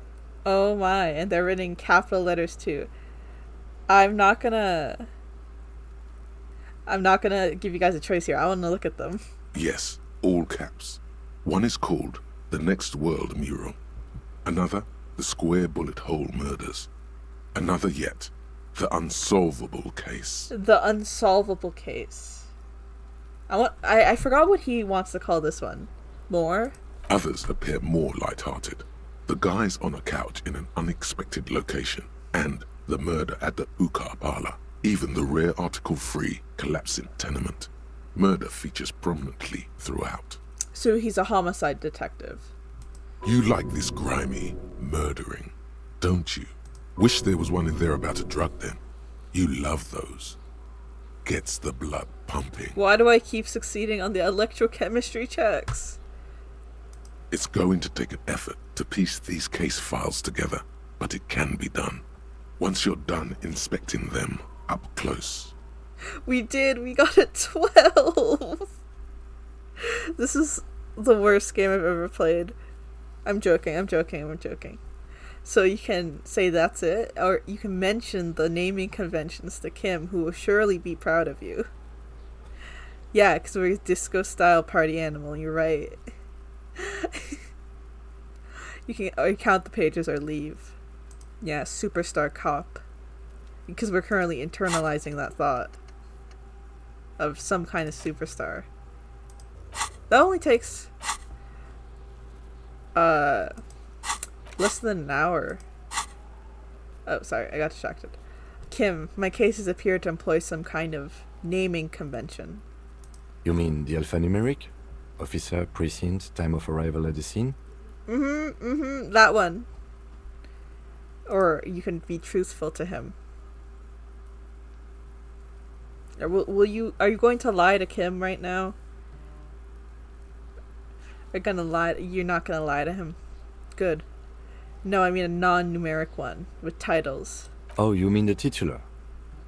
Oh my, and they're written in capital letters too. I'm not gonna give you guys a choice here. I want to look at them. Yes, all caps. One is called The Next World Mural. Another, The Square Bullet Hole Murders. Another yet, The Unsolvable Case. The Unsolvable Case. I forgot what he wants to call this one. More? Others appear more light-hearted. The guys on a couch in an unexpected location, and the murder at the Ukar Parlor. Even the rare article-free collapsing tenement. Murder features prominently throughout. So he's a homicide detective. You like this grimy murdering, don't you? Wish there was one in there about a drug den. You love those. Gets the blood pumping. Why do I keep succeeding on the electrochemistry checks? It's going to take an effort to piece these case files together, but it can be done. Once you're done inspecting them up close. We got a 12! This is the worst game I've ever played. I'm joking. So you can say that's it, or you can mention the naming conventions to Kim, who will surely be proud of you. Yeah, because we're a disco-style party animal, you're right. You can or count the pages or leave. Yeah, superstar cop. Because we're currently internalizing that thought of some kind of superstar. That only takes less than an hour. Oh, sorry, I got distracted. Kim, my cases appear to employ some kind of naming convention. You mean the alphanumeric? Officer, precinct, time of arrival at the scene? That one. Or you can be truthful to him. Or are you going to lie to Kim right now? You're not gonna lie to him. Good. No, I mean a non-numeric one, with titles. Oh, you mean the titular?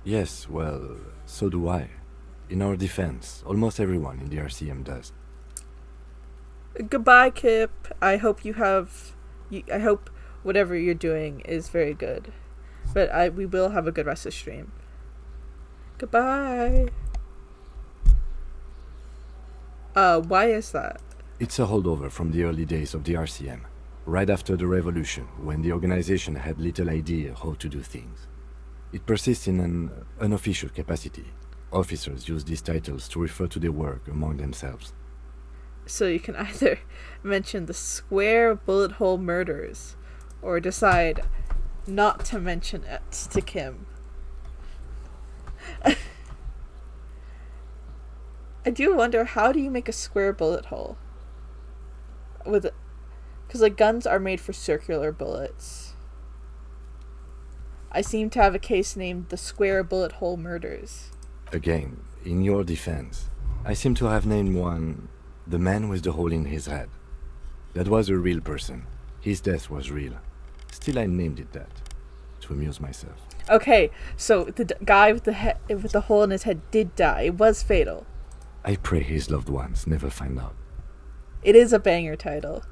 Yes, well, so do I. In our defense, almost everyone in the RCM does. Goodbye, Kip. I hope I hope whatever you're doing is very good. But we will have a good rest of the stream. Goodbye. Why is that? It's a holdover from the early days of the RCM, right after the revolution, when the organization had little idea how to do things. It persists in an unofficial capacity, officers use these titles to refer to their work among themselves. So you can either mention the square bullet hole murders or decide not to mention it to Kim. I do wonder, how do you make a square bullet hole? Because like guns are made for circular bullets. I seem to have a case named the Square Bullet Hole Murders. Again, in your defense, I seem to have named one the man with the hole in his head. That was a real person. His death was real. Still, I named it that, to amuse myself. Okay, so the guy with the hole in his head did die. It was fatal. I pray his loved ones never find out. It is a banger title.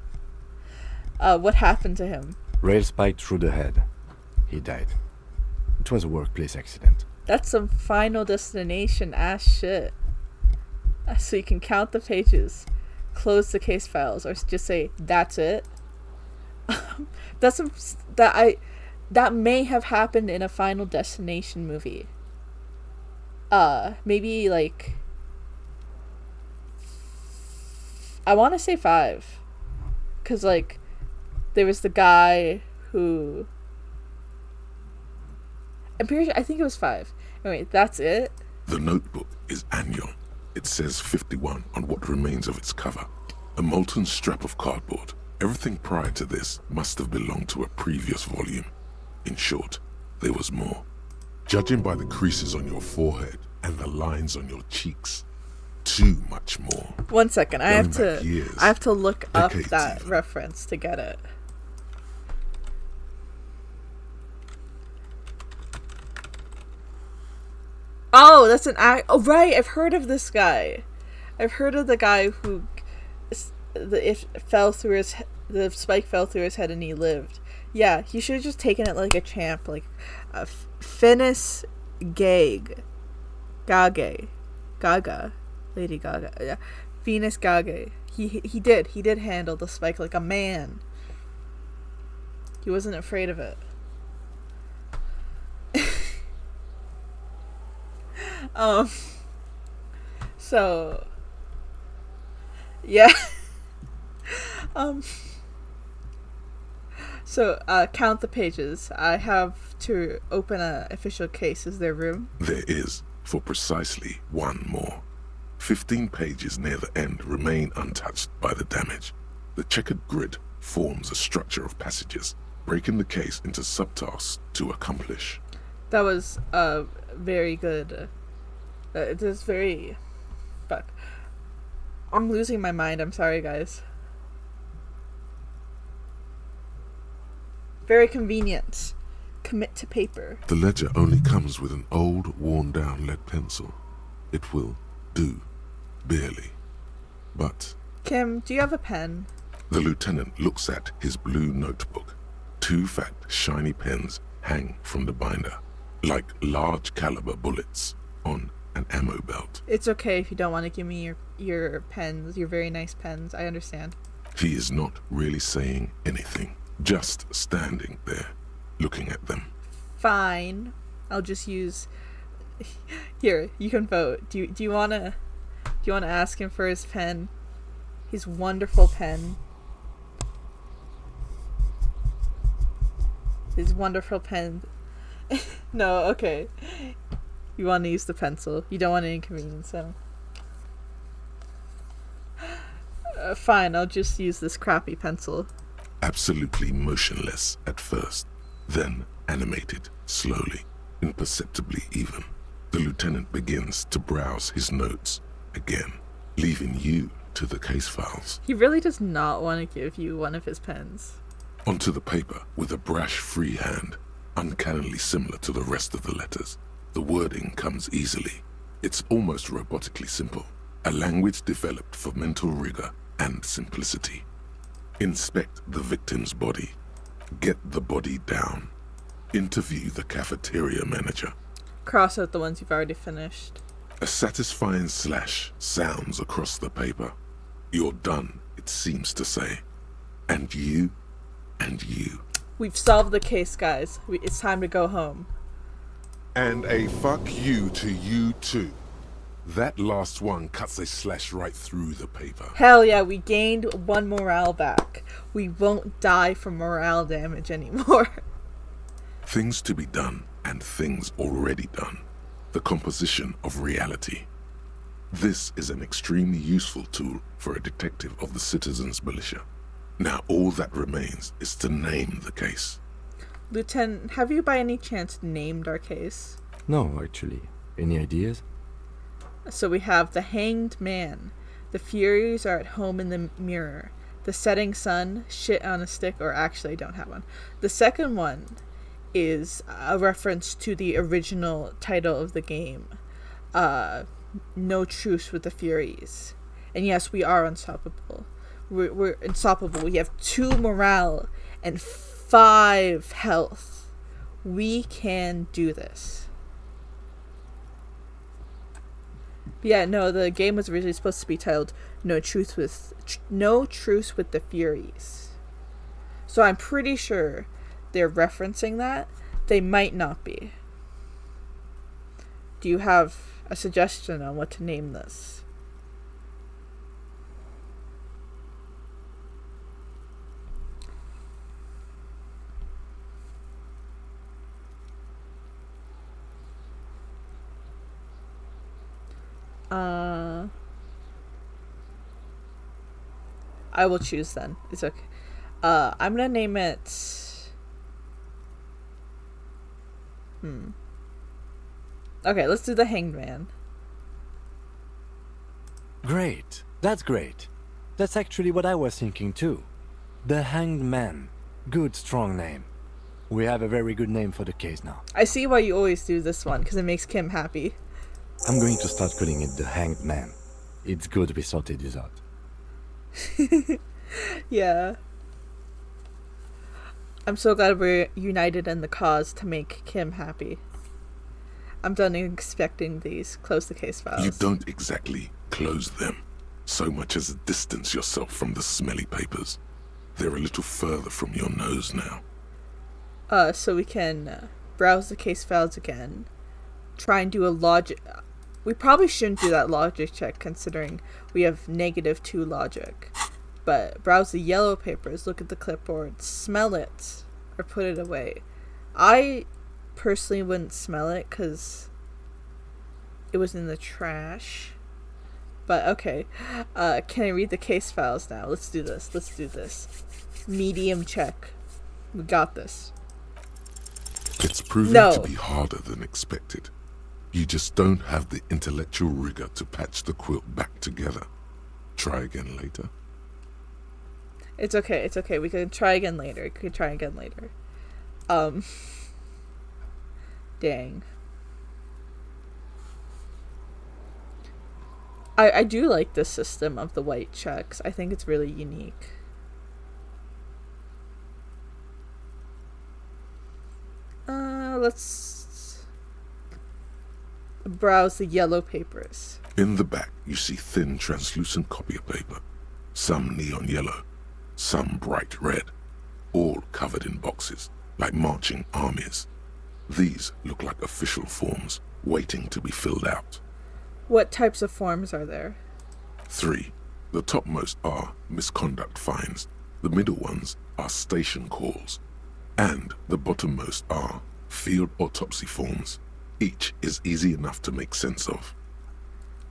What happened to him? Rail spiked through the head. He died. It was a workplace accident. That's some Final Destination ass shit. So you can count the pages, close the case files, or just say, that's it. That may have happened in a Final Destination movie. Maybe like, I want to say 5, because like there was the guy who, I'm pretty sure, I think it was 5. Anyway, that's it. The notebook is annual. It says 51 on what remains of its cover. A molten strap of cardboard. Everything prior to this must have belonged to a previous volume. In short, there was more. Judging by the creases on your forehead and the lines on your cheeks, too much more. 1 second, I have to look up decades that even. reference to get it. Oh, that's an act. Oh, right. I've heard of this guy. I've heard of the guy who the spike fell through his head and he lived. Yeah, he should have just taken it like a champ, like Finis Gaga, Lady Gaga. Yeah, Finis Gaga. He did handle the spike like a man. He wasn't afraid of it. So yeah. Count the pages. I have to open an official case. Is there room? There is, for precisely one more. 15 pages near the end remain untouched by the damage. The checkered grid forms a structure of passages, breaking the case into subtasks to accomplish. That was very good. It is very... Fuck. I'm losing my mind. I'm sorry, guys. Very convenient. Commit to paper. The ledger only comes with an old, worn-down lead pencil. It will do, barely. But... Kim, do you have a pen? The lieutenant looks at his blue notebook. 2 fat, shiny pens hang from the binder, like large-caliber bullets on an ammo belt. It's okay if you don't want to give me your pens, your very nice pens. I understand. He is not really saying anything, just standing there, looking at them. Fine. I'll just use... Here, you can vote. Do you wanna ask him for his pen? His wonderful pen. His wonderful pen. No, okay. You want to use the pencil. You don't want to inconvenience him. Fine, I'll just use this crappy pencil. Absolutely motionless at first, then animated slowly, imperceptibly even. The lieutenant begins to browse his notes again, leaving you to the case files. He really does not want to give you one of his pens. Onto the paper with a brash free hand, uncannily similar to the rest of the letters. The wording comes easily. It's almost robotically simple, a language developed for mental rigor and simplicity. Inspect the victim's body. Get the body down. Interview the cafeteria manager. Cross out the ones you've already finished. A satisfying slash sounds across the paper. You're done, it seems to say. And you, and you. We've solved the case, guys. It's time to go home. And a fuck you to you too. That last one cuts a slash right through the paper. Hell yeah, we gained 1 morale back. We won't die from morale damage anymore. Things to be done and things already done. The composition of reality. This is an extremely useful tool for a detective of the citizens' militia. Now all that remains is to name the case. Lieutenant, have you by any chance named our case? No, actually. Any ideas? So we have the hanged man. The Furies are at home in the mirror. The setting sun, shit on a stick, or actually I don't have one. The second one is a reference to the original title of the game. No Truce with the Furies. And yes, we are unstoppable. We're unstoppable. We have 2 morale and 5 health. We can do this. Yeah, no, the game was originally supposed to be titled No Truce with the Furies. So I'm pretty sure they're referencing that. They might not be. Do you have a suggestion on what to name this? I will choose then. It's okay. I'm gonna name it... Okay, let's do the Hanged Man. Great. That's great. That's actually what I was thinking too. The Hanged Man. Good, strong name. We have a very good name for the case now. I see why you always do this one, because it makes Kim happy. I'm going to start calling it the Hanged Man. It's good we sorted this out. Yeah. I'm so glad we're united in the cause to make Kim happy. I'm done expecting these. Close the case files. You don't exactly close them, so much as distance yourself from the smelly papers. They're a little further from your nose now. So we can browse the case files again. Try and do a logic... We probably shouldn't do that logic check considering we have -2 logic. But browse the yellow papers, look at the clipboard, smell it, or put it away. I personally wouldn't smell it because it was in the trash. But okay, can I read the case files now? Let's do this. Medium check. We got this. It's proving to be harder than expected. You just don't have the intellectual rigor to patch the quilt back together. Try again later. It's okay. We can try again later. Dang. I do like this system of the white checks. I think it's really unique. Let's browse the yellow papers. In the back, you see thin, translucent copier paper. Some neon yellow, some bright red, all covered in boxes, like marching armies. These look like official forms, waiting to be filled out. What types of forms are there? 3. The topmost are misconduct fines, the middle ones are station calls, and the bottommost are field autopsy forms. Each is easy enough to make sense of.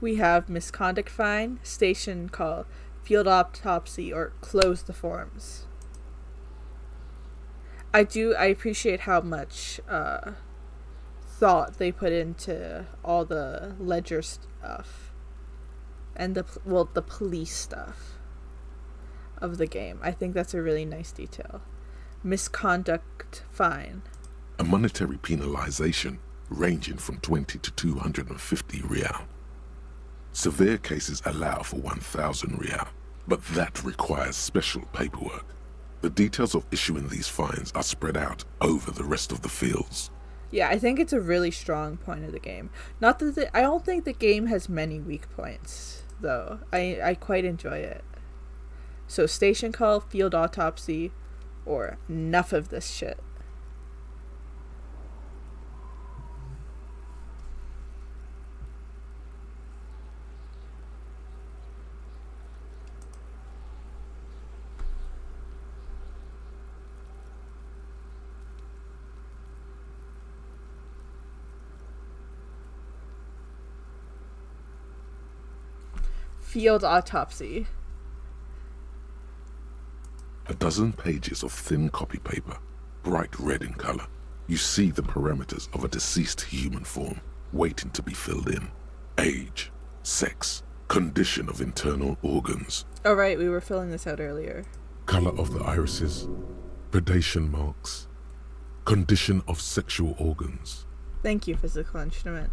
We have misconduct fine, station call, field autopsy, or close the forms. I appreciate how much thought they put into all the ledger stuff and the police stuff of the game. I think that's a really nice detail. Misconduct fine. A monetary penalization ranging from 20 to 250 real. Severe cases allow for 1,000 real, but that requires special paperwork. The details of issuing these fines are spread out over the rest of the fields. Yeah, I think it's a really strong point of the game. Not that I don't think the game has many weak points, though. I quite enjoy it. So station call, field autopsy, or enough of this shit. Field autopsy. A dozen pages of thin copy paper, bright red in color. You see the parameters of a deceased human form waiting to be filled in. Age, sex, condition of internal organs. Oh right, we were filling this out earlier. Color of the irises, predation marks, condition of sexual organs. Thank you, physical instrument.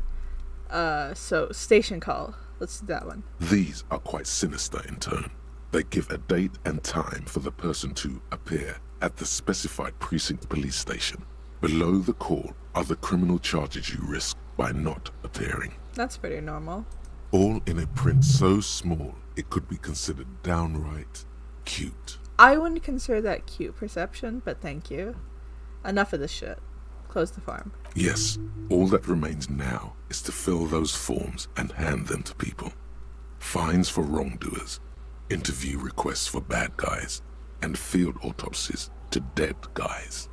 So station call. Let's do that one. These are quite sinister in tone. They give a date and time for the person to appear at the specified precinct police station. Below the call are the criminal charges you risk by not appearing. That's pretty normal. All in a print so small it could be considered downright cute. I wouldn't consider that cute perception, but thank you. Enough of this shit. Close the farm. Yes, all that remains now is to fill those forms and hand them to people. Fines for wrongdoers, interview requests for bad guys, and field autopsies to dead guys.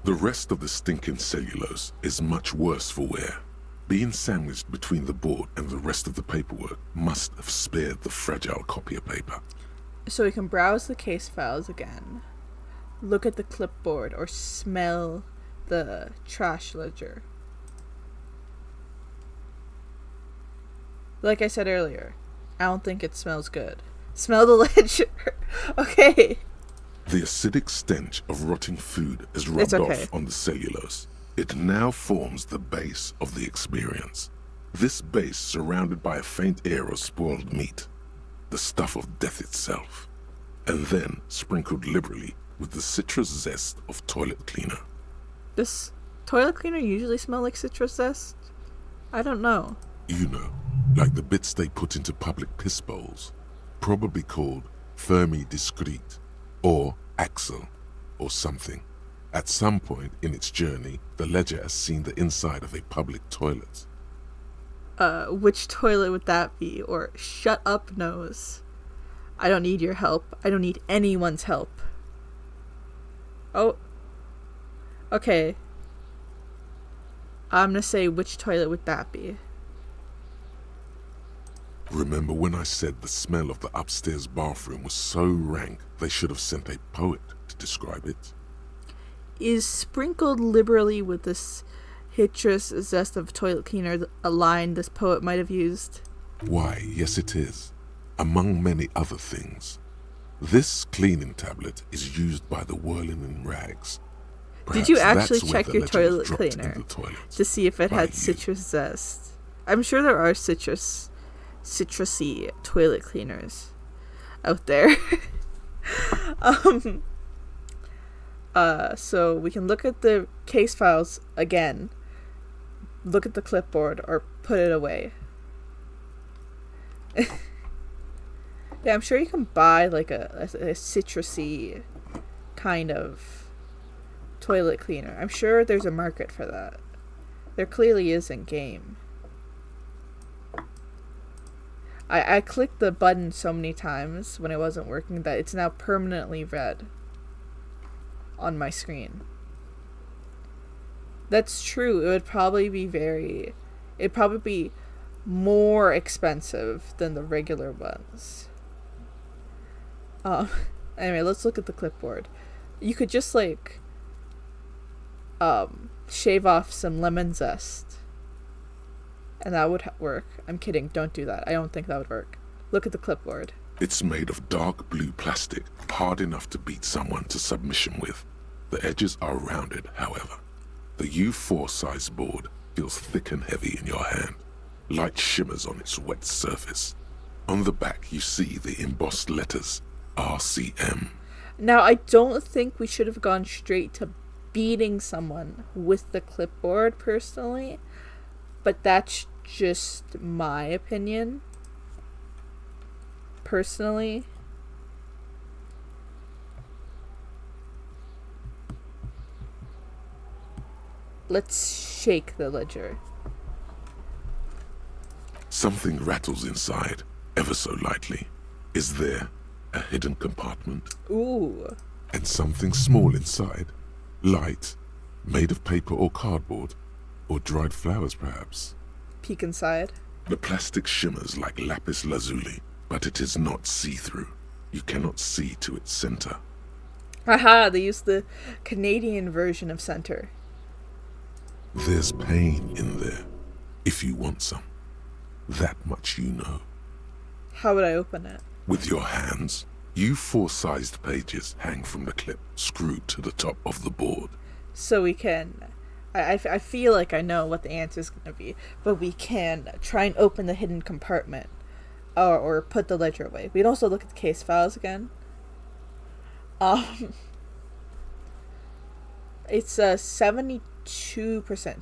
The rest of the stinking cellulose is much worse for wear. Being sandwiched between the board and the rest of the paperwork must have spared the fragile copier paper. So we can browse the case files again, look at the clipboard, or smell the trash ledger. Like I said earlier, I don't think it smells good. Smell the ledger. Okay. The acidic stench of rotting food is rubbed off on the cellulose. It now forms the base of the experience. This base surrounded by a faint air of spoiled meat, the stuff of death itself, and then sprinkled liberally with the citrus zest of toilet cleaner. Does toilet cleaner usually smell like citrus zest? I don't know. You know, like the bits they put into public piss bowls, probably called Fermi Discrete, or Axel, or something. At some point in its journey, the ledger has seen the inside of a public toilet. Which toilet would that be? Or shut up, nose. I don't need your help. I don't need anyone's help. Oh. Okay. I'm gonna say, which toilet would that be? Remember when I said the smell of the upstairs bathroom was so rank they should have sent a poet to describe it? Is sprinkled liberally with this citrus zest of toilet cleaner a line this poet might have used? Why, yes it is. Among many other things. This cleaning tablet is used by the whirling in rags. Did you actually check your toilet cleaner to see if it had citrus zest? I'm sure there are citrusy toilet cleaners out there. So we can look at the case files again, look at the clipboard, or put it away. Yeah, I'm sure you can buy like a citrusy kind of toilet cleaner. I'm sure there's a market for that. There clearly is in game. I clicked the button so many times when it wasn't working that it's now permanently red on my screen. That's true. It would probably be it'd probably be more expensive than the regular ones. Anyway, let's look at the clipboard. You could just like shave off some lemon zest, and that would work. I'm kidding. Don't do that. I don't think that would work. Look at the clipboard. It's made of dark blue plastic, hard enough to beat someone to submission with. The edges are rounded, however. The U4 size board feels thick and heavy in your hand. Light shimmers on its wet surface. On the back you see the embossed letters, RCM. Now, I don't think we should have gone straight to beating someone with the clipboard, personally, but that's just my opinion. Personally. Let's shake the ledger. Something rattles inside, ever so lightly. Is there a hidden compartment? Ooh. And something small inside, light, made of paper or cardboard, or dried flowers perhaps. Peek inside. The plastic shimmers like lapis lazuli, but it is not see-through. You cannot see to its center. Aha, they used the Canadian version of center. There's pain in there, if you want some. That much you know. How would I open it? With your hands. You 4-sized pages hang from the clip screwed to the top of the board. So we can... I feel like I know what the answer is going to be, but we can try and open the hidden compartment. Or put the ledger away. We'd also look at the case files again. It's a 72%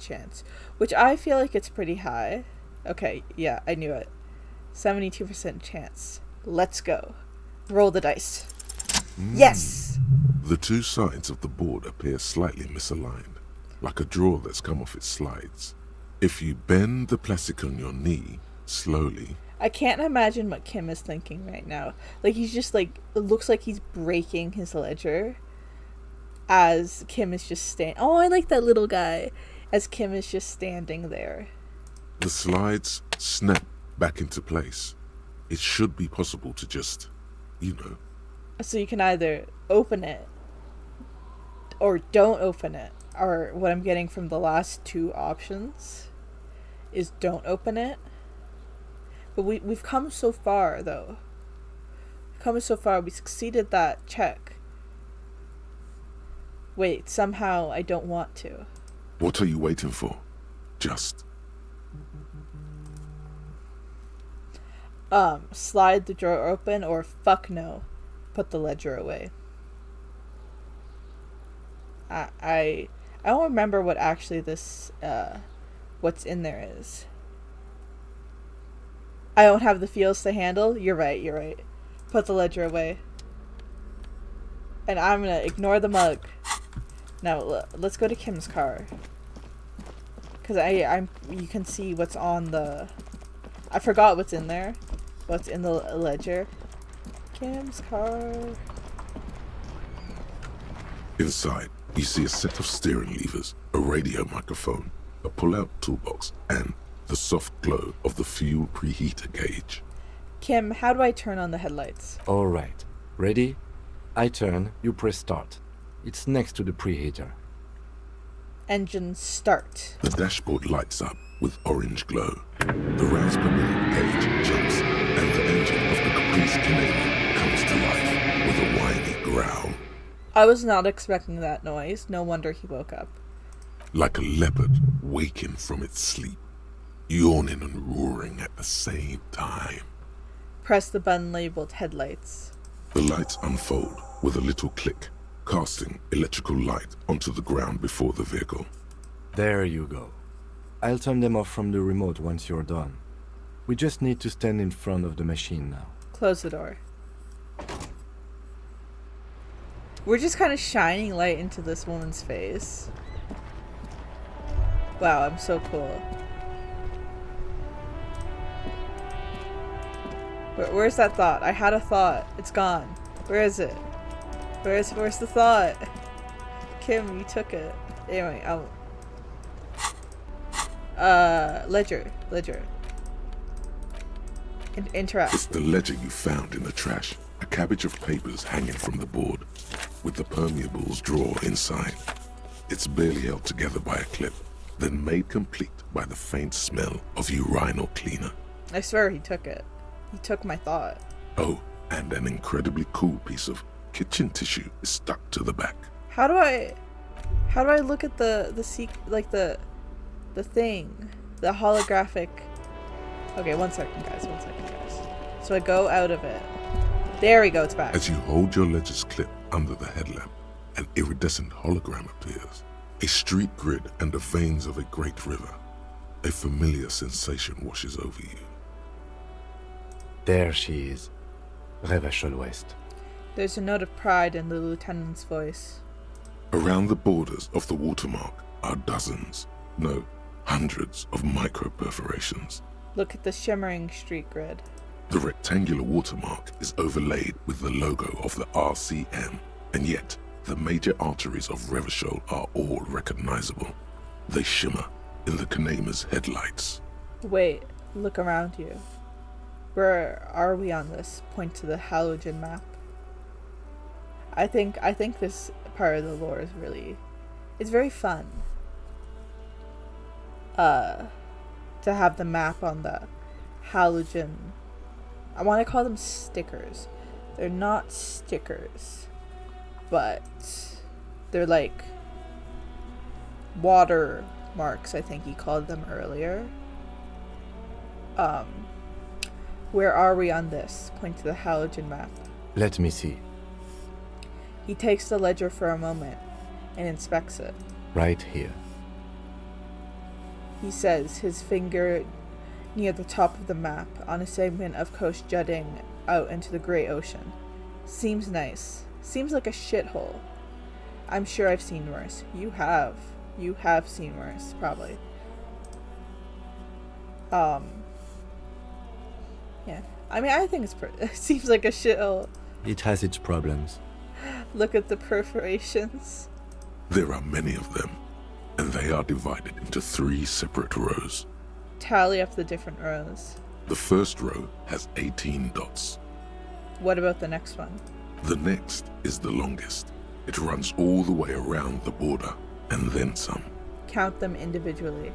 chance, which I feel like it's pretty high. Okay, yeah, I knew it. 72% chance. Let's go. Roll the dice. Yes! The two sides of the board appear slightly misaligned, like a drawer that's come off its slides. If you bend the plastic on your knee, slowly... I can't imagine what Kim is thinking right now. Like, he's just like... It looks like he's breaking his ledger. As Kim is just standing... Oh, I like that little guy. As Kim is just standing there. The slides snap back into place. It should be possible to just, you know... So you can either open it, or don't open it. Or what I'm getting from the last two options is don't open it. But we've come so far, though. We've come so far. We succeeded that check. Wait, somehow I don't want to. What are you waiting for? Just... Slide the drawer open, or fuck no. Put the ledger away. I don't remember what actually this, what's in there is. I don't have the feels to handle. You're right. Put the ledger away. And I'm gonna ignore the mug. Now, let's go to Kim's car. Because you can see what's on the... I forgot what's in there. What's in the ledger. Kim's car. Inside, you see a set of steering levers, a radio microphone, a pull-out toolbox, and the soft glow of the fuel preheater gauge. Kim, how do I turn on the headlights? Alright. Ready? I turn, you press start. It's next to the preheater. Engine start. The dashboard lights up with orange glow. The rounds per minute gauge jumps, and the engine of the Caprice Canadian comes to life with a whiny growl. I was not expecting that noise. No wonder he woke up. Like a leopard waking from its sleep, yawning and roaring at the same time. Press the button labeled headlights. The lights unfold with a little click, casting electrical light onto the ground before the vehicle. There you go. I'll turn them off from the remote once you're done. We just need to stand in front of the machine now. Close the door. We're just kind of shining light into this woman's face. Wow, I'm so cool. Where's that thought? I had a thought. It's gone. Where is it? Where's the thought? Kim, you took it. Anyway, ledger. Interact. It's the ledger you found in the trash. A cabbage of papers hanging from the board, with the permeables drawer inside. It's barely held together by a clip, then made complete by the faint smell of urinal cleaner. I swear he took it. He took my thought. Oh, and an incredibly cool piece of kitchen tissue is stuck to the back. How do I look at the thing, the holographic? Okay, one second, guys. So I go out of it. There we go. It's back. As you hold your ledger's clip under the headlamp, an iridescent hologram appears. A street grid and the veins of a great river. A familiar sensation washes over you. There she is. Revachol West. There's a note of pride in the lieutenant's voice. Around the borders of the watermark are dozens, no, hundreds of micro-perforations. Look at the shimmering street grid. The rectangular watermark is overlaid with the logo of the RCM, and yet the major arteries of Revachol are all recognizable. They shimmer in the Kanema's headlights. Wait, Look around you. Where are we on this? Point to the halogen map. I think this part of the lore is it's very fun. To have the map on the halogen. I want to call them stickers. They're not stickers, but they're like water marks, I think he called them earlier. Where are we on this? Point to the halogen map. Let me see. He takes the ledger for a moment and inspects it. Right here. He says, his finger near the top of the map on a segment of coast jutting out into the great ocean. Seems nice. Seems like a shithole. I'm sure I've seen worse. You have. You have seen worse, probably. Yeah. I mean, I think it seems like a shithole. It has its problems. Look at the perforations. There are many of them, and they are divided into 3 separate rows. Tally up the different rows. The first row has 18 dots. What about the next one? The next is the longest. It runs all the way around the border, and then some. Count them individually.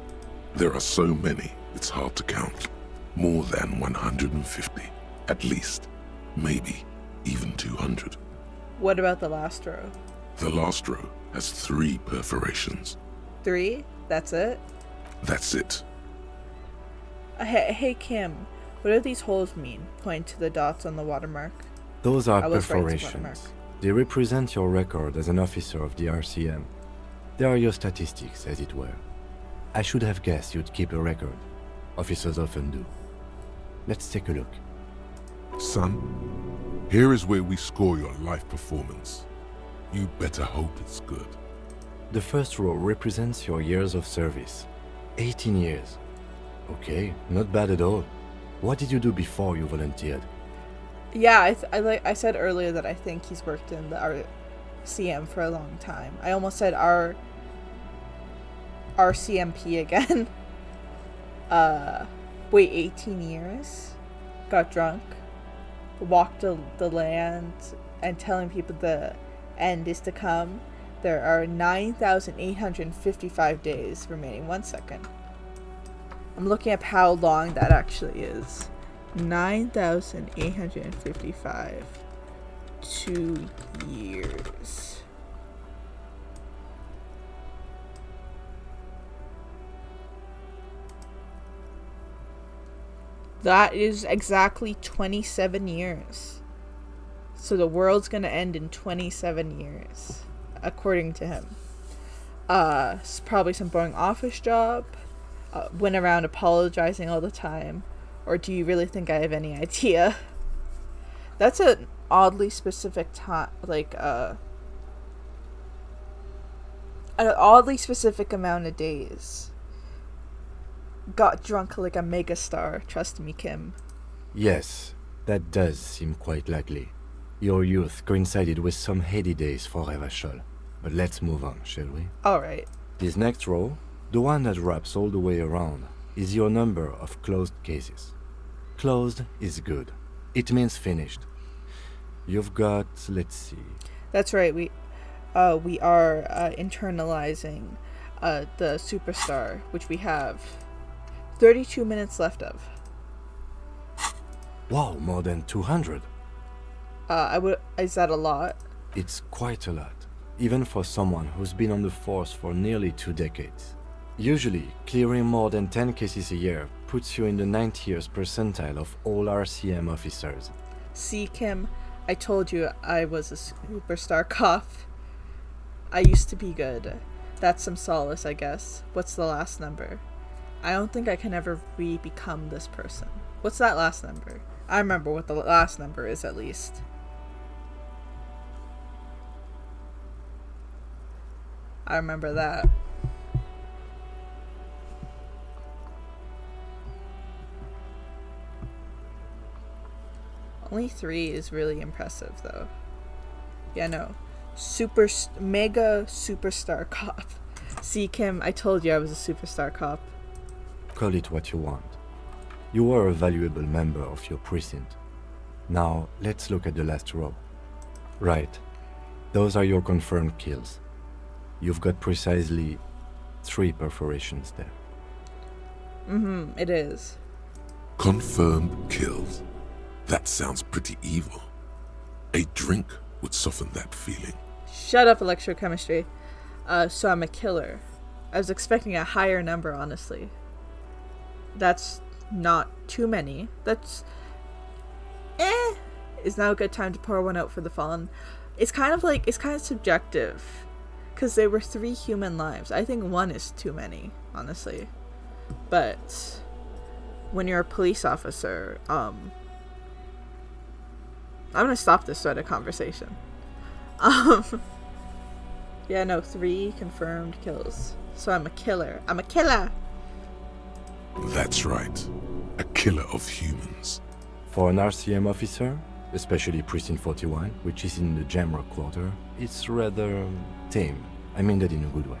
There are so many, it's hard to count. More than 150, at least. Maybe even 200. What about the last row? The last row has 3 perforations. 3? That's it? That's it. Hey Kim, what do these holes mean? Point to the dots on the watermark. Those are perforations. They represent your record as an officer of the RCM. They are your statistics, as it were. I should have guessed you'd keep a record. Officers often do. Let's take a look. Son, here is where we score your life performance. You better hope it's good. The first row represents your years of service. 18 years. Okay, not bad at all. What did you do before you volunteered? Yeah, I said earlier that I think he's worked in the RCM for a long time. I almost said RCMP again. Wait, 18 years? Got drunk? Walked the land and telling people the end is to come. There are 9,855 days remaining. 1 second. I'm looking up how long that actually is. 9,855. 2 years. That is exactly 27 years. So the world's gonna end in 27 years, according to him. Probably some boring office job. Went around apologizing all the time. Or do you really think I have any idea? That's an oddly specific time, like, an oddly specific amount of days. Got drunk like a megastar, trust me, Kim. Yes, that does seem quite likely. Your youth coincided with some heady days for Revachol. But let's move on, shall we? Alright. This next row, the one that wraps all the way around, is your number of closed cases. Closed is good. It means finished. You've got, let's see. That's right, we are internalizing the superstar, which we have 32 minutes left of. Wow, more than 200. Is that a lot? It's quite a lot, even for someone who's been on the force for nearly 2 decades. Usually, clearing more than 10 cases a year puts you in the 90th percentile of all RCM officers. See, Kim, I told you I was a superstar cop. I used to be good. That's some solace, I guess. What's the last number? I don't think I can ever become this person. What's that last number? I remember what the last number is, at least. I remember that. Only 3 is really impressive, though. Yeah, no. Mega superstar cop. See, Kim, I told you I was a superstar cop. Call it what you want. You are a valuable member of your precinct. Now, let's look at the last row. Right. Those are your confirmed kills. You've got precisely 3 perforations there. It is. Confirmed kills. That sounds pretty evil. A drink would soften that feeling. Shut up, electrochemistry. So I'm a killer. I was expecting a higher number, honestly. That's not too many. That's... Is now a good time to pour one out for the fallen? It's kind of subjective. Because they were 3 human lives. I think 1 is too many, honestly. But when you're a police officer, I'm gonna stop this sort of conversation. Yeah, no, 3 confirmed kills. So I'm a killer. I'm a killer! That's right. A killer of humans. For an RCM officer, especially Precinct 41, which is in the Jamrock Quarter, it's rather tame. I mean that in a good way.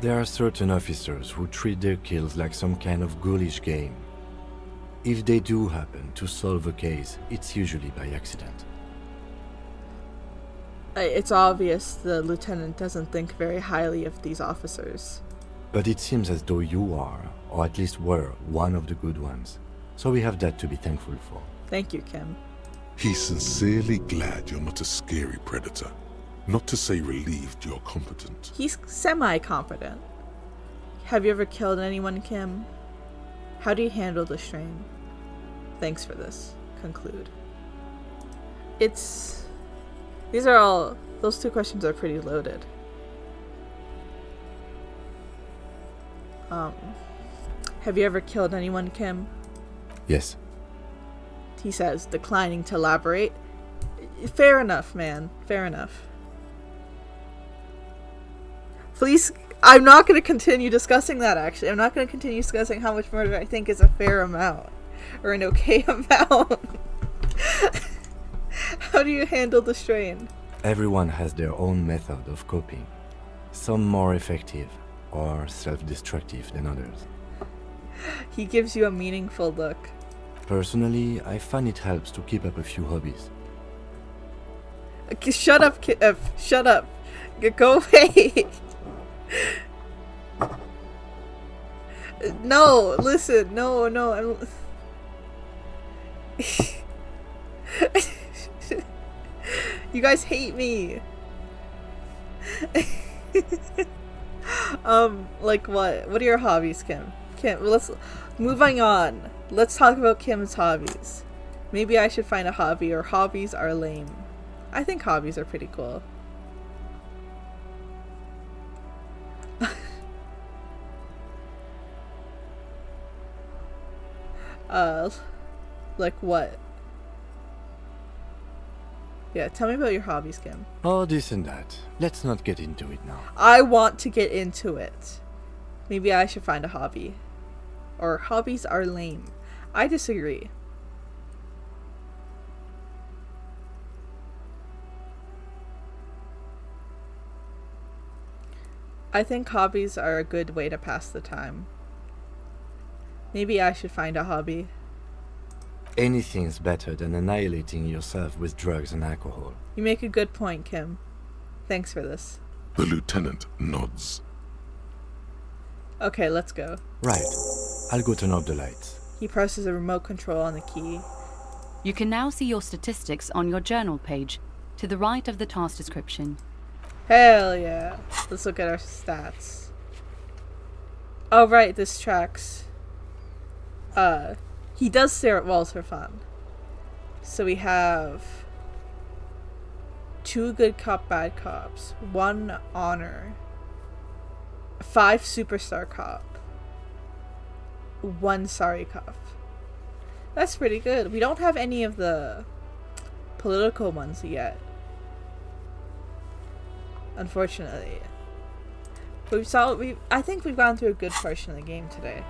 There are certain officers who treat their kills like some kind of ghoulish game. If they do happen to solve a case, it's usually by accident. It's obvious the lieutenant doesn't think very highly of these officers. But it seems as though you are, or at least were, one of the good ones. So we have that to be thankful for. Thank you, Kim. He's sincerely glad you're not a scary predator. Not to say relieved you're competent. He's semi-competent. Have you ever killed anyone, Kim? How do you handle the strain? Thanks for this. Conclude. These are all... Those 2 questions are pretty loaded. Have you ever killed anyone, Kim? Yes. He says, declining to elaborate. Fair enough, man. Fair enough. Please, I'm not going to continue discussing that, actually. I'm not going to continue discussing how much murder I think is a fair amount. Or an okay amount. How do you handle the strain? Everyone has their own method of coping. Some more effective or self-destructive than others. He gives you a meaningful look. Personally, I find it helps to keep up a few hobbies. Shut up, shut up. Go away. No, listen. No, I'm... You guys hate me. Like what? What are your hobbies, Kim? Moving on. Let's talk about Kim's hobbies. Maybe I should find a hobby, or hobbies are lame. I think hobbies are pretty cool. Like what? Yeah, tell me about your hobbies, Kim. Oh, this and that. Let's not get into it now. I want to get into it. Maybe I should find a hobby. Or hobbies are lame. I disagree. I think hobbies are a good way to pass the time. Maybe I should find a hobby. Anything's better than annihilating yourself with drugs and alcohol. You make a good point, Kim. Thanks for this. The lieutenant nods. Okay, let's go. Right. I'll go turn off the lights. He presses a remote control on the key. You can now see your statistics on your journal page, to the right of the task description. Hell yeah. Let's look at our stats. Oh right, this tracks. He does stare at walls for fun. So we have 2 good cop, bad cops, 1 honor, 5 superstar cop, 1 sorry cop. That's pretty good. We don't have any of the political ones yet, unfortunately. I think we've gone through a good portion of the game today.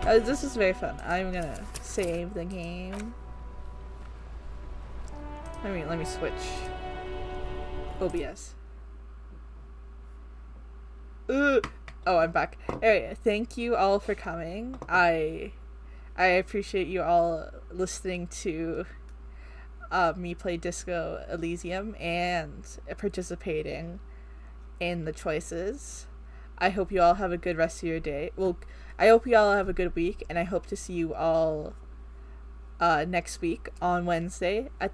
This is very fun. I'm gonna save the game. Let me switch. OBS. Oh, I'm back. Alright, thank you all for coming. I I appreciate you all listening to me play Disco Elysium and participating in the choices. I hope you all have a good rest of your day. Well, I hope you all have a good week, and I hope to see you all next week on Wednesday at the